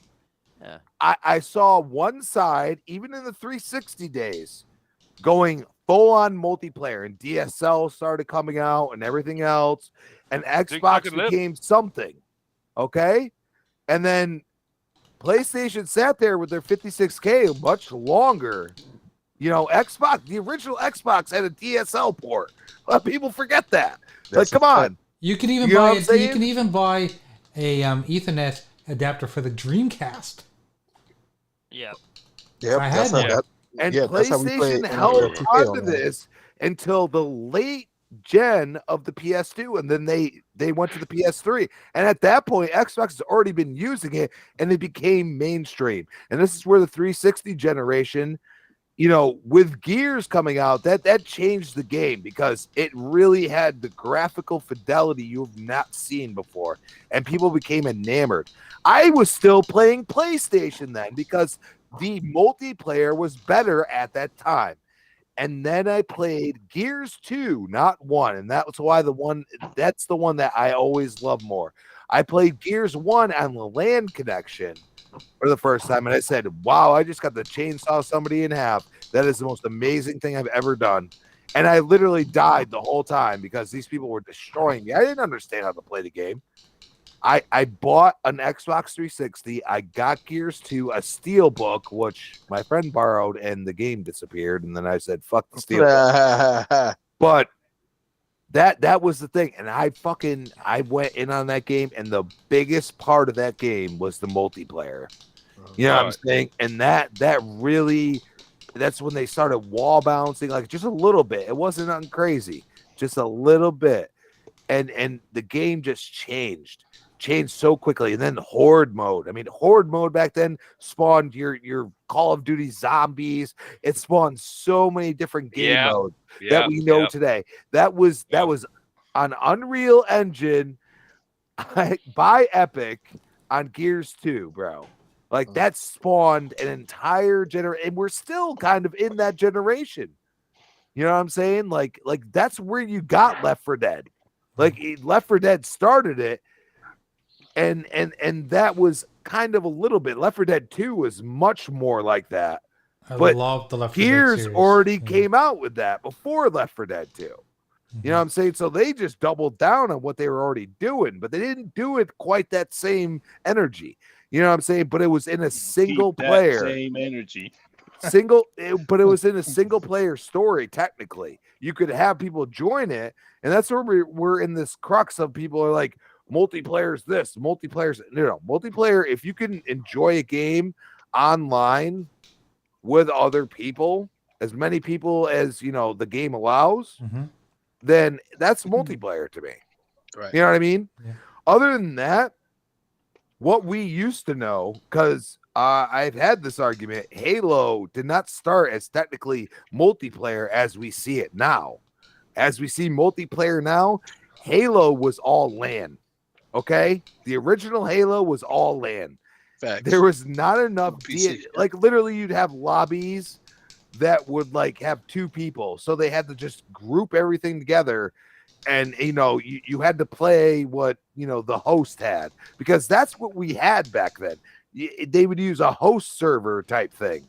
S1: Yeah.
S11: I saw one side, even in the 360 days, going full on multiplayer, and DSL started coming out and everything else, and Xbox
S6: fucking lip.
S11: became something. Okay. And then PlayStation sat there with their 56K much longer. You know, Xbox, the original Xbox had a DSL port. People forget that.
S8: That's
S11: like,
S8: a
S11: come
S8: fact.
S11: on.
S2: You can even
S11: You know
S2: buy
S11: what I'm
S2: it. You
S11: saying?
S2: can even buy a Ethernet adapter for the Dreamcast.
S1: Yeah.
S8: Yep,
S2: I
S8: that's
S2: had
S8: how
S2: that.
S8: that.
S11: And
S8: Yeah, that's how we play
S11: PlayStation held
S8: 2K
S11: on
S8: on
S11: to
S8: that.
S11: this until the late gen of the PS2, and then they went to the PS3. And at that point, Xbox has already been using it, and it became mainstream. And this is where the 360 generation, you know, with Gears coming out, that changed the game because it really had the graphical fidelity you have not seen before, and people became enamored. I was still playing PlayStation then because the multiplayer was better at that time. And then I played Gears 2, not 1. And that's why that's the one that I always love more. I played Gears 1 on the LAN connection for the first time. And I said, wow, I just got to chainsaw somebody in half. That is the most amazing thing I've ever done. And I literally died the whole time because these people were destroying me. I didn't understand how to play the game. I bought an Xbox 360. I got Gears 2, a Steelbook, which my friend borrowed, and the game disappeared. And then I said, "Fuck the Steelbook." But that was the thing, and I went in on that game, and the biggest part of that game was the multiplayer. You know what I'm saying? And that really, that's when they started wall bouncing, like just a little bit. It wasn't nothing crazy, just a little bit, and the game just changed so quickly. And then horde mode. I mean, horde mode back then spawned your Call of Duty zombies. It spawned so many different game modes that we know today. That was on Unreal Engine by Epic on Gears 2, bro. Like that spawned an entire generation, and we're still kind of in that generation. You know what I'm saying? Like that's where you got Left 4 Dead. Like Left 4 Dead started it. And that was kind of a little bit. Left 4 Dead 2 was much more like that.
S2: I
S11: but
S2: love the Left 4 Dead
S11: Gears
S2: series.
S11: already came out with that before Left 4 Dead 2. You know what I'm saying? So they just doubled down on what they were already doing, but they didn't do it quite that same energy. You know what I'm saying? But it was in a single player.
S12: Same energy.
S11: But it was in a single player story. Technically, you could have people join it, and that's where we're in this crux of people are like, multiplayer's this, multiplayer's no. Multiplayer, if you can enjoy a game online with other people, as many people as you know the game allows, then that's multiplayer to me.
S4: Right.
S11: You know what I mean?
S2: Yeah.
S11: Other than that, what we used to know, because I've had this argument, Halo did not start as technically multiplayer as we see it now. As we see multiplayer now, Halo was all LAN. Okay, the original Halo was all LAN.
S4: Facts.
S11: There was not enough
S4: PC,
S11: like literally you'd have lobbies that would like have two people, so they had to just group everything together, and you know you had to play what you know the host had, because that's what we had back then. They would use a host server type thing.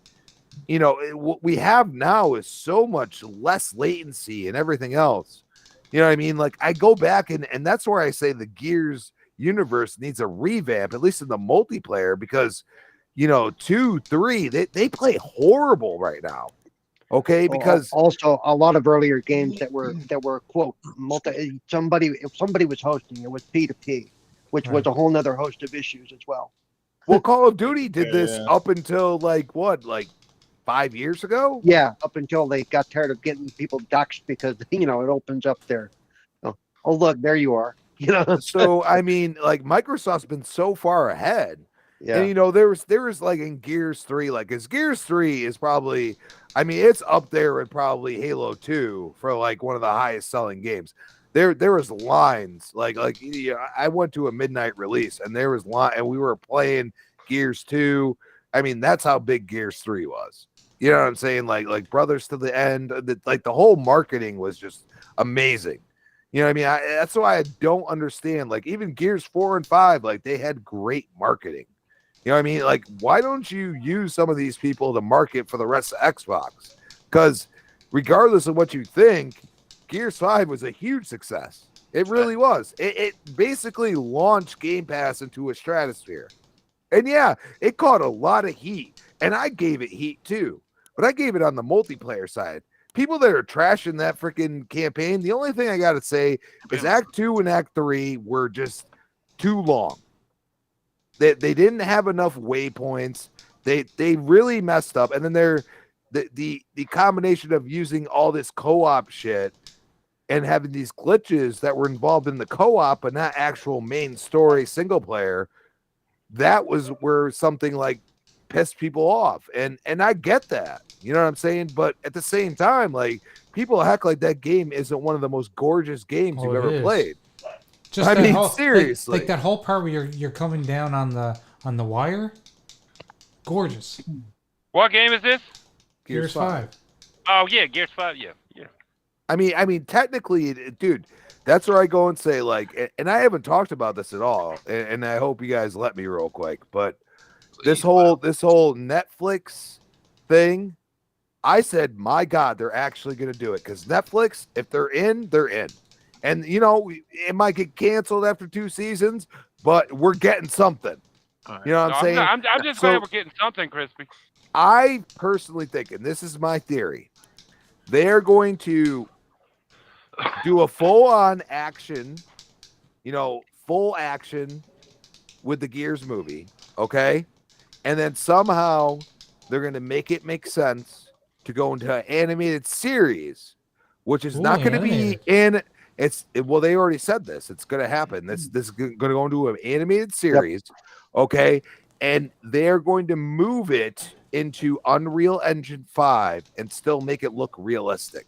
S11: You know what we have now is so much less latency and everything else. You know what I mean? Like I go back and that's where I say the Gears universe needs a revamp, at least in the multiplayer, because you know 2, 3 they play horrible right now. Okay, because
S3: also a lot of earlier games that were quote if somebody was hosting, it was P2P, which was a whole nother host of issues as well.
S11: Well, Call of Duty did this up until like 5 years ago?
S3: Yeah, up until they got tired of getting people doxxed because it opens up their oh look, there you are.
S11: So I mean, like Microsoft's been so far ahead.
S3: Yeah.
S11: And there was like in Gears 3, like as Gears 3 is probably, I mean, it's up there with probably Halo 2 for like one of the highest selling games. There was lines like I went to a midnight release and there was line and we were playing Gears 2. I mean, that's how big Gears 3 was. You know what I'm saying? Like Brothers to the End, like the whole marketing was just amazing. You know what I mean? That's why I don't understand. Like even Gears 4 and 5, like they had great marketing. You know what I mean? Like, why don't you use some of these people to market for the rest of Xbox? Because regardless of what you think, Gears 5 was a huge success. It really was. It basically launched Game Pass into a stratosphere. And yeah, it caught a lot of heat. And I gave it heat too. But I gave it on the multiplayer side. People that are trashing that freaking campaign, the only thing I got to say is Act 2 and Act 3 were just too long. They didn't have enough waypoints. They really messed up. And then the combination of using all this co-op shit and having these glitches that were involved in the co-op but not actual main story single player, that was where something like pissed people off. And I get that. You know what I'm saying? But at the same time, like people act like that game isn't one of the most gorgeous games you've ever played.
S2: Just
S11: I mean, seriously,
S2: like that whole part where you're coming down on the wire, gorgeous.
S6: What game is this?
S2: Gears 5.
S6: Oh yeah, Gears 5. Yeah.
S11: I mean, technically, dude, that's where I go and say like, and I haven't talked about this at all, and I hope you guys let me real quick. But this whole Netflix thing, I said, my God, they're actually going to do it because Netflix, if they're in, they're in. And, it might get canceled after 2 seasons, but we're getting something. You know what I'm saying?
S6: I'm just
S11: So-
S6: glad we're getting something, Crispy.
S11: I personally think, and this is my theory, they're going to do a full-on action, full action with the Gears movie, okay? And then somehow they're going to make it make sense to go into an animated series, which is not going to be in well, they already said this. It's going to happen. This is going to go into an animated series, okay? And they're going to move it into Unreal Engine 5 and still make it look realistic.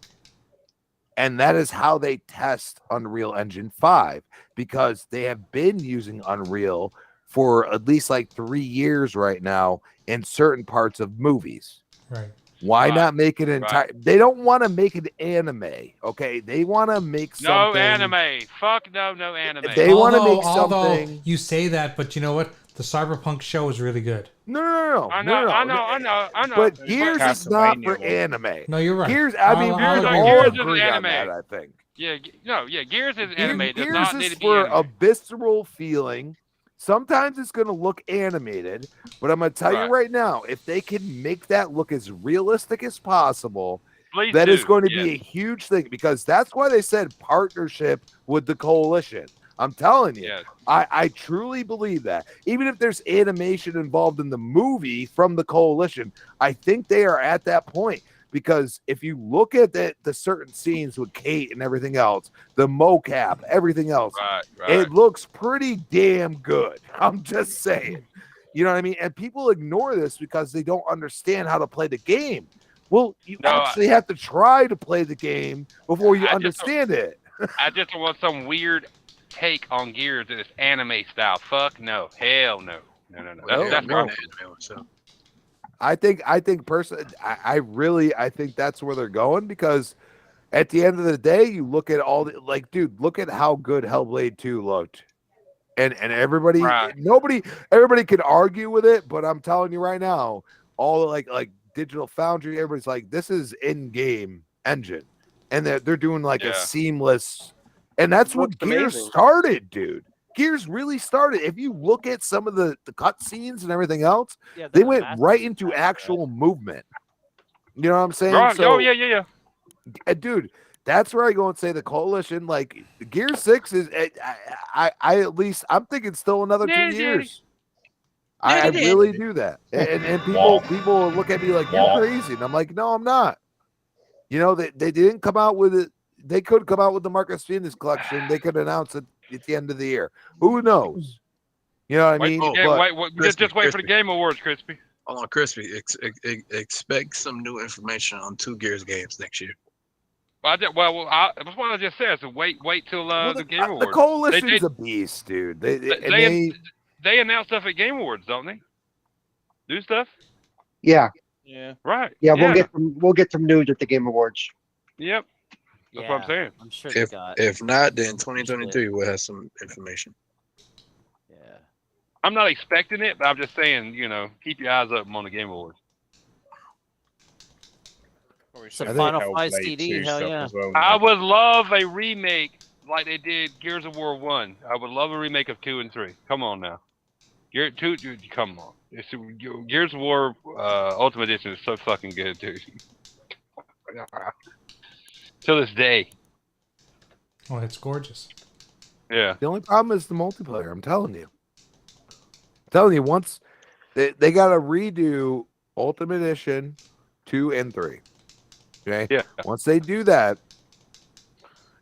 S11: And that is how they test Unreal Engine 5, because they have been using Unreal for at least like 3 years right now in certain parts of movies.
S2: Right.
S11: Why not make it entire? They don't want to make it anime, okay? They want to make something.
S6: No anime. Fuck no anime.
S11: They want to make
S2: Although
S11: something.
S2: you say that, but you know what? The Cyberpunk show is really good.
S11: No.
S6: I know.
S11: But Gears is not for anime.
S2: No, you're right.
S11: Gears, I mean, we
S6: Gears
S11: can all
S6: is
S11: agree
S6: anime.
S11: on that, I think.
S6: Yeah, Gears is anime. It does
S11: Gears
S6: not
S11: is
S6: need to be
S11: for
S6: anime.
S11: a visceral feeling. Sometimes it's going to look animated, but I'm going to tell you right now, if they can make that look as realistic as possible,
S6: Please
S11: that
S6: do.
S11: is going to be a huge thing, because that's why they said partnership with the coalition. I'm telling you, I truly believe that. Even if there's animation involved in the movie from the coalition, I think they are at that point. Because if you look at the certain scenes with Kate and everything else, the mocap, everything else, it looks pretty damn good. I'm just saying. You know what I mean? And people ignore this because they don't understand how to play the game. Well, you actually have to try to play the game before you understand it.
S6: I just want some weird take on Gears that is anime style. Fuck no. Hell no. No. That's
S11: no. I think personally, I think that's where they're going, because at the end of the day, you look at all the, like, dude, look at how good Hellblade 2 looked. And everybody, everybody could argue with it, but I'm telling you right now, all like Digital Foundry, everybody's like, this is in-game engine. And they're doing like a seamless, and that's what Gears started, dude. Gears really started. If you look at some of the cut scenes and everything else, they went right into actual movement. You know what I'm saying?
S6: Right.
S11: So,
S6: yeah.
S11: Dude, that's where I go and say the coalition, like Gear 6 is, I at least, I'm thinking still another 2 years. I really do that. And people look at me like, you're crazy. And I'm like, no, I'm not. You know, they didn't come out with it. They could come out with the Marcus Phoenix collection. They could announce it at the end of the year. Who knows? You know what I mean?
S6: Just wait for the Game Awards, Crispy.
S8: Hold on, Crispy. Expect some new information on 2 Gears games next year.
S6: That's what I just said. So wait till the Game Awards.
S11: The coalition's a beast, dude.
S6: They announce stuff at Game Awards, don't they? Do stuff?
S3: Yeah.
S6: Yeah. Right.
S3: Yeah, we'll get some news at the Game Awards.
S6: Yep. That's what I'm saying.
S1: I'm sure
S8: if not, then 2023 we'll have some information.
S1: Yeah.
S6: I'm not expecting it, but I'm just saying, keep your eyes open on the Game Awards.
S1: Some Final Fight CD, hell yeah.
S6: I would love a remake like they did Gears of War 1. I would love a remake of 2 and 3. Come on now. Gears 2, come on. Gears of War Ultimate Edition is so fucking good, dude. Till this day.
S2: Oh, it's gorgeous.
S6: Yeah.
S11: The only problem is the multiplayer. I'm telling you. Once they got to redo Ultimate Edition 2 and 3. Okay.
S6: Yeah.
S11: Once they do that,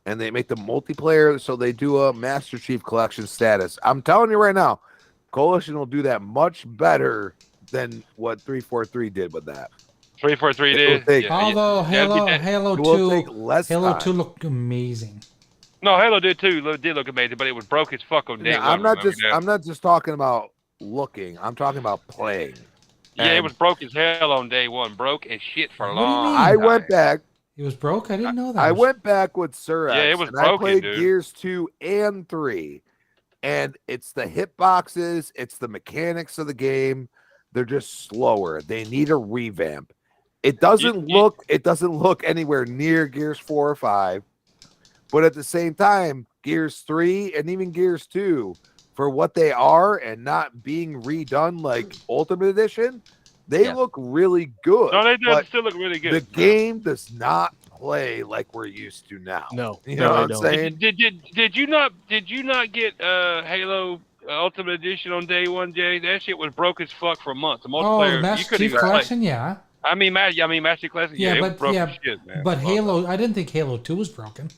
S11: and they make the multiplayer, so they do a Master Chief Collection status. I'm telling you right now, Coalition will do that much better than what 343 did with that.
S6: 343 did.
S2: Although Halo 2 looked amazing.
S6: No, Halo did too. Did look amazing, but it was broke as fuck on day one.
S11: I'm not just talking about looking. I'm talking about playing.
S6: Yeah, it was broke as hell on day one. Broke as shit for a long time.
S11: I went back.
S2: It was broke? I didn't know that.
S11: I went back with Sir X.
S6: Yeah, it was
S11: and
S6: broken,
S11: I played
S6: dude.
S11: Gears 2 and 3. And it's the hitboxes, it's the mechanics of the game. They're just slower. They need a revamp. It doesn't look anywhere near Gears 4 or 5. But at the same time, Gears 3 and even Gears 2 for what they are and not being redone like Ultimate Edition, they look really good.
S6: No, they do
S11: but
S6: still look really good.
S11: The game does not play like we're used to now.
S10: No,
S11: you know what I'm saying?
S6: Did you not get Halo Ultimate Edition on day one, Jay? That shit was broke as fuck for a month. The multiplayer,
S2: the Master Chief Collection, yeah.
S6: I mean, Master Chief Collection, yeah, it was broke as shit, man.
S2: But Halo, I didn't think Halo 2 was broken.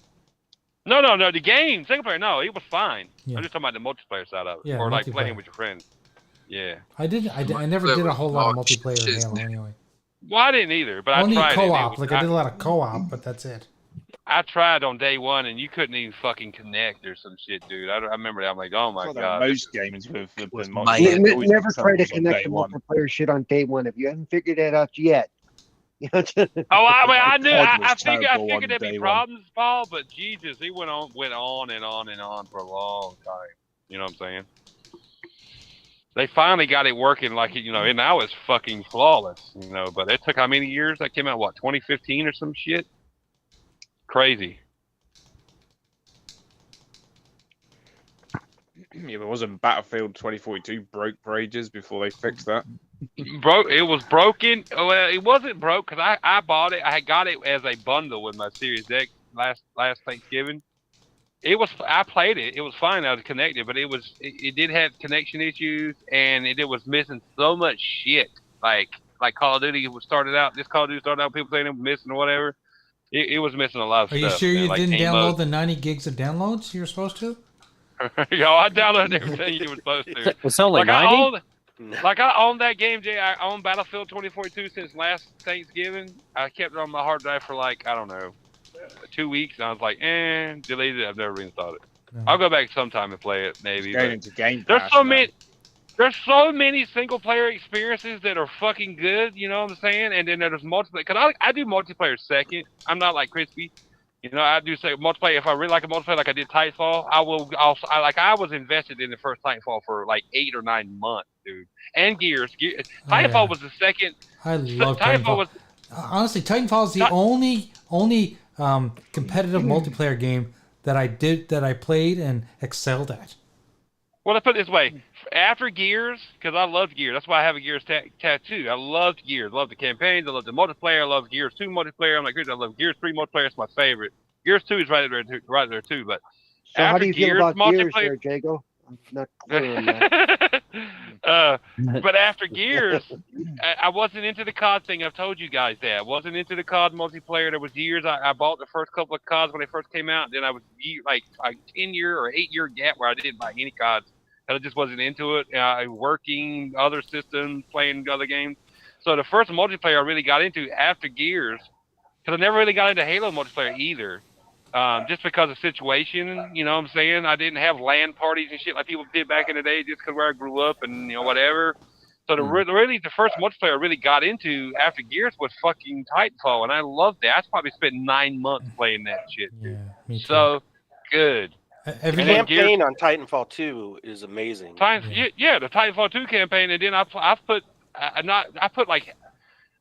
S6: No, the game, single player, no, it was fine.
S2: Yeah.
S6: I'm just talking about the multiplayer side of it,
S2: Yeah,
S6: or like
S2: multiplayer.
S6: playing with your friends. Yeah.
S2: I never did a whole lot of multiplayer in Halo anyway.
S6: Well, I didn't either, but
S2: Only
S6: I tried
S2: co-op.
S6: it.
S2: Like I did a lot of co-op, but that's it.
S6: I tried on day one, and you couldn't even fucking connect or some shit, dude. I remember that. I'm like, oh my god.
S5: Most games with
S3: Never try to connect the multiplayer shit on day one if you haven't figured that out yet.
S6: I knew. I figured there'd be problems, Paul, but Jesus, he went on and on for a long time. You know what I'm saying? They finally got it working, like, you know, and now it's fucking flawless, you know. But it took how many years? That came out, what, 2015 or some shit? Crazy.
S5: Yeah, but wasn't Battlefield 2042 broke for ages before they fixed that?
S6: It was broken. Well, it wasn't broke because I bought it. I got it as a bundle with my Series X last Thanksgiving. I played it. It was fine. I was connected, but it did have connection issues, and it was missing so much shit. Like Call of Duty started out. This Call of Duty started out, people saying it was missing or whatever. It was missing a lot of
S2: stuff. Are you sure you didn't download the 90 gigs of downloads you were supposed to?
S6: Yo, I downloaded everything you were supposed to.
S1: It's only 90?
S6: I owned that game, Jay. I owned Battlefield 2042 since last Thanksgiving. I kept it on my hard drive for like, I don't know, 2 weeks. And I was like, deleted it. I've never reinstalled it. No. I'll go back sometime and play it, maybe. There's so many single player experiences that are fucking good, you know what I'm saying? And then there's multiplayer. Because I do multiplayer second. I'm not like Crispy. You know, I do say multiplayer. If I really like a multiplayer, like I did Titanfall, I was invested in the first Titanfall for like 8 or 9 months, dude. And Gears. Titanfall was the second.
S2: I love Titanfall. Honestly, Titanfall is the only competitive multiplayer game that I played and excelled at.
S6: Well, let's put it this way. After Gears, because I loved Gears. That's why I have a Gears tattoo. I loved Gears. I loved the campaigns. I loved the multiplayer. I loved Gears 2 multiplayer. I'm like, I love Gears 3 multiplayer. It's my favorite. Gears 2 is right there too. But
S3: so how do you feel about Gears there, Jago? I'm not clear on that.
S6: But after Gears, I wasn't into the COD thing. I've told you guys that. I wasn't into the COD multiplayer. There was years I bought the first couple of CODs when they first came out. Then I was like a 10-year or 8-year gap where I didn't buy any CODs. I just wasn't into it. Working other systems, playing other games. So the first multiplayer I really got into after Gears, because I never really got into Halo multiplayer either. Just because of situation, you know what I'm saying? I didn't have LAN parties and shit like people did back in the day just because where I grew up and, you know, whatever. So the first multiplayer I really got into after Gears was fucking Titanfall, and I loved that. I probably spent 9 months playing that shit.
S2: Yeah, me too.
S6: So good.
S7: The campaign on Titanfall 2 is amazing.
S6: The Titanfall 2 campaign, and then I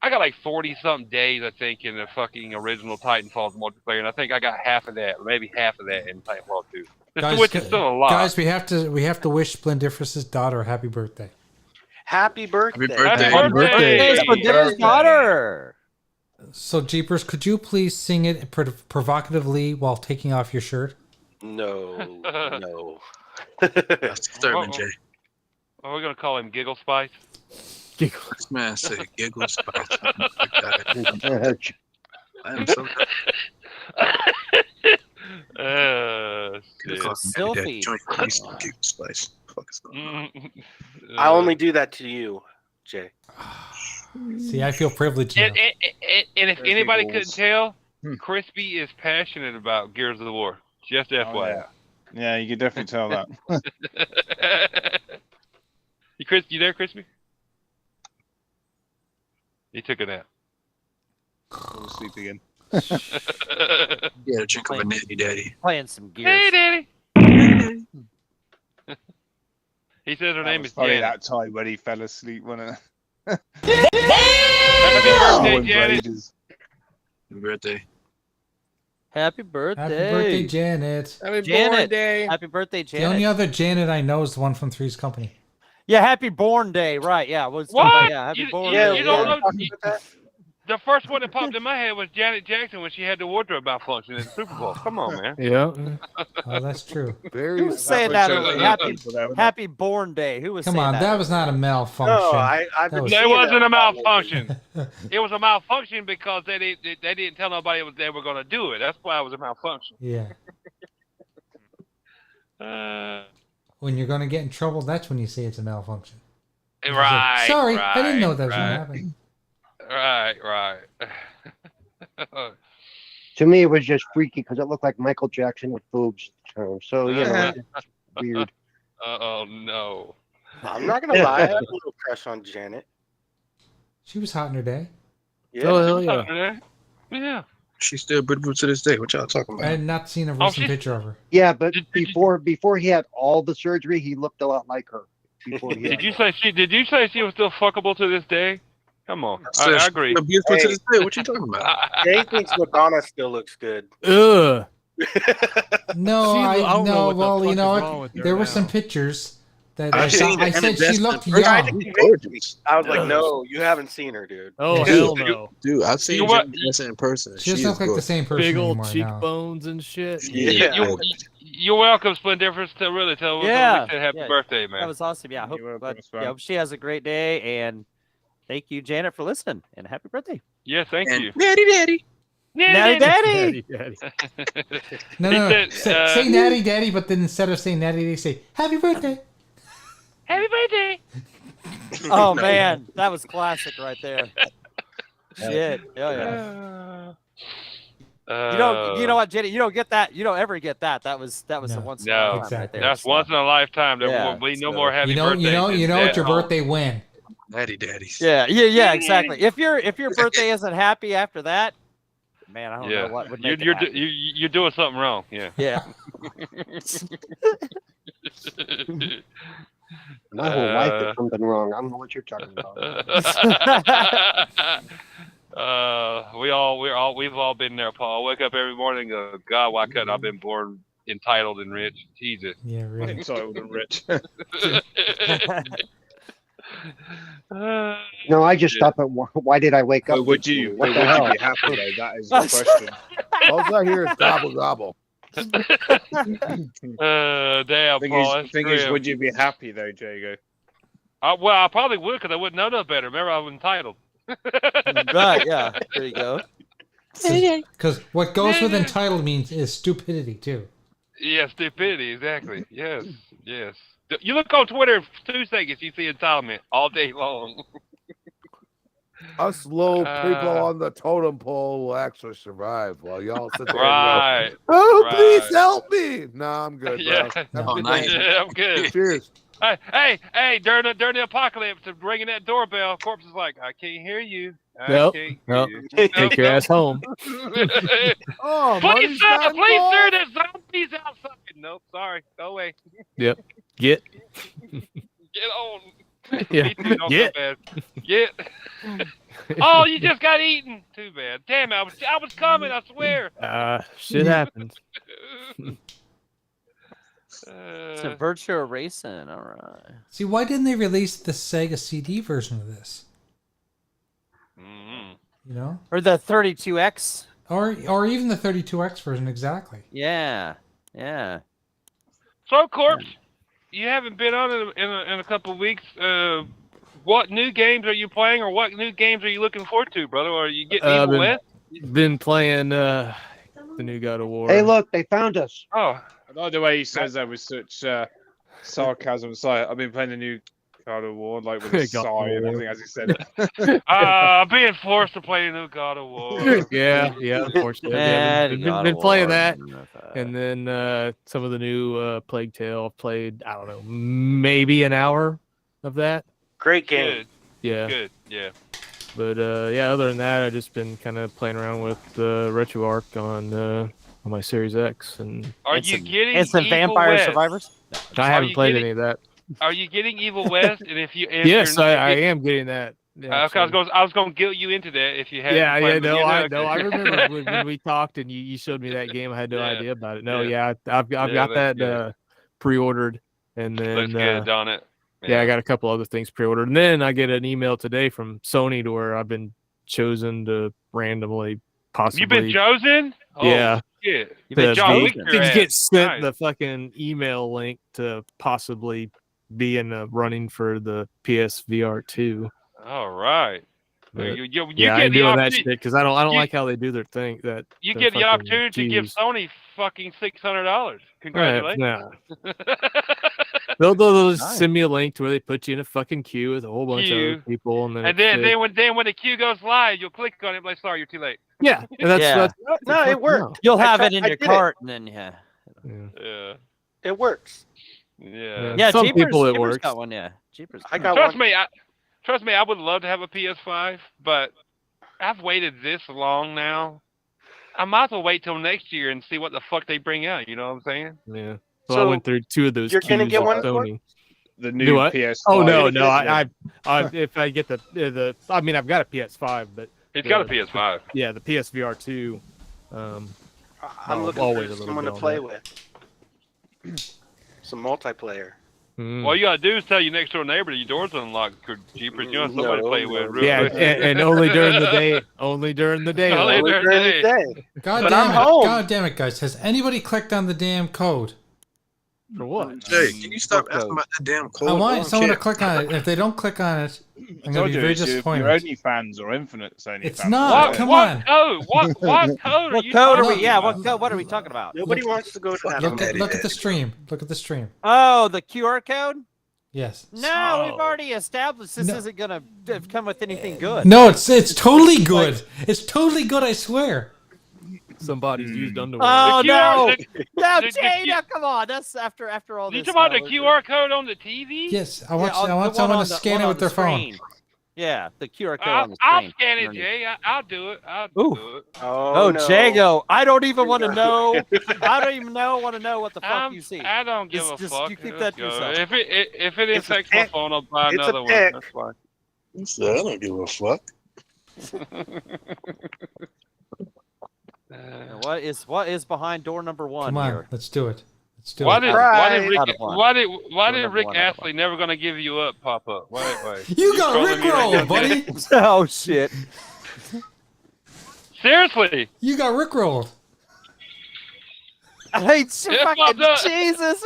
S6: got like 40-something days, I think, in the fucking original Titanfall multiplayer, and I think I got half of that, maybe half of that in Titanfall 2. Which is still a lot.
S2: Guys, we have to wish Splendiferous's daughter a happy birthday.
S7: Happy birthday!
S1: Happy birthday, Splendifer's daughter!
S2: So, Jeepers, could you please sing it provocatively while taking off your shirt?
S7: No.
S8: That's disturbing, Jay.
S6: Are we gonna call him Giggle Spice?
S8: This man said Giggle Spice. I am so
S1: filthy.
S8: Giggle Spice.
S7: I only do that to you, Jay.
S2: See, I feel privileged now.
S6: And if anybody couldn't tell, Crispy is passionate about Gears of the War. Just FYI.
S5: Yeah, you can definitely tell that.
S6: You there, Crispy? He took a nap.
S5: Go to sleep again.
S8: Yeah, drink of a natty daddy.
S1: Playing some Gears.
S6: Hey, Daddy. He says her name is
S5: probably
S6: Janet.
S5: that time when he fell asleep, wasn't it?
S6: Happy birthday, Janet.
S8: Happy birthday.
S1: Happy birthday.
S2: Happy birthday, Janet.
S9: Happy
S1: Janet.
S9: born day.
S1: Happy birthday,
S2: The only
S1: Janet.
S2: other Janet I know is the one from Three's Company.
S1: Yeah, happy born day. Right. Yeah. What's
S6: What?
S1: Yeah, happy born
S7: Yeah,
S1: day.
S6: You don't
S1: yeah.
S6: know. The first one that popped in my head was Janet Jackson when she had the wardrobe malfunction in the Super Bowl. Come on, man.
S10: Yeah.
S2: Oh, that's true.
S11: Very
S1: Who was saying that earlier? Happy born day. Who was
S2: Come
S1: saying
S2: on, that was not a malfunction.
S7: No, I've
S2: That
S7: been
S2: was-
S6: No, it
S7: seeing
S6: wasn't
S7: that
S6: a malfunction. It was a malfunction because they didn't tell nobody they were going to do it. That's why it was a malfunction.
S2: Yeah.
S6: Uh,
S2: When you're going to get in trouble, that's when you say it's a malfunction. You say,
S6: right.
S2: Sorry,
S6: right,
S2: I didn't know that was
S6: right,
S2: going to happen.
S6: Right.
S3: To me, it was just freaky because it looked like Michael Jackson with boobs. So you know, it's weird.
S6: Oh no.
S7: I'm not gonna lie, I have a little crush on Janet.
S2: She was hot in her day.
S7: Yeah.
S10: Oh, hell yeah.
S6: Yeah.
S8: She's still beautiful to this day. What y'all talking
S2: I
S8: about?
S2: had not seen a
S6: Oh,
S2: recent
S6: she's-
S2: picture of her.
S3: Yeah, but before he had all the surgery, he looked a lot like her. Before he
S6: Did
S3: had
S6: you say she was still fuckable to this day? Come on. I agree.
S8: Still beautiful to
S7: Hey.
S8: this day. What you talking about?
S7: Jay thinks Madonna still looks good.
S10: Ugh.
S2: No,
S10: I don't know
S2: no.
S10: what the
S2: Well,
S10: fuck
S2: you
S10: is
S2: know
S10: wrong
S2: what?
S10: with her
S2: There were
S10: now.
S2: some pictures that I
S8: I've seen
S2: saw. I
S8: it,
S2: said
S8: and
S2: she
S8: that's
S2: looked
S8: the first
S2: young.
S8: time. Gorgeous.
S7: I was like, no, you haven't seen her, dude.
S10: Oh,
S8: Dude,
S10: hell no.
S8: Dude, I've seen
S6: You know what?
S8: Janet Jackson in person.
S2: She doesn't
S8: is
S2: look like the
S8: gorgeous.
S2: same person
S10: Big old
S2: anymore now.
S10: cheekbones and shit.
S7: Yeah.
S6: You're welcome, Splendiferous. To really tell
S1: Yeah,
S6: we said happy
S1: yeah.
S6: birthday, man.
S1: That was awesome. Yeah.
S5: You're welcome,
S1: But,
S5: Sven.
S1: yeah, hope she has a great day. And thank you, Janet, for listening. And happy birthday.
S6: Yeah, thank
S8: And
S6: you.
S8: Daddy.
S1: Natty Daddy.
S10: Daddy.
S2: No,
S6: He
S2: no, no.
S6: said,
S2: Say Natty Daddy, but then instead of saying Natty, they say Happy Birthday.
S6: Happy birthday.
S1: Oh, man. That was classic right there. Shit. Oh, yeah. You know what, Jenny? You don't get that. You don't ever get that. That was
S2: No.
S1: the once in
S6: No,
S1: a lifetime right
S2: exactly.
S1: there.
S6: That's
S1: So-
S6: once in a lifetime. There
S1: Yeah,
S6: will be no
S1: so-
S6: more happy
S2: You know,
S6: birthday.
S2: you know it's your birthday when.
S8: Daddies.
S1: Yeah, exactly. If your birthday isn't happy after that, man, I don't know what would make it happy.
S6: You're doing something wrong. Yeah.
S1: Yeah.
S3: My whole life did something wrong. I don't know what you're talking about.
S6: We've all been there, Paul. I wake up every morning and go, God, why couldn't I have been born entitled and rich? Jesus.
S2: Yeah, really.
S5: Entitled and rich.
S3: No, I just stop at why did I wake up?
S5: But would
S3: this
S5: you?
S3: morning?
S5: But
S3: What
S5: would
S3: the hell?
S5: you be happy though? That is the question.
S11: All I hear is gobble gobble.
S6: Damn, Paul. That's
S5: Thing is,
S6: grim.
S5: would you be happy though, Jago?
S6: Well, I probably would because I wouldn't know no better. Remember, I was entitled.
S1: Right, yeah. There you go.
S2: Because what goes with entitled means is stupidity too.
S6: Yeah, stupidity, exactly. Yes. You look on Twitter 2 seconds, you see entitlement all day long.
S11: Us low people on the totem pole will actually survive while y'all sit there.
S6: Right.
S11: And go, oh,
S6: Right.
S11: please help me! No, I'm good, bro.
S6: Yeah.
S11: Have a
S2: No,
S11: good
S8: nice.
S11: day.
S6: Yeah, I'm good.
S11: Cheers.
S6: Hey! During the apocalypse, ringing that doorbell, corpse is like, I can't hear you. I
S10: Nope,
S6: can't
S10: nope.
S6: hear you.
S10: Take your ass home.
S11: Oh,
S6: Please,
S11: money's
S6: sir,
S11: gotten
S6: please,
S11: more.
S6: sir, there's zombies outside. Nope, sorry, go away.
S10: Get.
S6: Get on.
S10: Yeah.
S6: Me too, don't
S10: Get.
S6: feel bad. Get. Oh, you just got eaten. Too bad. Damn, I was coming. I swear.
S10: Shit happens.
S1: It's a virtual racing. All right.
S2: See, why didn't they release the Sega CD version of this?
S6: Mhm.
S2: You know,
S1: Or the 32X.
S2: or even the 32X version exactly.
S1: Yeah.
S6: So, Corpse, you haven't been on in a couple of weeks. What new games are you playing, or what new games are you looking forward to, brother? Or are you getting Evil West?
S10: Been playing the new God of War.
S3: Hey, look, they found us.
S6: Oh,
S5: I like the way he says that with such sarcasm. So I've been playing the new God of War, like with a
S10: God
S5: sigh and
S10: of War.
S5: everything as he said it.
S6: being forced to play the new God of War.
S10: yeah, unfortunately. Yeah, been playing that. And then some of the new Plague Tale. I've played, I don't know, maybe an hour of that.
S7: Great game.
S6: Good,
S10: Yeah.
S6: good, yeah.
S10: But other than that, I've just been kind of playing around with RetroArch on my Series X, and
S6: Are you getting
S1: It's the
S6: Evil
S1: Vampire
S6: West?
S1: Survivors?
S10: I haven't
S6: you
S10: played
S6: getting-
S10: any of that.
S6: Are you getting Evil West? And if
S10: Yes,
S6: you're
S10: I
S6: not
S10: am getting that. Yeah,
S6: I was gonna guilt you into that if you had.
S10: yeah, I know. I remember when we talked and you showed me that game. I had no idea about it. No, I've got that pre-ordered, and then
S6: looks good, don't it?
S10: Yeah, I got a couple other things pre-ordered, and then I get an email today from Sony to where I've been chosen to randomly, possibly.
S6: You've been chosen? Oh,
S10: yeah.
S6: Shit.
S1: You've been
S6: John Wick
S10: to get sent the fucking email link to possibly be in the running for the PSVR 2.
S6: All right.
S10: But,
S6: You
S10: I
S6: get
S10: ain't
S6: the
S10: doing that
S6: opportunity.
S10: shit because I don't like how they do their thing. That
S6: You
S10: their
S6: get the
S10: fucking
S6: opportunity to give
S10: cues.
S6: Sony fucking $600. Congratulations.
S10: Nah. They'll just
S1: Nice.
S10: send me a link to where they put you in a fucking queue with a whole bunch of other people, and then
S6: And then when the queue goes live, you'll click on it and be like, sorry, you're too late.
S10: yeah, and that's
S7: No, it worked.
S1: You'll
S7: I
S1: have
S7: tried-
S1: it in
S7: I
S1: your
S7: did
S1: cart, and then
S6: Yeah.
S7: It works.
S6: Yeah.
S1: yeah.
S10: Some
S1: Jeepers,
S10: people it
S1: Jeepers
S10: works.
S1: got one. Yeah, Jeepers.
S7: I got
S6: Trust
S7: one.
S6: me, I would love to have a PS5, but I've waited this long now. I might as well wait till next year and see what the fuck they bring out. You know what I'm saying?
S10: Yeah. So I went through 2 of those.
S7: You're gonna
S10: queues
S7: get
S10: with
S7: one?
S10: Sony.
S5: The
S10: Do
S5: new
S10: what?
S5: PS5.
S10: Oh no, I if I get the I mean I've got a PS5, but
S6: He's got a PS5.
S10: yeah, the PSVR 2.
S7: I'm
S10: I'll
S7: looking
S10: always
S7: for
S10: a little
S7: someone to
S10: bit on
S7: play
S10: that.
S7: with. Some multiplayer.
S6: All you gotta do is tell your next door neighbor that your door's unlocked. Jeepers, you want somebody to play with. Real
S10: Yeah,
S6: quick.
S10: and only during the day. Only during the day.
S6: Only
S10: though.
S6: during the day.
S2: God
S7: But
S2: damn
S7: I'm
S2: it!
S7: home.
S2: God damn it, guys! Has anybody clicked on the damn code?
S10: For what?
S8: Jay, can you stop asking about that damn code?
S2: I want
S8: don't
S2: someone
S8: care.
S2: to click on it. If they don't click on it, I'm gonna
S5: Told
S2: be
S5: you,
S2: very
S5: it's your
S2: disappointed.
S5: OnlyFans or Infinite Sony.
S2: It's
S5: fans.
S2: not.
S6: What,
S2: Come
S6: what
S2: on.
S6: code? What code are
S1: What
S6: you
S1: code are
S6: talking
S1: we? Yeah,
S6: about?
S1: what code? What are we talking about?
S7: Nobody wants to go to that.
S2: Look at the stream. Look at the stream.
S1: Oh, the QR code?
S2: Yes.
S1: No, we've already established this isn't gonna come with anything good.
S2: No, it's totally good. It's totally good. I swear.
S10: Somebody's used underwear.
S1: Oh
S6: The
S1: no!
S6: QR
S1: No,
S6: the
S1: Jay,
S6: Q-
S1: no, come on. That's after all
S6: You
S1: this.
S6: talking about the QR code on the TV?
S2: Yes, I
S1: Yeah,
S2: want
S1: on
S2: I want
S1: the
S2: someone
S1: one
S2: to
S1: on the-
S2: scan
S1: one
S2: it
S1: on
S2: with
S1: the
S2: their phone.
S1: screen. Yeah, the QR code on the
S6: I'll
S1: screen.
S6: scan it,
S1: underneath.
S6: Jay. I'll do it. I'll
S1: Ooh.
S6: do it.
S1: Oh,
S7: no.
S1: Jago, I don't even want to know. I don't even want to know what the fuck you see.
S6: I don't give
S1: Just-
S6: a fuck.
S1: you keep
S6: Let's
S1: that to
S6: go.
S1: yourself.
S6: If it
S7: It's a
S6: infects my
S7: pic.
S6: phone, I'll buy
S7: It's a
S6: another one.
S7: pic.
S6: That's fine.
S8: He said, I don't give a fuck.
S1: What is behind door number 1
S2: Come on,
S1: here?
S2: let's do it. Let's do
S6: Why
S2: it.
S6: did
S1: Out of one.
S6: Why did
S1: number
S6: Rick
S1: one, out of
S6: Astley never gonna give you up pop up? Wait.
S2: You got
S6: trolling me right now,
S2: rickrolled, buddy.
S1: Oh shit!
S6: Seriously?
S2: You got rickrolled.
S1: Hey,
S6: It
S1: fucking
S6: popped up.
S1: Jesus!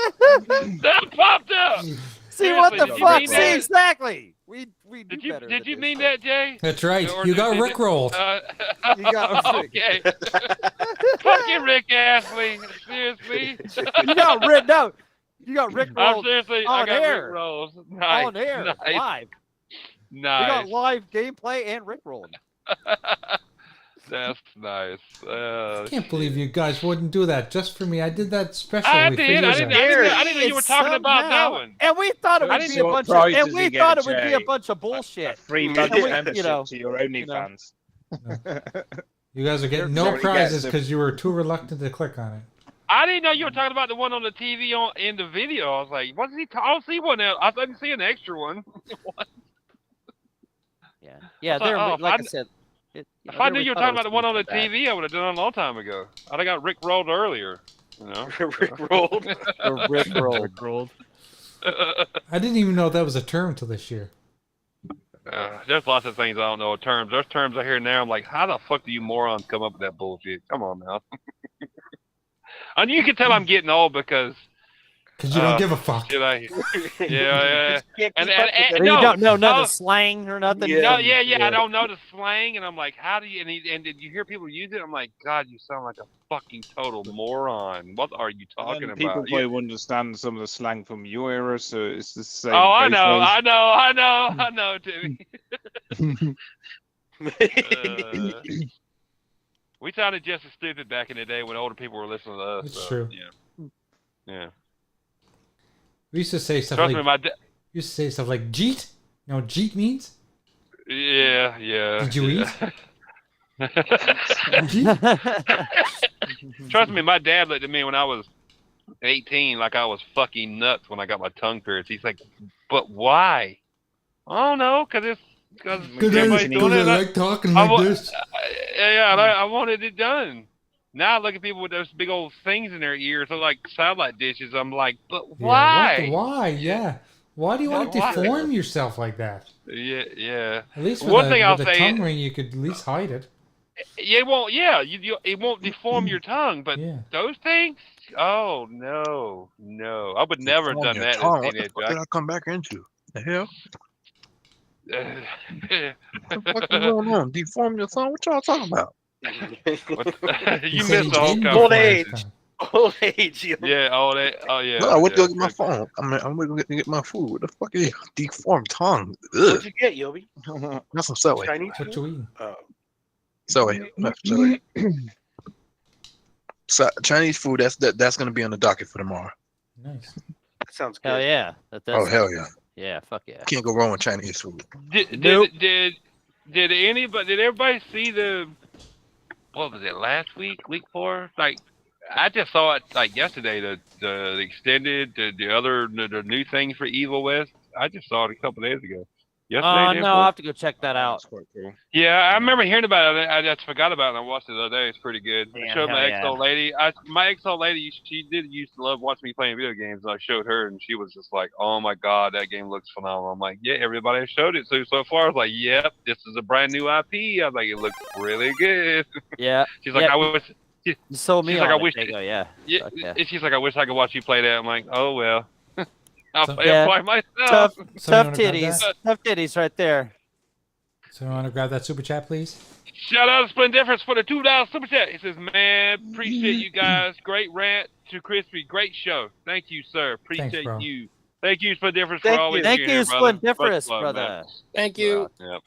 S6: That popped up.
S1: See what the
S6: Seriously, did you
S1: fuck?
S6: mean
S1: See
S6: that?
S1: exactly. We do
S6: Did you
S1: better.
S6: did you
S1: than
S6: mean
S1: this.
S6: that, Jay?
S2: That's right.
S6: Or
S2: You
S6: did-
S2: got
S6: did-
S2: rickrolled.
S1: You got
S6: okay. Fucking Rick Astley. Seriously.
S1: You got Rick. No, you got Rick
S6: I'm
S1: rolled
S6: seriously.
S1: on
S6: I got
S1: air.
S6: Rick rolls. Nice.
S1: on air
S6: Nice.
S1: live. We
S6: Nice.
S1: got live gameplay and Rick rolled.
S6: That's nice.
S2: I can't believe you guys wouldn't do that just for me. I did that specially.
S6: I
S2: for
S6: did.
S2: you
S6: I
S2: guys.
S6: didn't know you were talking about that
S1: Somehow-
S6: one.
S1: And we thought it
S6: I
S1: would
S6: didn't
S1: be a
S6: know
S1: bunch
S5: what
S1: of.
S5: prizes
S1: And we
S5: you get,
S1: thought it would be a
S5: Jay.
S1: bunch of
S5: A
S1: bullshit.
S5: free
S1: And
S5: monthly
S1: we-
S5: membership
S1: you know,
S5: to your OnlyFans.
S2: You guys are getting no
S5: Somebody
S2: prizes
S5: gets
S2: because you were too reluctant to click on it.
S6: I didn't know you were talking about the one on the TV in the video. I was like, what's he? I don't see one else. I didn't see an extra one.
S1: Yeah,
S6: thought,
S1: there.
S6: oh,
S1: Like I
S6: if
S1: said,
S6: If I knew you were talking about the one on the TV, I would have done it a long time ago. I'd have got Rick rolled earlier. You know,
S7: Rick rolled.
S1: Rick rolled.
S10: Rickrolled.
S2: I didn't even know that was a term till this year.
S6: There's lots of things I don't know terms. There's terms I hear now. I'm like, how the fuck do you morons come up with that bullshit? Come on now. And you can tell I'm getting old because
S2: Because you don't give a fuck.
S6: Did I? Yeah. And
S1: You
S6: no,
S1: don't know none
S6: no,
S1: of the slang or nothing.
S6: no, I don't know the slang, and I'm like, how do you? And did you hear people use it? I'm like, God, you sound like a fucking total moron. What are you talking
S5: People
S6: about?
S5: probably understand some of the slang from your era, so it's the same.
S6: Oh, I
S5: baseline.
S6: know, Timmy. We sounded just as stupid back in the day when older people were listening to us.
S2: It's
S6: so,
S2: true.
S6: Yeah.
S2: We used to say stuff
S6: Trust
S2: like.
S6: me,
S2: We used to say stuff like "jeet." You know what "jeet" means?
S6: Yeah.
S2: Did you eat?
S6: Trust me, my dad looked at me when I was 18 like I was fucking nuts when I got my tongue pierced. He's like, but why? I don't know, because Because
S2: Because I like talking like this.
S6: I wanted it done. Now I look at people with those big old things in their ears, they're like satellite dishes. I'm like, but why?
S2: Yeah, why? Yeah. Why do you want to deform yourself like that?
S6: Yeah.
S2: At least with
S6: One thing I'll
S2: a
S6: say,
S2: tongue ring, you could at least hide it.
S6: It won't. Yeah, it won't deform your tongue, but those things. Oh no, I would never have done that.
S8: What the fuck did I come back into? The hell? What the fuck is going on? Deform your tongue? What y'all talking about?
S6: You missed the whole
S7: old age. Old age.
S6: Yeah, old age. Oh yeah.
S8: No, I went to go get my phone. I'm going to get my food. What the fuck is deformed tongue? Ugh.
S7: What'd you get, Yobi?
S8: That's some Subway.
S7: Chinese
S2: What
S7: food?
S2: you eating?
S8: Subway. So, Chinese food. That's going to be on the docket for tomorrow.
S2: Nice.
S7: That sounds good.
S1: Hell yeah.
S8: Oh hell yeah.
S1: Yeah, fuck yeah.
S8: Can't go wrong with Chinese food.
S6: Did everybody see the? What was it? Last week? Week 4? Like, I just saw it like yesterday. The extended, the new thing for Evil West. I just saw it a couple days ago. Yesterday.
S1: No, I'll have to go check that out.
S5: That's quite cool.
S6: Yeah, I remember hearing about it. I just forgot about it. And I watched it the other day. It's pretty good. I
S1: Yeah,
S6: showed my
S1: hell
S6: ex-old lady. My ex-old lady, she did used to love watching me playing video games. And I showed her, and she was just like, "Oh my god, that game looks phenomenal." I'm like, "Yeah, everybody showed it so far." I was like, "Yep, this is a brand new IP." I was like, "It looks really good."
S1: Yeah.
S6: She's like, "I wish."
S1: You sold me
S6: she's
S1: on
S6: like,
S1: it.
S6: "I wish."
S1: There you go, yeah.
S6: Yeah. She's like, "I wish I could watch you play that." I'm like, "Oh well." I'll play it by myself.
S1: Tough titties. Tough titties right there.
S2: So you want to grab that super chat, please?
S6: Shout out to Splendiferous for the $2 super chat. He says, "Man, appreciate you guys. Great rant to Crispy. Great show. Thank you, sir. Appreciate you. Thank you, Splendiferous, for always
S1: Thank
S6: being
S1: you,
S6: here, brother.
S1: Splendiferous,
S6: Much love,
S1: brother.
S6: man.
S9: Thank you.
S6: Yep.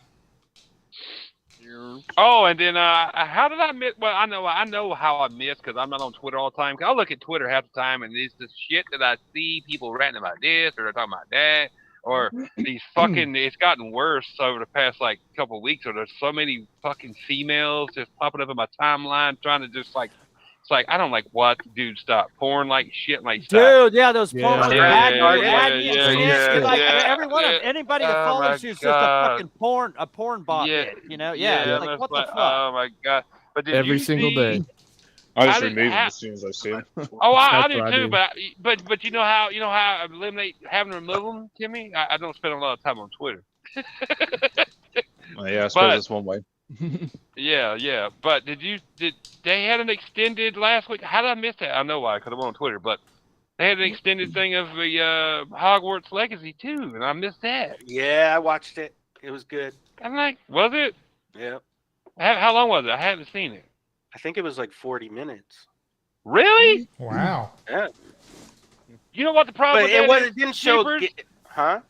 S6: Oh, and then how did I miss? Well, I know how I missed because I'm not on Twitter all the time. I look at Twitter half the time, and it's the shit that I see people ranting about this or they're talking about that, or these fucking. It's gotten worse over the past like couple of weeks. Or there's so many fucking females just popping up in my timeline trying to just like. It's like I don't like what dude stop porn like shit like
S1: dude yeah those porn anybody that follows you is just a fucking porn bot you know like what the fuck.
S6: Oh my god. But did
S10: every
S6: you
S10: single
S6: see,
S10: day
S5: I just remove them as soon as I see them.
S6: Oh, I do too, but you know how I eliminate having to remove them, Timmy? I don't spend a lot of time on Twitter.
S5: Yeah, I suppose that's one way.
S6: Yeah. But did they had an extended last week? How did I miss that? I know why, because I'm on Twitter. But they had an extended thing of the Hogwarts Legacy too, and I missed that.
S7: Yeah, I watched it. It was good.
S6: I'm like, was it?
S7: Yeah.
S6: How long was it? I haven't seen it.
S7: I think it was like 40 minutes.
S6: Really?
S2: Wow.
S7: Yeah.
S6: You know what the problem with that is?
S7: It didn't show. Huh?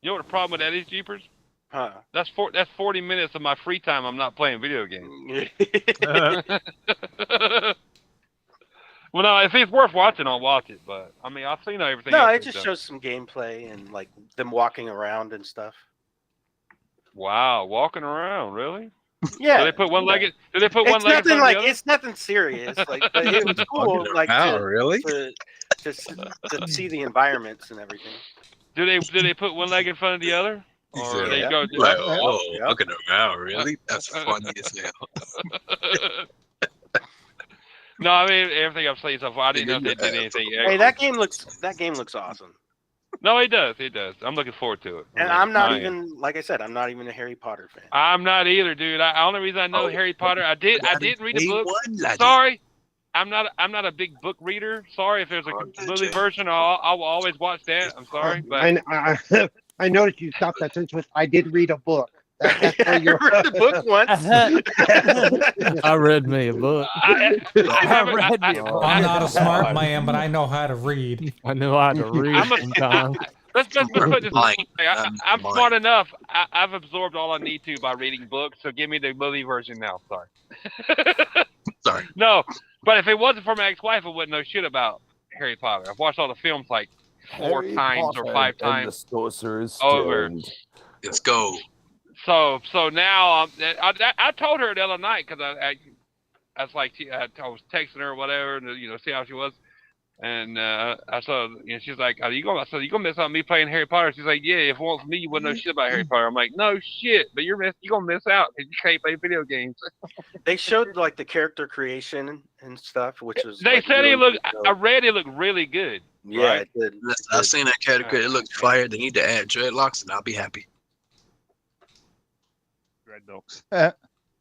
S6: You know what the problem with that is, Jeepers?
S7: Huh.
S6: That's 40 minutes of my free time I'm not playing video games. Well, no, if it's worth watching, I'll watch it. But I mean, I've seen everything.
S7: No,
S6: else
S7: it just shows some gameplay and like them walking around and stuff.
S6: Wow, walking around, really?
S7: Yeah.
S6: Do they put one leg? Do they put one leg?
S7: Nothing like it's nothing serious. Like, but it was cool. Like
S8: really?
S7: To see the environments and everything.
S6: Do they put one leg in front of the other? Or they go
S8: like, looking around, really? That's funny as hell.
S6: No, I mean everything I've seen so far. I didn't know if they did anything.
S7: Hey, that game looks awesome.
S6: No, it does. It does. I'm looking forward to it.
S7: And I'm not even, like I said, I'm not even a Harry Potter fan.
S6: I'm not either, dude. The only reason I know Harry Potter, I didn't read the book. Sorry, I'm not a big book reader. Sorry if there's a movie version. I will always watch that. I'm sorry, but
S3: I noticed you stopped that sentence with "I did read a book." That's where you're
S7: read the book once.
S10: I read me a book.
S2: I'm not a smart man, but I know how to read.
S10: I know how to read sometimes.
S6: Let's put this way. I'm smart enough. I've absorbed all I need to by reading books. So give me the movie version now. Sorry.
S8: Sorry.
S6: No, but if it wasn't for my ex-wife, I wouldn't know shit about Harry Potter. I've watched all the films like 4 times or 5 times over.
S8: Let's go.
S6: So now I told her the other night because I was like I was texting her or whatever and see how she was. And I saw, she's like, "Are you gonna?" I said, "You gonna miss out on me playing Harry Potter?" She's like, "Yeah, if it wants me, you wouldn't know shit about Harry Potter." I'm like, "No shit, but you gonna miss out if you can't play video games."
S7: They showed like the character creation and stuff, which was.
S6: They
S7: like,
S6: said
S7: really
S6: he looked.
S7: good.
S6: I read it looked really good.
S7: Yeah,
S6: right?
S7: it did.
S8: I seen that character. It looked fire. They need to add dreadlocks, and I'll be happy.
S5: Dreadlocks.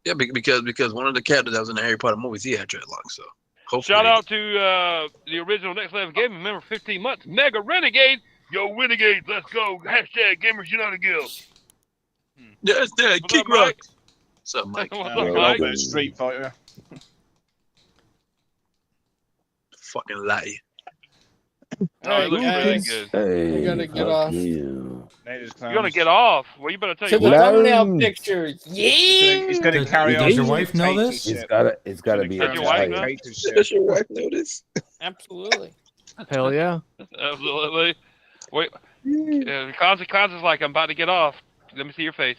S8: Yeah, because one of the characters that was in the Harry Potter movies, he had dreadlocks. So hopefully.
S6: Shout out to the original Next Level Gaming member, 15 months, Mega Renegade. Yo, Renegades, let's go. Hashtag Gamers United Guild.
S8: Yes, Dad.
S6: What's
S8: Kick
S6: up, Mike?
S8: rock. What's up, Mike?
S6: What's up, Mike?
S5: Street Fighter.
S8: Fucking lie.
S6: Oh, it looks really good.
S9: Hey, you gotta get off.
S6: You're gonna get off. Well, you better tell
S9: To
S6: you
S9: the
S6: what.
S9: thumbnail picture. Yeah.
S5: He's gonna carry on.
S2: Does your wife know this?
S11: It's gotta be.
S6: Does your wife know?
S8: Does your wife know this?
S9: Absolutely.
S10: Hell yeah.
S6: Absolutely. Wait. Consequences like I'm about to get off. Let me see your face.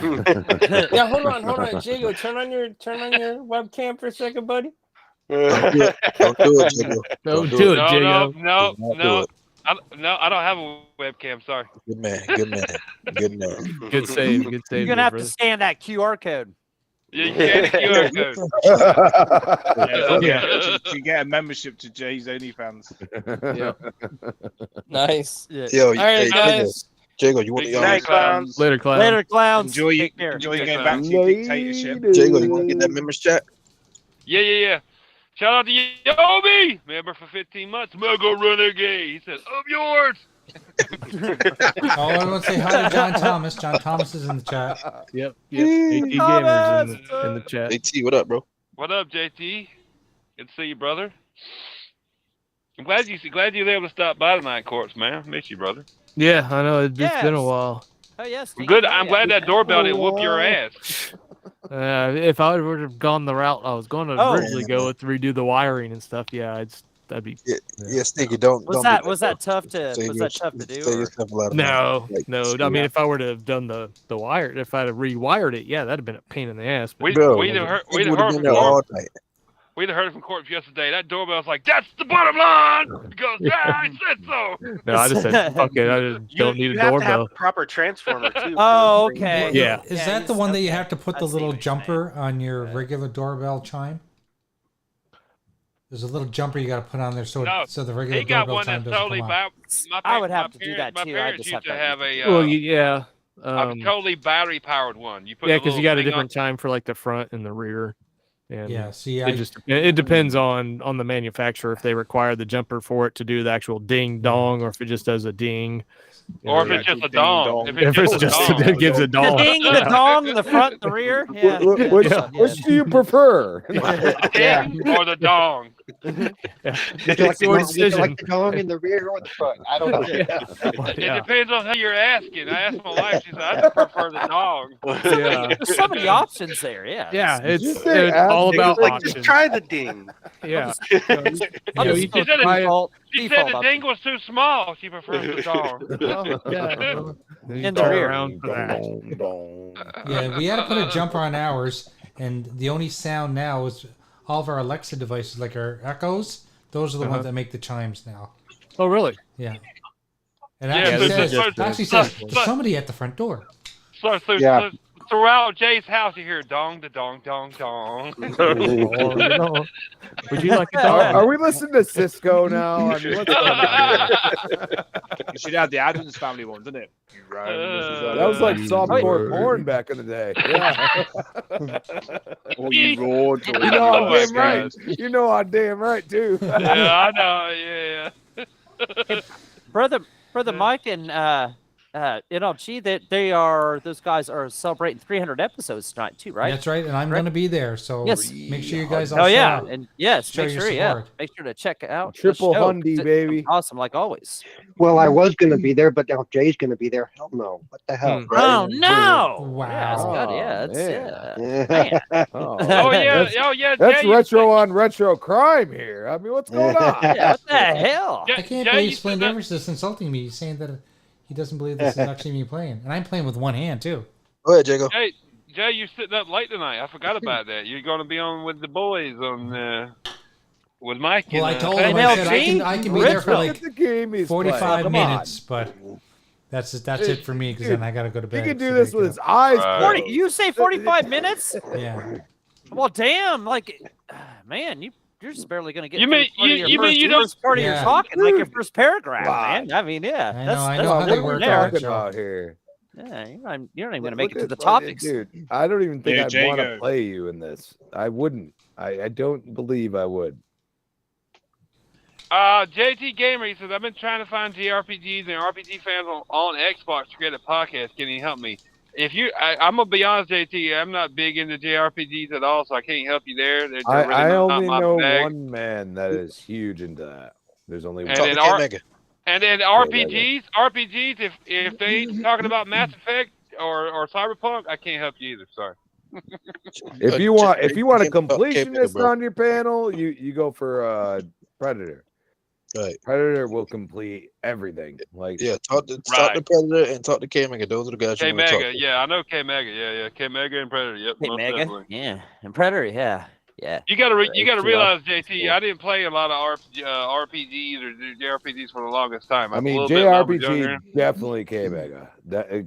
S9: Yeah, hold on. Jago, turn on your webcam for a second, buddy.
S8: Don't do it, Jago.
S10: Don't do it,
S6: No,
S10: Jago.
S6: no. I don't have a webcam. Sorry.
S8: Good man.
S10: Good save. Good save.
S1: You're gonna have to
S10: brother.
S1: scan that QR code.
S6: Yeah, you can't the QR code.
S5: Yeah, to get a membership to Jay's OnlyFans.
S9: Nice.
S1: Yeah.
S8: Yo,
S9: All right,
S8: hey,
S9: guys.
S8: Jago, you want
S7: Good night, clowns.
S10: Later, clown.
S1: Later, clowns.
S5: Enjoy
S1: Take care.
S5: getting back to your dictatorship.
S8: Jago, you want to get that members chat?
S6: Yeah. Shout out to Yobi, member for 15 months. Mega Renegade. He said, "Of yours."
S2: Oh, I want to say hi to John Thomas. John Thomas is in the chat.
S10: Yep. AT Gamers in the chat.
S8: AT, what up, bro?
S6: What up, JT? Good to see you, brother. I'm glad you were able to stop by tonight, Corpse, man. Miss you, brother.
S10: Yeah, I know. It's been a
S1: Yes.
S10: while.
S1: Oh yes.
S6: I'm good. I'm glad that doorbell didn't whoop your ass.
S10: If I would have gone the route I was going to
S1: Oh.
S10: originally go with, redo the wiring and stuff, that'd be.
S8: Yeah, Stinky, don't.
S1: Was that tough to do?
S8: Save
S1: or-
S8: yourself a lot of
S10: No.
S8: money.
S10: I mean, if I were to have done the wire, if I'd have rewired it, that'd have been a pain in the ass. But
S6: We'd
S8: Bro,
S6: have heard
S8: it would've been there all night.
S6: We'd have heard it from Corpse yesterday. That doorbell's like, "That's the bottom line." He goes, "Yeah, I said so."
S10: no, I just said, fuck it. I just don't need a
S7: You have to have
S10: doorbell.
S7: a proper transformer too.
S1: Oh, okay.
S10: Yeah.
S2: Is
S1: Yeah,
S2: that the
S1: he's-
S2: one that you
S1: okay.
S2: have to put
S1: I
S2: the
S1: see
S2: little
S1: what you're
S2: jumper on your regular doorbell chime? There's a little jumper you got to put on there so the regular
S6: He got
S2: doorbell
S6: one
S2: chime
S6: that's
S2: doesn't
S6: totally
S2: come on.
S1: I would have to do that
S6: My
S1: too. I
S6: parents
S1: just
S6: used
S1: have
S6: to
S1: to
S6: have a
S10: Well, yeah.
S6: a totally battery powered one. You put
S10: Yeah,
S6: the
S10: because you
S6: little
S10: got a
S6: thing on-
S10: different time for like the front and the rear. And
S2: Yeah, see,
S10: it depends on the manufacturer if they require the jumper for it to do the actual ding dong or if it just does a ding.
S6: Or if it's just a dong.
S10: If it's just it gives a
S1: The
S10: dong.
S1: ding, the dong, the front, the rear. Yeah.
S11: Which do you prefer?
S6: The ding or the dong.
S3: Would you like the dong in the rear or the front? I don't know.
S6: It depends on who you're asking. I asked my wife. She said, "I prefer the dong."
S10: Yeah.
S1: There's so many options there. Yeah.
S10: Yeah,
S11: Did you
S10: it's
S11: say
S10: all about
S7: Like,
S10: options.
S7: just try the ding.
S10: Yeah.
S1: I'll
S10: You
S1: just
S10: know,
S1: go
S10: you try it-
S1: default.
S6: She said the ding was too small. She prefers the dong.
S10: Yeah. Then you
S1: In the
S10: turn
S1: rear.
S10: around for that.
S2: Yeah, we had to put a jumper on ours, and the only sound now is all of our Alexa devices, like our Echoes. Those are the ones that make the chimes now.
S10: Oh, really?
S2: Yeah. And
S6: Yeah,
S2: actually
S6: so-
S2: says
S6: so-
S2: somebody at the front door.
S6: So
S3: Yeah.
S6: throughout Jay's house, you hear dong, the dong, dong, dong.
S10: Would you like a
S11: Are
S10: dog?
S11: we listening to Cisco now? I mean, what's going on here?
S5: You should have the Addams Family one, didn't it?
S11: That was like softcore porn back in the day. Yeah.
S5: Or you roared.
S11: You know I'm damn right. You know I'm damn right too.
S6: Yeah, I know. Yeah.
S1: Brother Mike and NLG, those guys are celebrating 300 episodes tonight too, right?
S2: That's right, and I'm going to be there. So
S1: Yes.
S2: make sure you guys all
S1: Oh
S2: show
S1: yeah,
S2: up.
S1: and yes,
S2: Show
S1: make
S2: your
S1: sure,
S2: support.
S1: make sure to check out the
S11: Triple
S1: show,
S11: hundy,
S1: 'cause it's
S11: baby.
S1: awesome like always.
S3: Well, I was going to be there, but now Jay's going to be there. Hell no. What the hell?
S1: Oh no!
S2: Wow.
S1: Yeah, it's good. Yeah, it's
S11: man.
S1: man.
S11: Oh,
S6: Oh yeah,
S11: That's,
S6: oh yeah.
S11: that's
S6: Jay, you
S11: retro on retro crime here. I mean, what's going on?
S1: Yeah, what the hell?
S2: I can't
S6: Jay,
S2: believe
S6: you said
S2: Splendiferous is insulting me. He's saying that he doesn't believe this is actually me playing, and I'm playing with one hand too.
S8: Go ahead, Jago.
S6: Jay, you're sitting up late tonight. I forgot about that. You're going to be on with the boys on with Mike.
S2: Well, I
S6: and,
S2: told him, I said I can be there for
S11: Look
S2: like
S11: at the game he's
S2: 45
S11: playing.
S2: minutes, but that's it for me because then I got to go to bed.
S11: He can do
S2: so
S11: this
S2: they
S11: with his eyes
S1: Forty?
S11: closed.
S1: You say 45 minutes?
S2: Yeah.
S1: Well, damn! Like, man, you're just barely gonna get.
S6: You mean
S1: first part of your
S2: Yeah.
S1: talking, like your first paragraph,
S11: Wow.
S1: man. I mean, yeah.
S2: I know
S1: that's
S2: how
S11: What
S2: they
S11: are
S2: work
S11: we
S2: out,
S11: talking
S2: Joe.
S11: about here?
S1: Yeah, you're not even gonna
S11: Look
S1: make it to
S11: at
S1: the
S11: fucking-
S1: topics.
S11: Dude, I don't even think
S5: Dude,
S11: I'd want to
S5: Jago.
S11: play you in this. I wouldn't. I don't believe I would.
S6: JT Gamer, he says, I've been trying to find JRPGs and RPG fans on Xbox to create a podcast. Can you help me? I'm gonna be honest, JT, I'm not big into JRPGs at all, so I can't help you there. They're really
S11: I
S6: not
S11: only
S6: my
S11: know
S6: bag.
S11: one man that is huge into that. There's only
S6: And
S11: one.
S6: then, RPGs, if they ain't talking about Mass Effect or Cyberpunk, I can't help you either. Sorry.
S11: If you want a
S8: K-Mega,
S11: completionist
S8: bro.
S11: on your panel, you go for Predator.
S8: Right.
S11: Predator will complete everything. Like
S8: Yeah, talk to Predator and talk to K-Mega. Those are the guys you want to talk
S6: K-Mega,
S8: to.
S6: yeah, I know K-Mega, yeah, K-Mega and Predator, yep,
S1: Hey,
S6: most
S1: Mega,
S6: definitely.
S1: yeah, and Predator, yeah.
S6: You gotta realize, JT,
S11: Cool.
S6: I didn't play a lot of RPGs or JRPGs for the longest time.
S11: I mean,
S6: a little bit when I was
S11: JRPG
S6: younger.
S11: definitely K-Mega.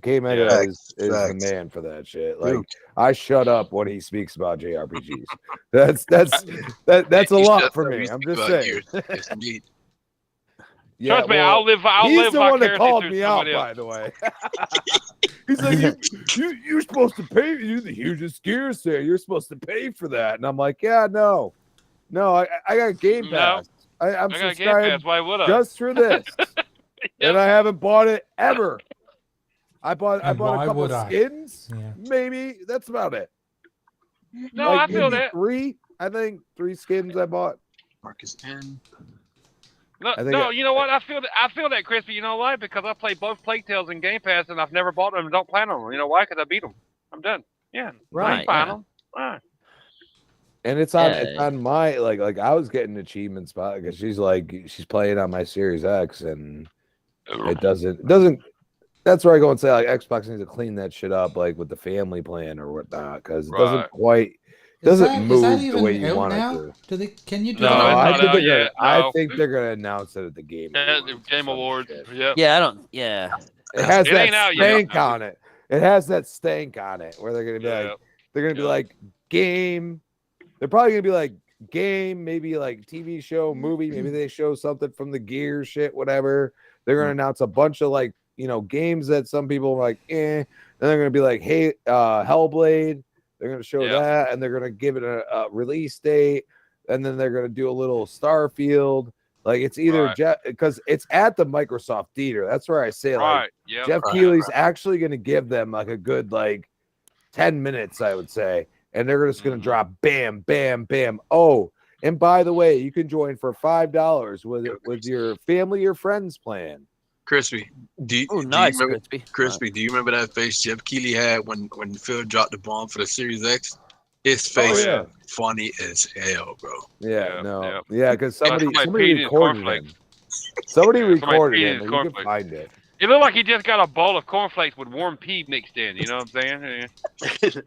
S11: K-Mega
S6: Yeah.
S11: is the
S8: Facts.
S11: man for that shit. Like I shut up when he speaks about JRPGs. That's a
S8: You
S11: lot
S8: shut
S11: for
S8: up,
S11: me.
S8: you
S11: I'm
S8: speak
S11: just
S8: about
S11: saying.
S8: years. Yes, indeed.
S11: Yeah,
S6: Trust me,
S11: well,
S6: I'll
S11: he's
S6: live
S11: the one that
S6: vicariously
S11: called
S6: through
S11: me out,
S6: somebody else.
S11: by the way. He's like, you're supposed to pay. You're the hugest gears there. You're supposed to pay for that. And I'm like, yeah, no, I got Game
S6: No,
S11: Pass. I'm
S6: I got Game
S11: subscribed
S6: Pass. Why would I?
S11: just for this, and I haven't bought it ever. I bought
S2: And
S11: a
S2: why
S11: couple
S2: would I?
S11: skins.
S2: Yeah.
S11: Maybe that's about it.
S6: No,
S11: Like
S6: I feel
S11: maybe
S6: that.
S11: three. I think 3 skins I bought.
S8: Marcus N.
S6: No,
S11: I think
S6: you know what? I feel that, Crispy. You know why? Because I play both Plague Tales and Game Pass, and I've never bought them and don't plan on them. You know why? Because I beat them. I'm done. Yeah,
S1: Right,
S6: I find
S1: yeah.
S6: them. Right.
S11: And it's on my like I was getting achievements because she's playing on my Series X and it doesn't that's where I go and say like Xbox needs to clean that shit up like with the family plan or whatnot because it doesn't quite move the way you want it to.
S2: Can you do
S6: No,
S2: that?
S6: it's not out yet.
S11: I
S6: No.
S11: think they're gonna announce it at the Game Awards.
S6: Game Awards. Yep.
S1: Yeah, I don't. Yeah,
S11: It has
S6: It
S11: that
S6: ain't out yet.
S11: stank on it. It has that stank on it where they're gonna be like they're gonna be like game. They're probably gonna be like game, maybe like TV show, movie. Maybe they show something from the Gear shit, whatever. They're gonna announce a bunch of like games that some people are like, eh. Then they're gonna be like, hey, Hellblade. They're gonna show that, and they're gonna give it a release date, and then they're gonna do a little Starfield. Like it's either because it's at the Microsoft Theater. That's where I say like Jeff Keighley's actually gonna give them like a good like 10 minutes, I would say, and they're just gonna drop bam, bam, bam. Oh, and by the way, you can join for $5 with your family or friends plan.
S8: Crispy, do you remember, Crispy, do you remember that face Jeff Keighley had when Phil dropped the bomb for the Series X? His face, funny as hell, bro.
S11: Yeah, because somebody recorded him. Somebody recorded him, and you can find it.
S6: It looked like he just got a bowl of cornflakes with warm pea mixed in. You know what I'm saying?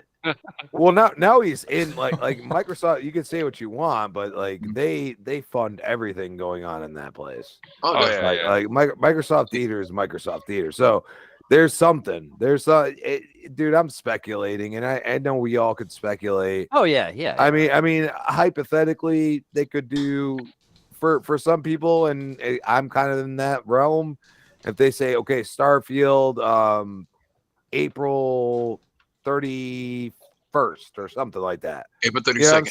S11: Well, now he's in like Microsoft. You can say what you want, but like they fund everything going on in that place. Like Microsoft Theater is Microsoft Theater. So there's something. Dude, I'm speculating, and I know we all could speculate.
S1: Oh yeah.
S11: I mean, hypothetically, they could do for some people, and I'm kind of in that realm. If they say, okay, Starfield, April 31st or something like that.
S8: April 32nd.
S11: You know what I'm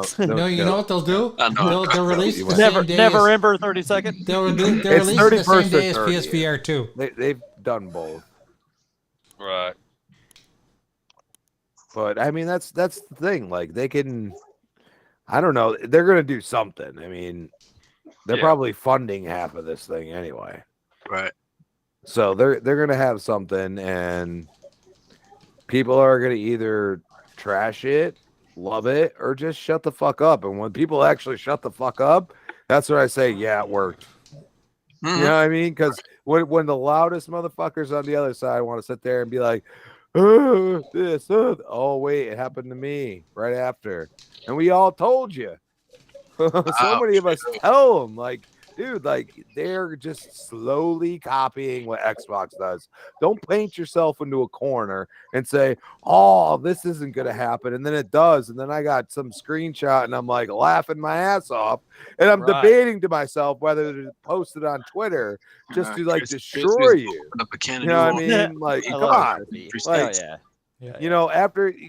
S11: saying?
S2: No, you know what they'll do? They'll release the
S1: never,
S2: same day.
S1: November 32nd.
S2: They'll release the same day as PSVR 2.
S11: They've done both.
S6: Right.
S11: But I mean, that's the thing. Like they can, I don't know. They're gonna do something. I mean, they're probably funding half of this thing anyway.
S8: Right.
S11: So they're gonna have something, and people are gonna either trash it, love it, or just shut the fuck up. And when people actually shut the fuck up, that's what I say. Yeah, it worked. You know what I mean? Because when the loudest motherfuckers on the other side want to sit there and be like, oh wait, it happened to me right after, and we all told you. So many of us tell them, like, dude, like they're just slowly copying what Xbox does. Don't paint yourself into a corner and say, oh, this isn't going to happen. And then it does. And then I got some screenshot and I'm like laughing my ass off. And I'm debating to myself whether to post it on Twitter just to like destroy you. You know what I mean? Like, come on. Like, you know,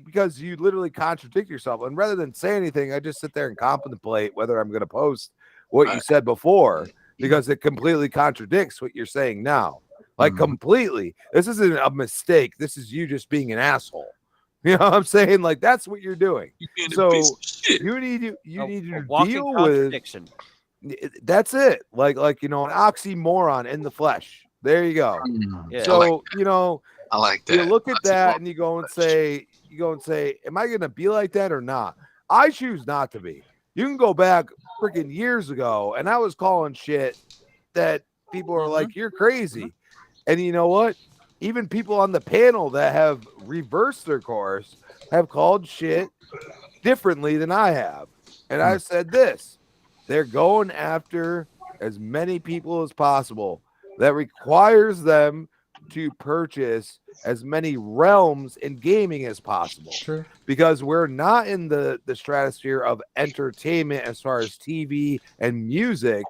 S11: because you literally contradict yourself. And rather than say anything, I just sit there and contemplate whether I'm going to post what you said before, because it completely contradicts what you're saying now. Like completely. This isn't a mistake. This is you just being an asshole. You know what I'm saying? Like that's what you're doing. So you need to deal with. That's it. Like you know, an oxymoron in the flesh. There you go. So you know,
S8: I like that.
S11: You look at that and you go and say, am I going to be like that or not? I choose not to be. You can go back freaking years ago, and I was calling shit that people are like, you're crazy. And you know what? Even people on the panel that have reversed their course have called shit differently than I have. And I said this, they're going after as many people as possible. That requires them to purchase as many realms in gaming as possible.
S2: Sure.
S11: Because we're not in the stratosphere of entertainment as far as TV and music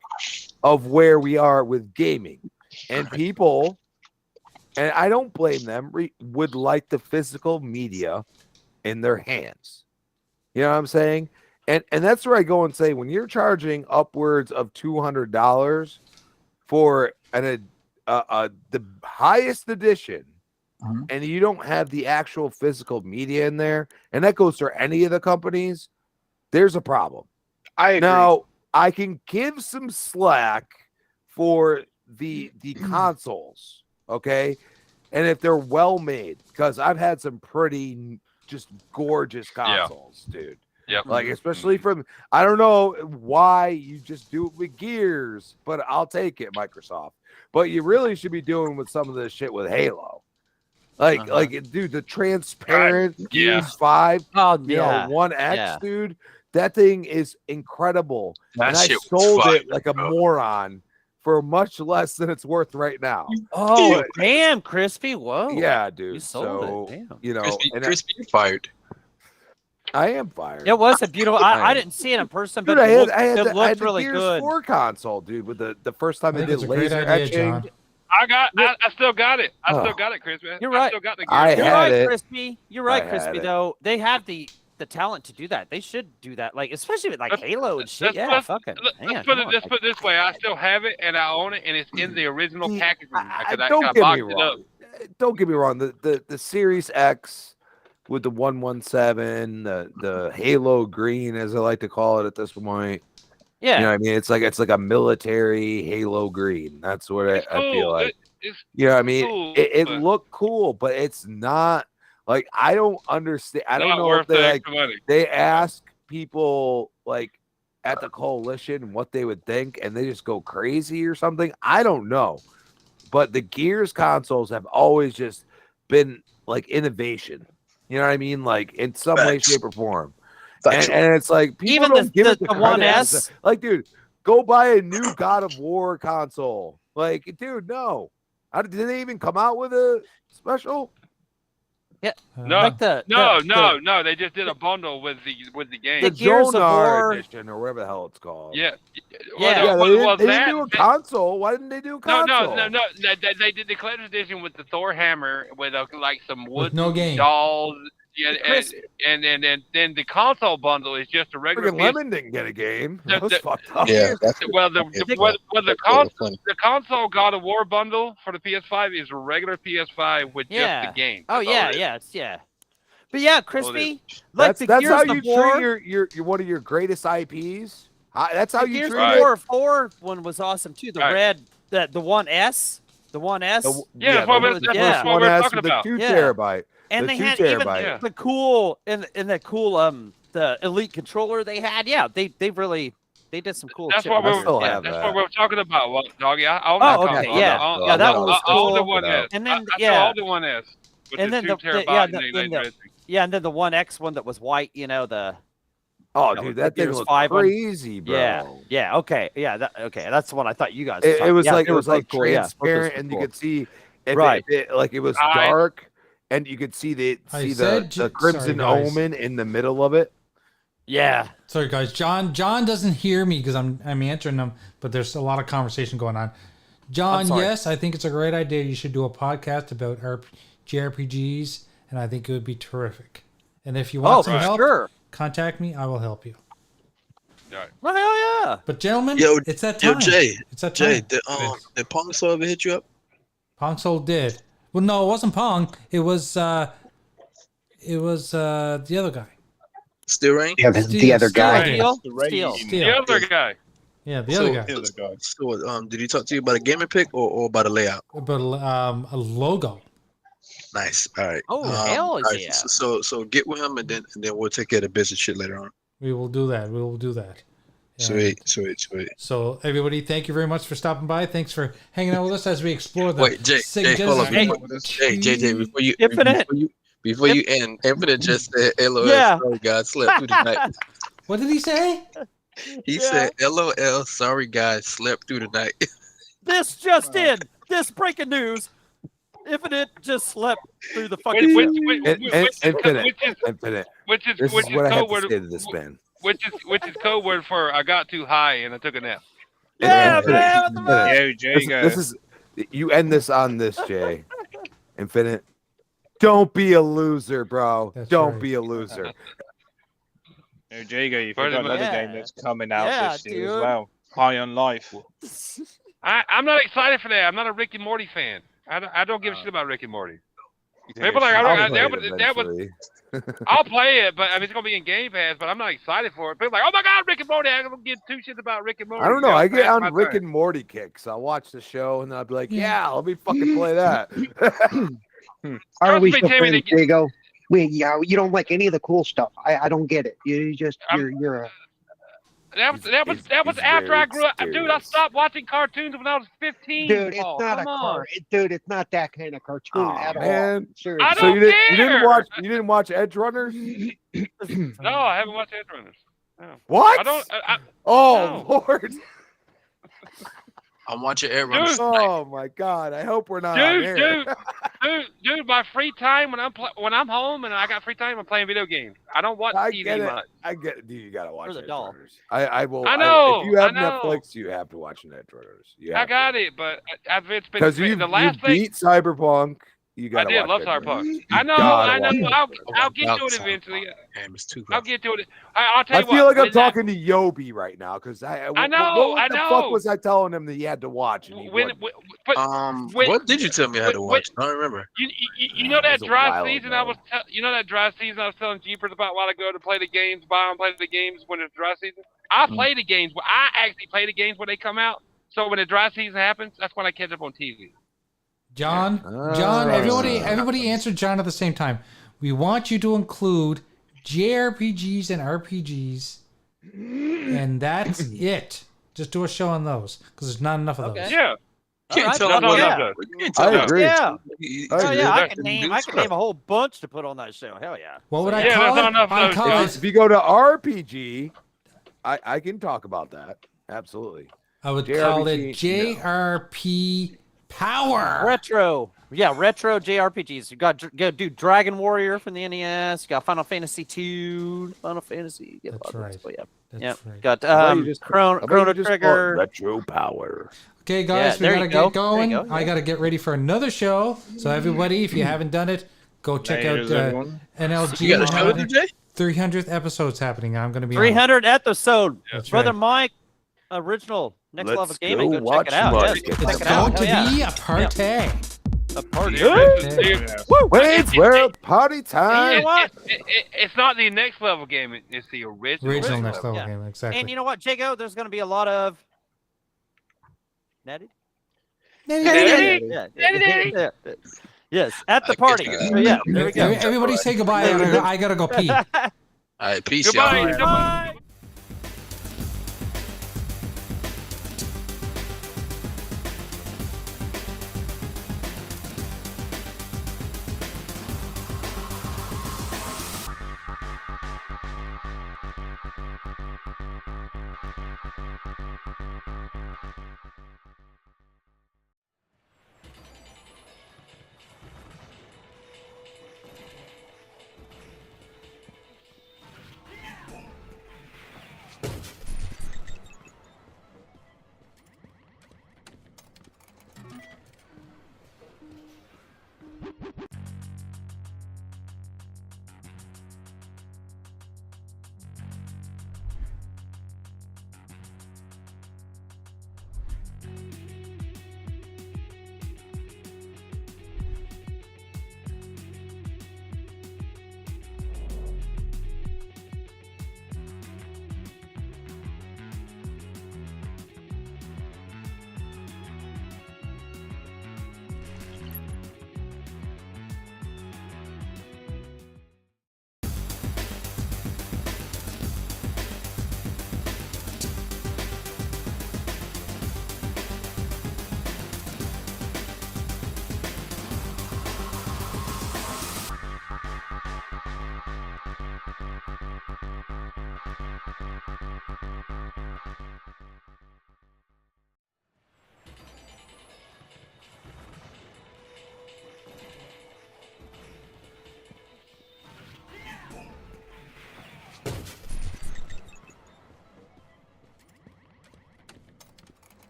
S11: of where we are with gaming. And people, and I don't blame them, would like the physical media in their hands. You know what I'm saying? And that's where I go and say, when you're charging upwards of $200 for the highest edition, and you don't have the actual physical media in there, and that goes for any of the companies, there's a problem.
S5: I agree.
S11: Now, I can give some slack for the consoles, okay? And if they're well made, because I've had some pretty just gorgeous consoles, dude.
S6: Yep.
S11: Like, especially from, I don't know why you just do it with Gears, but I'll take it, Microsoft. But you really should be doing with some of this shit with Halo. Like, dude, the transparent Gears 5, you know, 1X, dude, that thing is incredible. And I sold it like a moron for much less than it's worth right now.
S1: Oh, damn, Crispy. Whoa.
S11: Yeah, dude.
S1: You sold it. Damn.
S11: You know,
S8: Crispy, you're fired.
S11: I am fired.
S1: It was a beautiful. I didn't see it in person, but
S11: dude,
S1: it looked really
S11: Gears
S1: good.
S11: 4 console, dude, with the first time they did laser etching.
S6: I still got it. I still got it, Crispy.
S1: You're right.
S6: I still got the
S1: You're right,
S11: it.
S1: Crispy. You're right, Crispy. Though they have the talent to do that. They should do that. Like especially with like Halo and shit. Let's put
S6: it this way. I still have it and I own it, and it's in the original packaging.
S11: Don't get me wrong. The Series X with the 117, the Halo green, as I like to call it at this point.
S1: Yeah,
S11: you know what I mean? It's like a military Halo green. That's what I feel like. You know what I mean?
S6: Cool,
S11: it looked cool, but it's not like, I don't understand. I don't know if they ask people like at the coalition what they would think and they just go crazy or something. I don't know. But the Gears consoles have always just been like innovation. You know what I mean? Like in some way, shape, or form. And it's like people don't give it the 1S. Like, dude, go buy a new God of War console. Like, dude, no. Did they even come out with a special?
S1: Yeah.
S6: No,
S1: like
S6: no. They just did a bundle with the game.
S11: The Zonar edition or whatever the hell it's called.
S6: Yeah.
S11: They didn't do a console. Why didn't they do a console?
S6: No. They did the collector's edition with the Thor hammer with like some wood dolls. Yeah, and then the console bundle is just a regular.
S11: Lemon didn't get a game. That was fucked up.
S8: Yeah,
S6: the console God of War bundle for the PS5 is a regular PS5 with just the game.
S1: Oh yeah. But yeah, Crispy.
S11: That's how you treat your one of your greatest IPs. That's how you treat it.
S1: Gears 4 one was awesome too. The red, the 1S, the 1S.
S6: That's what we're talking about.
S11: The 2 terabyte.
S1: And they had even the cool the Elite controller they had. Yeah, they did some cool.
S6: That's what we're talking about, doggy.
S1: That one was cool.
S6: The 1S.
S1: And then
S6: all the 1S.
S1: And then and then the 1X one that was white. You know the
S11: Oh,
S1: That
S11: dude,
S1: was
S11: that thing
S1: Gears
S11: looked
S1: 5 one.
S11: crazy, bro.
S1: Yeah. Okay. Yeah. Okay. That's the one I thought you guys.
S11: It was like
S1: they
S11: it
S1: were
S11: was like
S1: both cool, yeah. Both those
S11: transparent,
S1: were
S11: and you
S1: cool.
S11: could see if
S1: Right.
S11: like it was
S6: I-
S11: dark, and you could see the
S2: Sorry,
S11: Crimson
S2: guys.
S11: Omen in the middle of it.
S1: Yeah.
S2: Sorry, guys. John doesn't hear me because I'm answering them, but there's a lot of conversation going on. John,
S1: sorry.
S2: yes, I think it's a great idea. You should do a podcast about JRPGs, and I think it would be terrific. And if you want some help,
S1: sure.
S2: contact me. I will help you.
S1: Well, hell yeah.
S2: But gentlemen,
S8: Yo,
S2: it's that
S8: yo,
S2: time.
S8: Jay,
S2: It's that
S8: Jay,
S2: time.
S8: did Pong Soul ever hit you up?
S2: Pong Soul did. Well, no, it wasn't Pong. It was the other guy.
S8: Still Rain?
S3: Yeah, the other guy.
S1: Steel.
S6: The other guy.
S2: Yeah, the other guy.
S8: So, did he talk to you about a gaming pick or about a layout?
S2: But a logo.
S8: Nice. All right.
S1: Oh, hell
S8: all right,
S1: yeah.
S8: So get with him and then we'll take care of the business shit later on.
S2: We will do that.
S8: Sweet.
S2: So everybody, thank you very much for stopping by. Thanks for hanging out with us as we explore the
S8: Wait, Jay, hold on. Jay, before you end, Infinite just said LOL, sorry God slept through the night.
S2: What did he say?
S8: He said LOL, sorry guys, slept through the night.
S1: This just in. This breaking news. Infinite just slept through the fucking
S11: Infinite.
S6: Which is
S11: This is what I have to say to this man.
S6: Which is code word for I got too high and I took a nap.
S1: Yeah,
S11: Infinite,
S1: man.
S11: Infinite.
S5: Yo, Jago.
S11: This is you end this on this, Jay. Infinite. Don't be a loser, bro.
S2: That's
S11: Don't
S2: right.
S11: be a loser.
S5: Yo, Jago, you
S6: Pretty
S5: forgot another
S1: much.
S5: game that's coming out
S1: Yeah,
S5: this year
S1: dude.
S5: as well. High on Life.
S6: I'm not excited for that. I'm not a Rick and Morty fan. I don't give a shit about Rick and Morty.
S5: You
S6: People
S5: think
S6: like
S5: it's-
S11: I'll play it
S6: that was
S11: eventually.
S6: I'll play it, but I mean it's gonna be in Game Pass. But I'm not excited for it. People like, oh my god, Rick and Morty! I don't give two shits about Rick and Morty.
S11: I don't know.
S6: Yeah,
S11: I get
S6: that's my
S11: on Rick
S6: thing.
S11: and Morty kicks. I'll watch the show and then I'll be like, yeah, let me fucking play that.
S3: Are we
S6: Trust me,
S3: still
S6: Timmy,
S3: friends, Diego? You don't like any of the cool stuff. I don't get it. You're a
S6: That was
S11: he's
S6: after
S11: very
S6: I grew up. Dude, I
S11: mysterious.
S6: stopped watching cartoons when I was 15.
S3: dude. It's
S6: Paul.
S3: not
S6: Come
S3: a
S6: on.
S3: car. It's not that kind of cartoon
S11: Aw,
S3: at all.
S11: man.
S3: Seriously.
S6: I
S11: So
S6: don't
S11: you didn't
S6: care.
S11: you didn't watch Edge Runners?
S6: No, I haven't watched Edge Runners. No.
S11: What?
S6: I don't.
S11: Oh
S6: no.
S11: Lord!
S8: I'm watching Air Runners.
S6: Dude.
S11: Oh my God! I hope we're not on air.
S6: Dude, my free time when I'm home and I got free time, I'm playing video games. I don't watch
S11: I
S6: TV
S11: get it.
S6: much.
S11: I get it. Dude, you gotta watch
S1: Or the
S11: Edge
S1: doll.
S11: Runners. I will.
S6: I know,
S11: if you have
S6: I know.
S11: Netflix, you have to watch Edge Runners.
S6: I got it, but it's been
S11: Because you
S6: the last thing.
S11: beat Cyberpunk. You
S6: I
S11: gotta
S6: did love
S11: watch Edge Runners.
S6: Cyberpunk. I know.
S11: gotta watch it.
S6: I'll get to it eventually.
S8: Damn, it's too
S6: I'll get to it. I'll tell
S11: I
S6: you what.
S11: feel like I'm
S6: when that-
S11: talking to Yobi right now because
S6: I know,
S11: What the
S6: I
S11: fuck
S6: know.
S11: was I telling him that he had to watch? And he
S6: When,
S11: wouldn't?
S6: when-
S8: what did you tell me I had to
S6: when-
S8: watch? I don't remember.
S6: You know
S11: It
S6: that
S11: was a
S6: dry
S11: while
S6: season
S11: ago.
S6: that dry season I was telling Jeepers about a while ago to play the games, buy and play the games when it's dry season. I play the games. I actually play the games when they come out. So when the dry season happens, that's when I catch up on TV.
S2: John,
S11: Ah.
S2: everybody answered John at the same time. We want you to include JRPGs and RPGs, and that's it. Just do a show on those because there's not enough of those.
S1: Okay.
S6: Yeah.
S8: Can't
S1: Alright,
S8: tell
S6: no,
S8: him
S6: no,
S8: what
S6: no,
S8: I-
S6: no.
S8: you can't tell
S11: I
S8: him.
S11: agree.
S1: Yeah.
S8: He-
S11: Oh,
S1: Oh
S11: agree.
S1: yeah, I
S8: that
S1: can
S8: and
S1: name
S8: do stuff.
S1: a whole bunch to put on that show. Hell yeah.
S2: What would I
S6: Yeah,
S2: call
S6: there's not
S2: it?
S6: enough of
S2: I
S6: those
S2: call
S6: things.
S2: it.
S11: If you go to RPG, I can talk about that. Absolutely.
S2: I would
S11: JRPG,
S2: call it JRP Power.
S1: Retro. Yeah, retro JRPGs. You got do Dragon Warrior from the NES. You got Final Fantasy 2, Final Fantasy. Yeah,
S2: That's right.
S1: Oh, yeah.
S2: That's
S1: Yep.
S2: right.
S1: Got
S11: How about you just-
S1: Chrono
S11: how about you just call it
S1: Trigger.
S11: Retro Power.
S2: Okay, guys,
S1: Yeah,
S2: we
S1: there
S2: gotta
S1: you go.
S2: get going.
S1: There you go,
S2: I
S1: yeah.
S2: gotta get ready for another show. So everybody, if you haven't done it, go check
S5: Laters,
S2: out
S5: everyone.
S2: NLG.
S8: You got a show today?
S2: 300th episode's happening. I'm gonna be on.
S1: 300 episode.
S2: That's
S1: Brother
S2: right.
S1: Mike, original Next
S11: Let's
S1: Level Gaming.
S11: go
S1: Go
S11: watch
S1: check it out.
S11: Mark.
S1: Yes,
S11: It's
S1: check
S2: It's
S1: it out.
S2: going to
S1: Hell
S2: be
S1: yeah.
S2: a party.
S1: A party.
S11: Wait, we're party time.
S1: what?
S6: It's not the next level game. It's the original.
S2: Original next level
S1: Yeah.
S2: game, exactly.
S1: And you know what, Jago? There's going to be a lot of Netty.
S6: Daddy?
S1: Yeah.
S6: Daddy?
S1: Yeah. Yes, at the party. So, yeah, there we go.
S2: Everybody say goodbye. I gotta go pee.
S8: All right, peace,
S6: Goodbye.
S8: y'all.
S6: Goodbye.